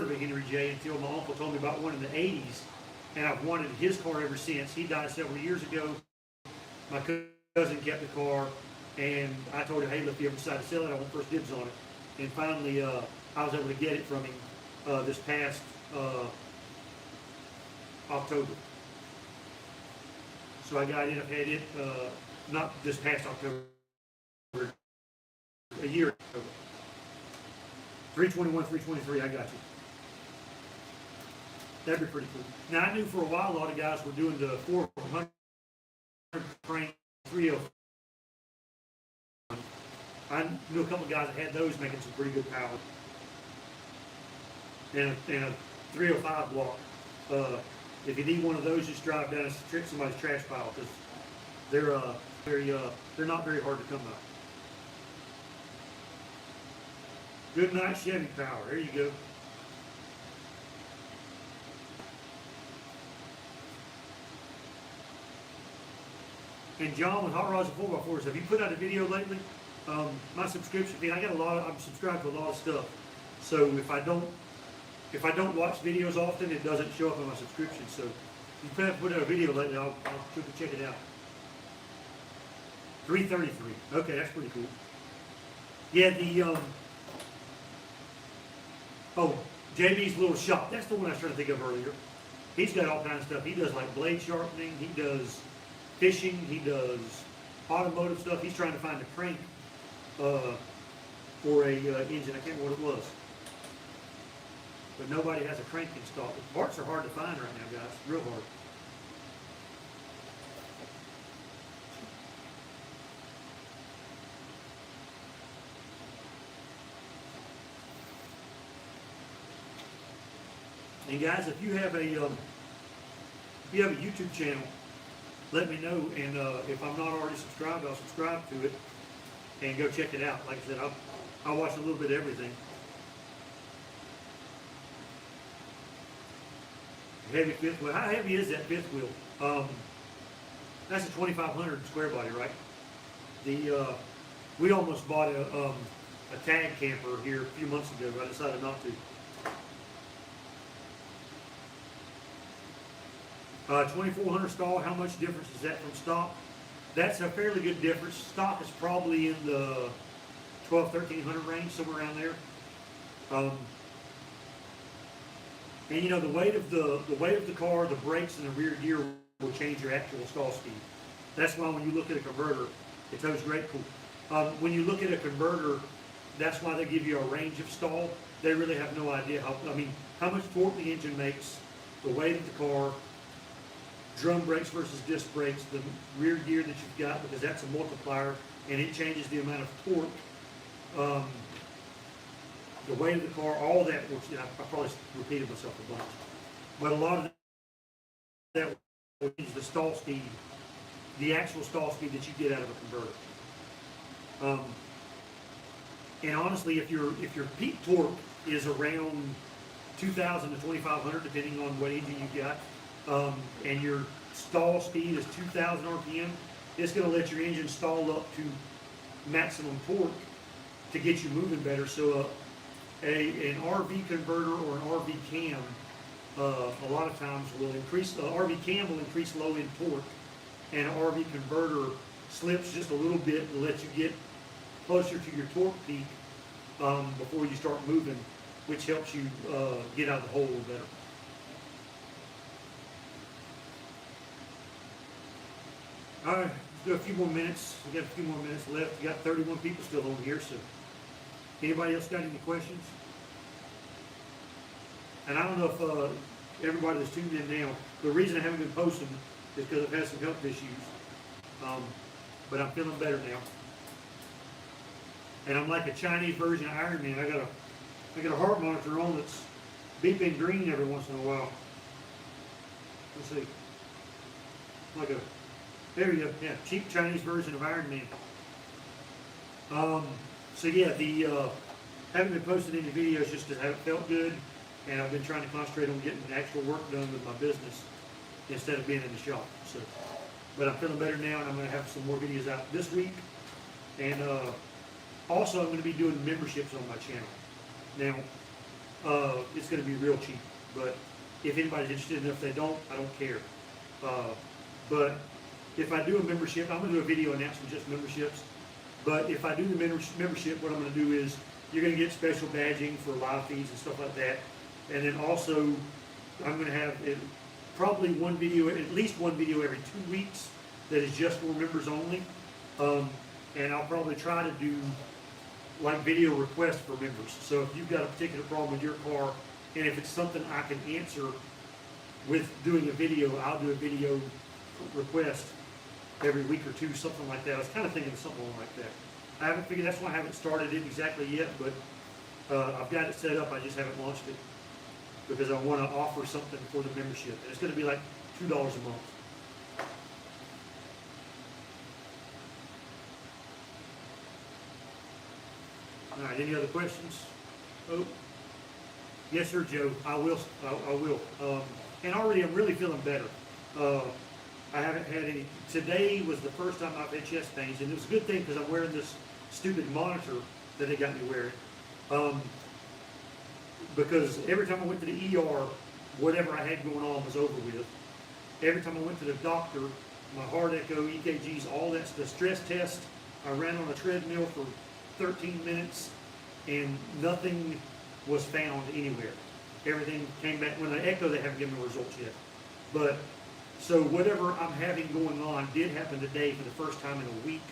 of a Henry J until my uncle told me about one in the 80s, and I've wanted his car ever since. He died several years ago. My cousin kept the car, and I told him, hey, look, if you ever decide to sell it, I want first dibs on it. And finally, I was able to get it from him this past October. So I got it, I've had it, not this past October, a year ago. 321, 323, I got you. That'd be pretty cool. Now, I knew for a while a lot of guys were doing the 400 crank 305. I knew a couple of guys that had those making some pretty good power. And a 305 block. If you need one of those, just drive down and trick somebody's trash pile because they're not very hard to come by. Good night, Chevy Power. There you go. And John with Hot Rods and 4x4s, have you put out a video lately? My subscription feed, I'm subscribed to a lot of stuff. So if I don't watch videos often, it doesn't show up on my subscription. So if you haven't put out a video lately, I'll check it out. 333. Okay, that's pretty cool. Yeah, JB's Little Shop. That's the one I was trying to think of earlier. He's got all kinds of stuff. He does like blade sharpening. He does fishing. He does automotive stuff. He's trying to find a crank for a engine. I can't remember what it was. But nobody has a crank installed. Parts are hard to find right now, guys. Real hard. And guys, if you have a YouTube channel, let me know. And if I'm not already subscribed, I'll subscribe to it and go check it out. Like I said, I'll watch a little bit of everything. Heavy fifth wheel. How heavy is that fifth wheel? That's a 2500 square body, right? We almost bought a tag camper here a few months ago, but I decided not to. 2400 stall, how much difference is that from stock? That's a fairly good difference. Stock is probably in the 1300 range, somewhere around there. And you know, the weight of the car, the brakes, and the rear gear will change your actual stall speed. That's why when you look at a converter, it's always great. Cool. When you look at a converter, that's why they give you a range of stall. They really have no idea how much torque the engine makes, the weight of the car, drum brakes versus disc brakes, the rear gear that you've got, because that's a multiplier, and it changes the amount of torque, the weight of the car, all that, which I probably repeated myself a bunch. But a lot of that will change the stall speed, the actual stall speed that you get out of a converter. And honestly, if your peak torque is around 2,000 to 2,500, depending on what engine you got, and your stall speed is 2,000 RPM, it's going to let your engine stall up to maximum torque to get you moving better. So an RV converter or an RV cam, a lot of times will increase, RV cam will increase low end torque, and an RV converter slips just a little bit to let you get closer to your torque peak before you start moving, which helps you get out of the hole a little better. All right, let's do a few more minutes. We got a few more minutes left. We got 31 people still on here, so anybody else got any questions? And I don't know if everybody that's tuned in now, the reason I haven't been posting is because I've had some health issues. But I'm feeling better now. And I'm like a Chinese version of Iron Man. I got a heart monitor on that's beeping green every once in a while. Let's see. Like a, there you go, yeah, cheap Chinese version of Iron Man. So yeah, haven't been posting any videos just because I haven't felt good, and I've been trying to concentrate on getting actual work done with my business instead of being in the shop. So, but I'm feeling better now, and I'm going to have some more videos out this week. And also, I'm going to be doing memberships on my channel. Now, it's going to be real cheap, but if anybody's interested, and if they don't, I don't care. But if I do a membership, I'm going to do a video announcing just memberships. But if I do the membership, what I'm going to do is you're going to get special badging for live feeds and stuff like that. And then also, I'm going to have probably one video, at least one video every 2 weeks that is just for members only. And I'll probably try to do like video requests for members. So if you've got a particular problem with your car, and if it's something I can answer with doing a video, I'll do a video request every week or two, something like that. I was kind of thinking of something like that. I haven't figured, that's why I haven't started it exactly yet, but I've got it set up, I just haven't launched it because I want to offer something for the membership. And it's going to be like $2 a month. All right, any other questions? Oh, yes, sir, Joe. I will. I will. And already, I'm really feeling better. Uh, I haven't had any. Today was the first time I've had chest pains, and it was a good thing because I'm wearing this stupid monitor that they got me wearing. Um, because every time I went to the ER, whatever I had going on was over with. Every time I went to the doctor, my heart echo, EKGs, all that's the stress test. I ran on a treadmill for 13 minutes, and nothing was found anywhere. Everything came back. When I echo, they haven't given me results yet. But so whatever I'm having going on did happen today for the first time in a week,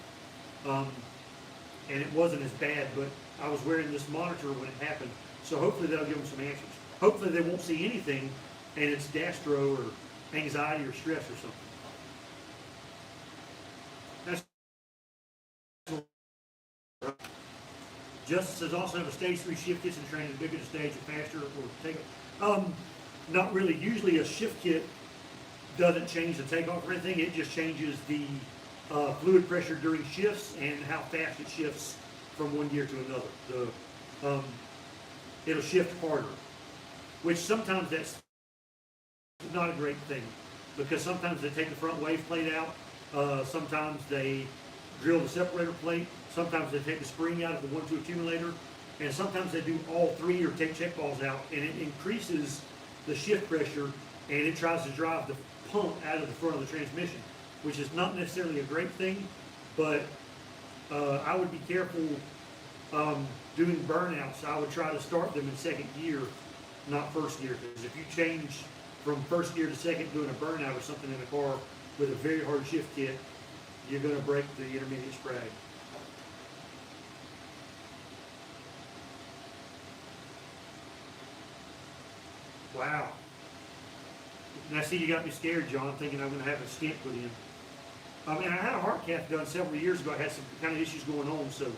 and it wasn't as bad. But I was wearing this monitor when it happened, so hopefully that'll give them some answers. Hopefully they won't see anything, and it's gastro or anxiety or stress or something. That's Justices also have a stage 3 shift kits and train the bigger the stage, or faster, or take it. Not really. Usually a shift kit doesn't change the takeoff or anything. It just changes the fluid pressure during shifts and how fast it shifts from one gear to another. It'll shift harder, which sometimes that's not a great thing, because sometimes they take the front wave plate out, sometimes they drill the separator plate, sometimes they take the spring out of the 1-2 accumulator, and sometimes they do all three or take check balls out, and it increases the shift pressure, and it tries to drive the pump out of the front of the transmission, which is not necessarily a great thing, but I would be careful doing burnouts. I would try to start them in second gear, not first gear, because if you change from first gear to second doing a burnout or something in a car with a very hard shift kit, you're going to break the intermediate sprag. Wow. Now see, you got me scared, John, thinking I'm going to have a stent put in. And I had a heart cath done several years ago. I had some kind of issues going on, so.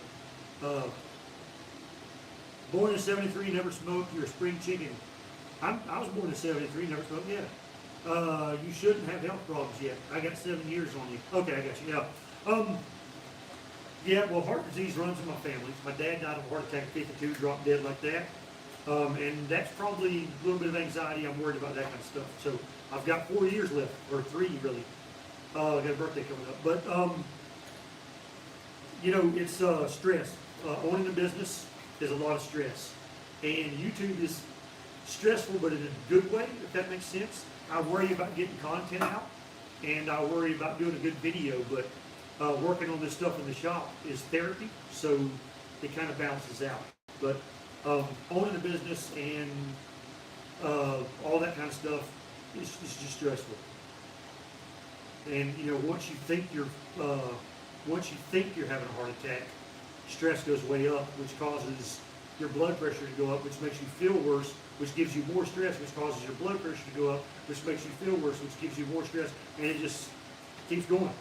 Born in '73, never smoked. You're a spring chicken. I was born in '73, never smoked. Yeah. You shouldn't have health problems yet. I got 7 years on you. Okay, I got you. Yeah. Yeah. Well, heart disease runs in my family. My dad died of a heart attack at 52, dropped dead like that. And that's probably a little bit of anxiety. I'm worried about that kind of stuff. So I've got 4 years left, or 3 really. I got a birthday coming up, but you know, it's stress. Owning a business is a lot of stress, and YouTube is stressful, but in a good way, if that makes sense. I worry about getting content out, and I worry about doing a good video, but working on this stuff in the shop is therapy, so it kind of balances out. But owning a business and all that kind of stuff is just stressful. And you know, once you think you're having a heart attack, stress goes way up, which causes your blood pressure to go up, which makes you feel worse, which gives you more stress, which causes your blood pressure to go up, which makes you feel worse, which gives you more stress, and it just keeps going.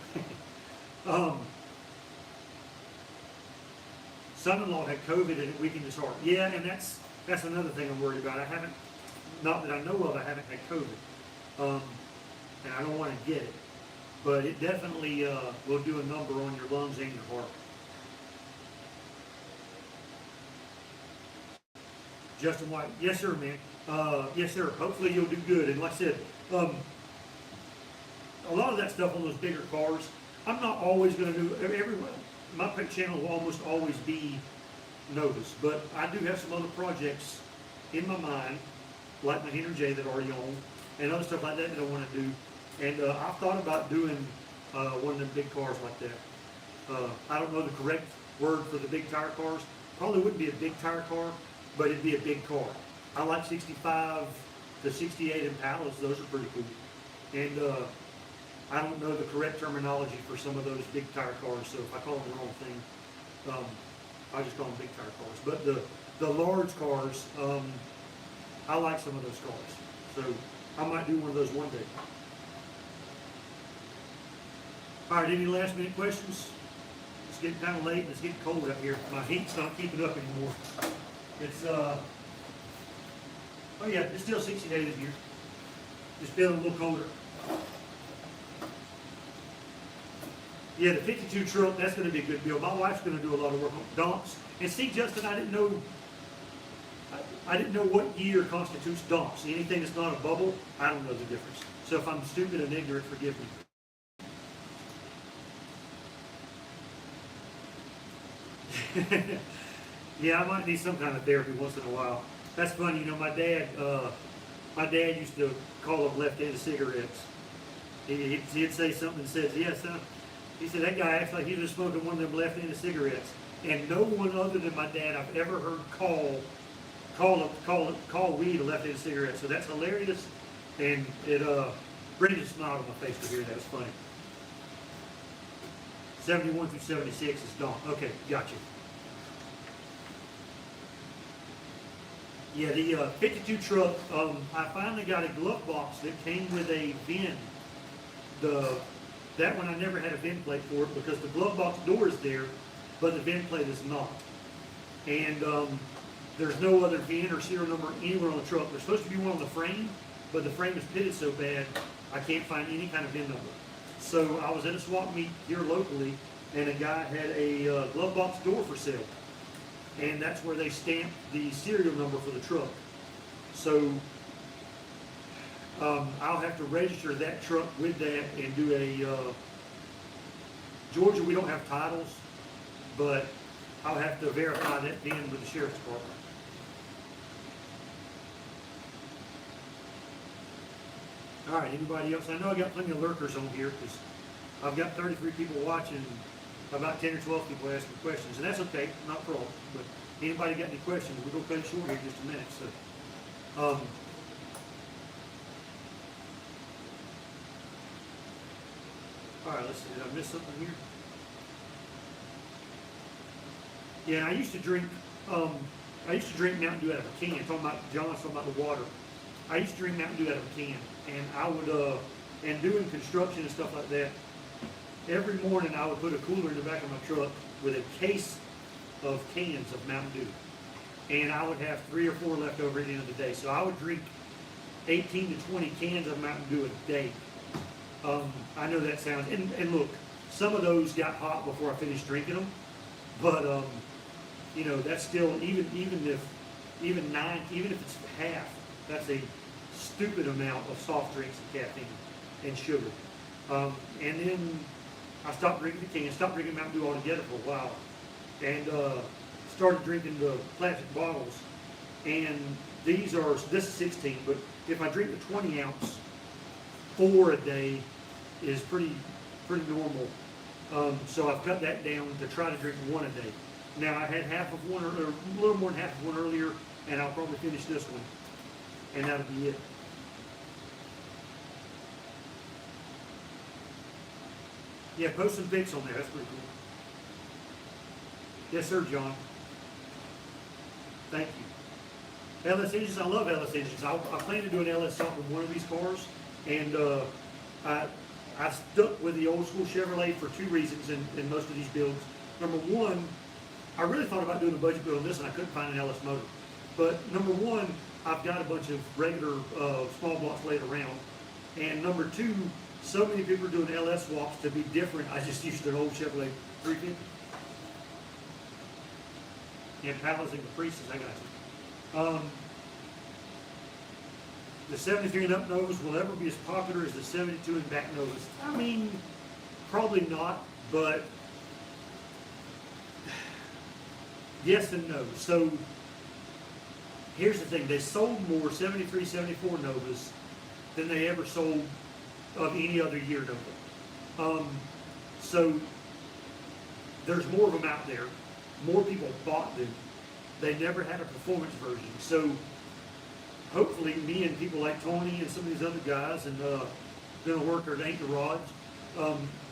Son-in-law had COVID and it weakened his heart. Yeah, and that's another thing I'm worried about. Not that I know of, I haven't had COVID, and I don't want to get it. But it definitely will do a number on your lungs and your heart. Justin White, yes sir, man. Yes sir. Hopefully you'll do good. And like I said, a lot of that stuff on those bigger cars, I'm not always going to do everyone. My channel will almost always be Novas, but I do have some other projects in my mind, like my Henry J that I already own, and other stuff like that I want to do. And I've thought about doing one of them big cars like that. I don't know the correct word for the big tire cars. Probably wouldn't be a big tire car, but it'd be a big car. I like 65 to 68 Impalas. Those are pretty cool. And I don't know the correct terminology for some of those big tire cars, so if I call them the wrong thing, I just call them big tire cars. But the large cars, I like some of those cars. So I might do one of those one day. All right, any last minute questions? It's getting kind of late and it's getting cold out here. My heat's not keeping up anymore. It's, oh yeah, it's still 68 in here. Just feeling a little colder. Yeah, the 52 truck, that's going to be a good deal. My wife's going to do a lot of work on dumps. And see, Justin, I didn't know I didn't know what year constitutes donks. Anything that's not a bubble, I don't know the difference. So if I'm stupid and ignorant, forgive me. Yeah, I might need some kind of therapy once in a while. That's funny, my dad used to call them left-handed cigarettes. He'd say something that says, yes, he said, that guy acts like he was smoking one of them left-handed cigarettes. And no one other than my dad I've ever heard call weed a left-handed cigarette. So that's hilarious, and it brings a smile to my face to hear that. It's funny. 71 through 76 is done. Okay, gotcha. Yeah, the 52 truck, I finally got a glove box that came with a VIN. That one I never had a VIN plate for it because the glove box door is there, but the VIN plate is not. And there's no other VIN or serial number anywhere on the truck. There's supposed to be one on the frame, but the frame is pitted so bad, I can't find any kind of VIN number. So I was at a swap meet here locally, and a guy had a glove box door for sale. And that's where they stamped the serial number for the truck. So I'll have to register that truck with that and do a, Georgia, we don't have titles, but I'll have to verify that VIN with the sheriff's department. All right, anybody else? I know I got plenty of lurkers on here because I've got 33 people watching, about 10 or 12 people asking questions, and that's okay, not a problem. But anybody got any questions? We're gonna cut it short here in just a minute. So, all right, let's see. Did I miss something here? Yeah, and I used to drink Mountain Dew out of a can. John's talking about the water. I used to drink Mountain Dew out of a can, and I would, and doing construction and stuff like that, every morning I would put a cooler in the back of my truck with a case of cans of Mountain Dew. And I would have 3 or 4 left over at the end of the day. So I would drink 18 to 20 cans of Mountain Dew a day. I know that sounds, and look, some of those got hot before I finished drinking them, but that's still, even if it's half, that's a stupid amount of soft drinks and caffeine and sugar. And then I stopped drinking the cans, stopped drinking Mountain Dew altogether for a while, and started drinking the plastic bottles. And this is 16, but if I drink the 20 ounce, 4 a day is pretty normal. So I've cut that down to try to drink 1 a day. Now I had half of one, or a little more than half of one earlier, and I'll probably finish this one, and that'll be it. Yeah, post some pics on there. That's pretty cool. Yes, sir, John. Thank you. LS engines, I love LS engines. I plan to do an LS swap with one of these cars, and I stuck with the old school Chevrolet for 2 reasons in most of these builds. Number one, I really thought about doing a budget build on this, and I couldn't find an LS motor. But number one, I've got a bunch of regular small blocks laid around, and number 2, so many people are doing LS swaps to be different. I just used an old Chevrolet 350. And Palas and Caprices, I got you. The 73 and up nose will ever be as popular as the 72 and back nose. I mean, probably not, but yes and no. So here's the thing, they sold more 73, 74 Novas than they ever sold of any other year Nova. So there's more of them out there. More people bought them. They never had a performance version. So hopefully me and people like Tony and some of these other guys and gonna work at Ain't Garage,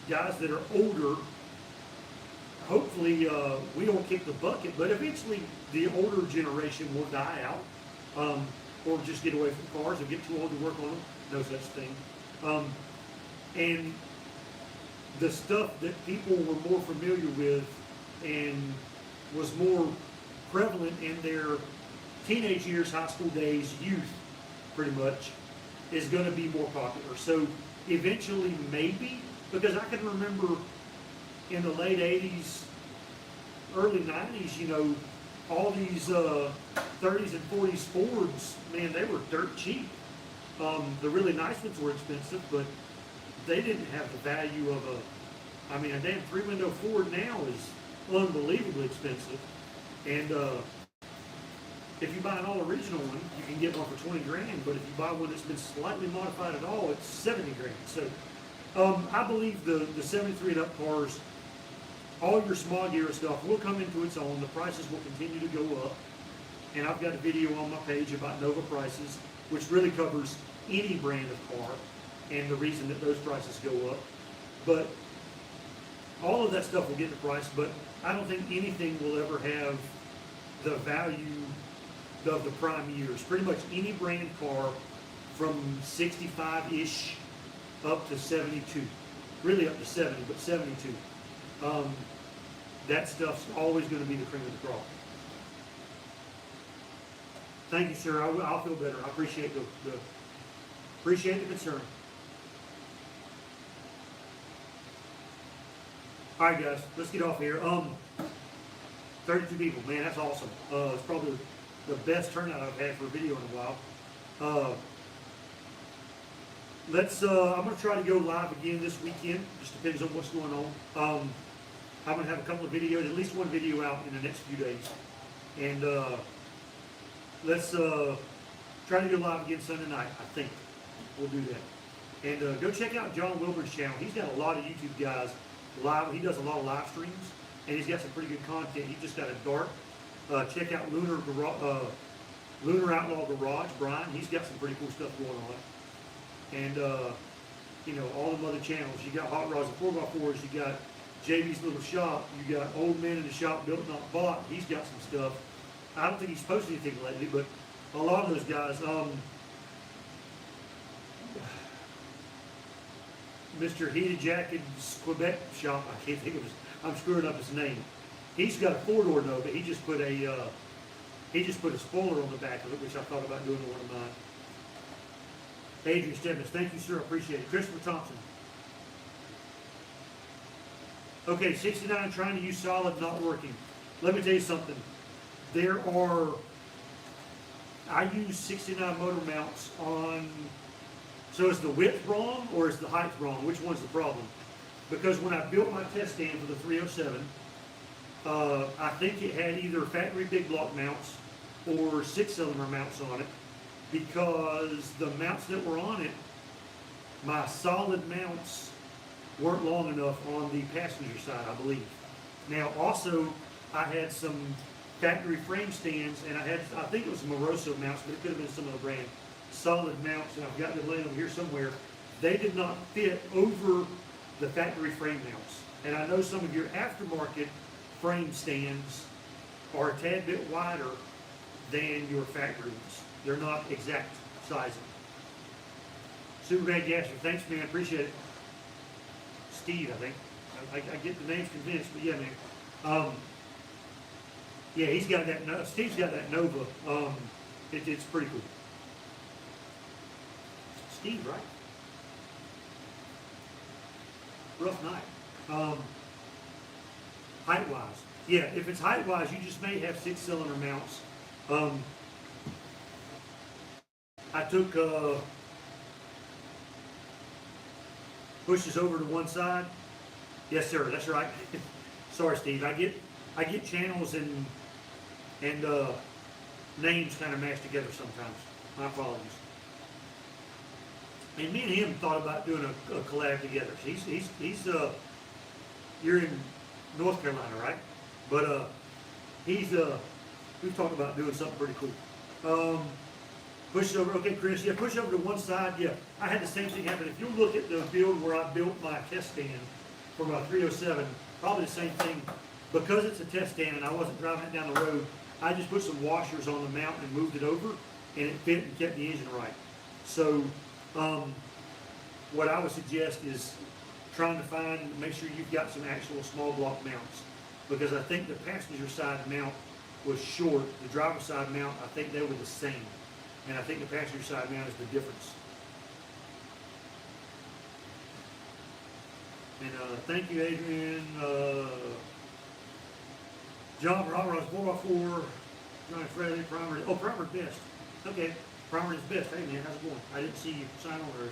guys that are older, hopefully we don't kick the bucket, but eventually the older generation will die out, or just get away from cars or get too old to work on them. No such thing. And the stuff that people were more familiar with and was more prevalent in their teenage years, high school days, youth, pretty much, is going to be more popular. So eventually, maybe, because I can remember in the late 80s, early 90s, all these 30s and 40s Fords, man, they were dirt cheap. The really nice ones were expensive, but they didn't have the value of a, I mean, a damn three-window Ford now is unbelievably expensive. And if you buy an all original one, you can get one for 20 grand, but if you buy one that's been slightly modified at all, it's 70 grand. So I believe the 73 and up cars, all your smog era stuff will come into its own. The prices will continue to go up. And I've got a video on my page about Nova prices, which really covers any brand of car and the reason that those prices go up. But all of that stuff will get the price, but I don't think anything will ever have the value of the prime years. Pretty much any brand car from 65-ish up to 72. Really up to 70, but 72. That stuff's always going to be the cream of the crop. Thank you, sir. I'll feel better. I appreciate the concern. All right, guys, let's get off here. 32 people, man, that's awesome. It's probably the best turnout I've had for a video in a while. I'm going to try to go live again this weekend. Just depends on what's going on. I'm going to have a couple of videos, at least one video out in the next few days. And let's try to go live again Sunday night, I think. We'll do that. And go check out John Wilbur's channel. He's got a lot of YouTube guys live. He does a lot of live streams, and he's got some pretty good content. He just got a dart. Check out Lunar Outlaw Garage, Brian. He's got some pretty cool stuff going on. And, you know, all them other channels. You got Hot Rods and 4x4s. You got JB's Little Shop. You got Old Man in the Shop Built Not Bought. He's got some stuff. I don't think he's posted anything lately, but a lot of those guys, Mr. Heated Jacket's Quebec Shop, I can't think of his, I'm screwing up his name. He's got a four-door Nova. He just put a spoiler on the back of it, which I thought about doing to one of mine. Adrian Stevens, thank you, sir. I appreciate it. Christopher Thompson. Okay, 69 trying to use solid, not working. Let me tell you something. I use 69 motor mounts on, so is the width wrong or is the height wrong? Which one's the problem? Because when I built my test stand for the 307, I think it had either factory big block mounts or 6-cylinder mounts on it, because the mounts that were on it, my solid mounts weren't long enough on the passenger side, I believe. Now also, I had some factory frame stands, and I think it was Moroso mounts, but it could have been some other brand, solid mounts, and I've got them laying over here somewhere. They did not fit over the factory frame mounts. And I know some of your aftermarket frame stands are a tad bit wider than your factory ones. They're not exact sizing. Superman Gasser, thanks, man, appreciate it. Steve, I think. I get the names convinced, but yeah, man. Yeah, he's got that. Steve's got that Nova. It's pretty cool. Steve, right? Rough night. Height-wise, yeah. If it's height-wise, you just may have 6-cylinder mounts. I took pushes over to one side. Yes, sir. That's right. Sorry, Steve. I get channels and names kind of mashed together sometimes. My apologies. And me and him thought about doing a collab together. He's you're in North Carolina, right? But we've talked about doing something pretty cool. Push it over, okay, Chris. Yeah, push over to one side. Yeah, I had the same thing happen. If you look at the build where I built my test stand for my 307, probably the same thing. Because it's a test stand and I wasn't driving it down the road, I just put some washers on the mount and moved it over, and it fit and kept the engine right. So, what I would suggest is trying to make sure you've got some actual small block mounts, because I think the passenger side mount was short. The driver's side mount, I think they were the same. And I think the passenger side mount is the difference. And thank you, Adrian. John Roberts, 4x4, Johnny Friendly, primer. Oh, primer's best. Okay, primer is best. Hey man, how's it going? I didn't see you sign on there.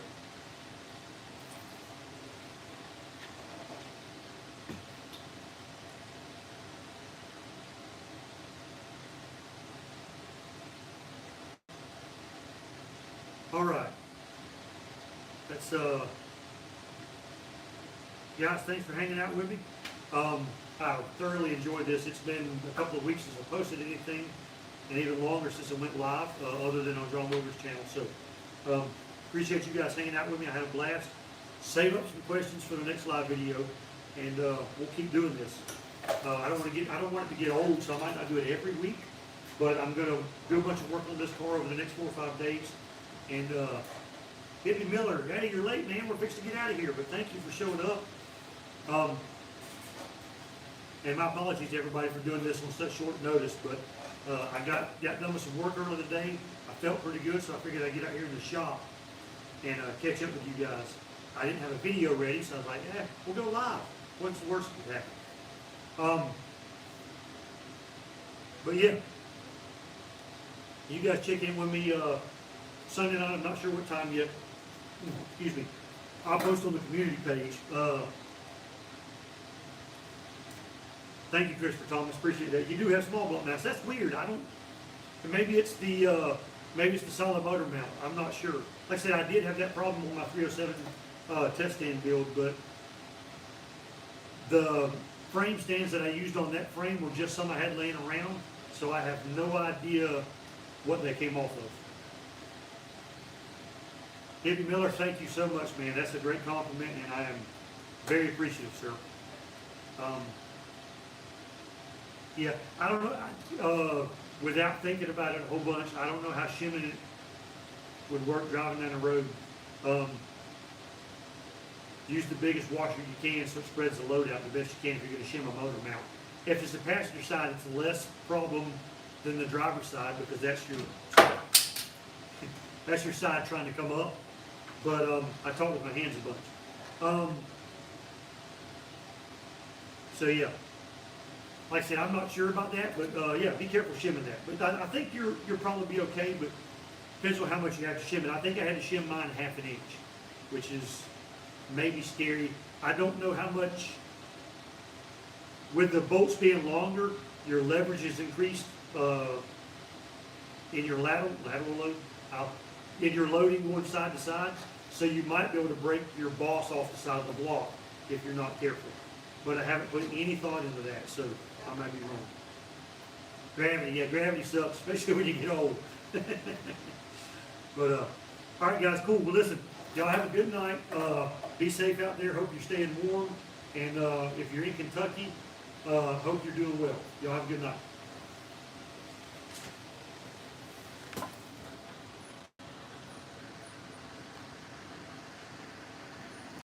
All right. That's guys, thanks for hanging out with me. I thoroughly enjoyed this. It's been a couple of weeks since I posted anything, and even longer since I went live, other than on John Wilbur's channel. So, appreciate you guys hanging out with me. I had a blast. Save up some questions for the next live video, and we'll keep doing this. I don't want it to get old, so I might not do it every week, but I'm gonna do a bunch of work on this car over the next 4 or 5 days. And Hippie Miller, hey, you're late, man. We're fixing to get out of here, but thank you for showing up. And my apologies to everybody for doing this on such short notice, but I got done with some work earlier today. I felt pretty good, so I figured I'd get out here in the shop and catch up with you guys. I didn't have a video ready, so I was like, we'll go live. What's the worst that could happen? But yeah, you guys check in with me Sunday night. I'm not sure what time yet. Excuse me. I'll post on the community page. Thank you, Christopher Thomas. Appreciate that. You do have small block mounts. That's weird. Maybe it's the solid motor mount. I'm not sure. Like I said, I did have that problem on my 307 test stand build, but the frame stands that I used on that frame were just some I had laying around, so I have no idea what they came off of. Hippie Miller, thank you so much, man. That's a great compliment, and I am very appreciative, sir. Yeah, I don't know, without thinking about it a whole bunch, I don't know how shimming it would work driving down the road. Use the biggest washer you can so it spreads the load out the best you can if you're going to shim a motor mount. If it's the passenger side, it's less problem than the driver's side, because that's your side trying to come up. But I talk with my hands a bunch. So yeah. Like I said, I'm not sure about that, but yeah, be careful shimming that. But I think you'll probably be okay, but depends on how much you have to shim it. I think I had to shim mine 1/2 inch, which is maybe scary. I don't know how much, with the bolts being longer, your leverage is increased in your lateral load, in your loading going side to side, so you might be able to break your boss off the side of the block if you're not careful. But I haven't put any thought into that, so I might be wrong. Gravity sucks, especially when you get old. But all right, guys, cool. Well, listen, y'all have a good night. Be safe out there. Hope you're staying warm. And if you're in Kentucky, hope you're doing well. Y'all have a good night.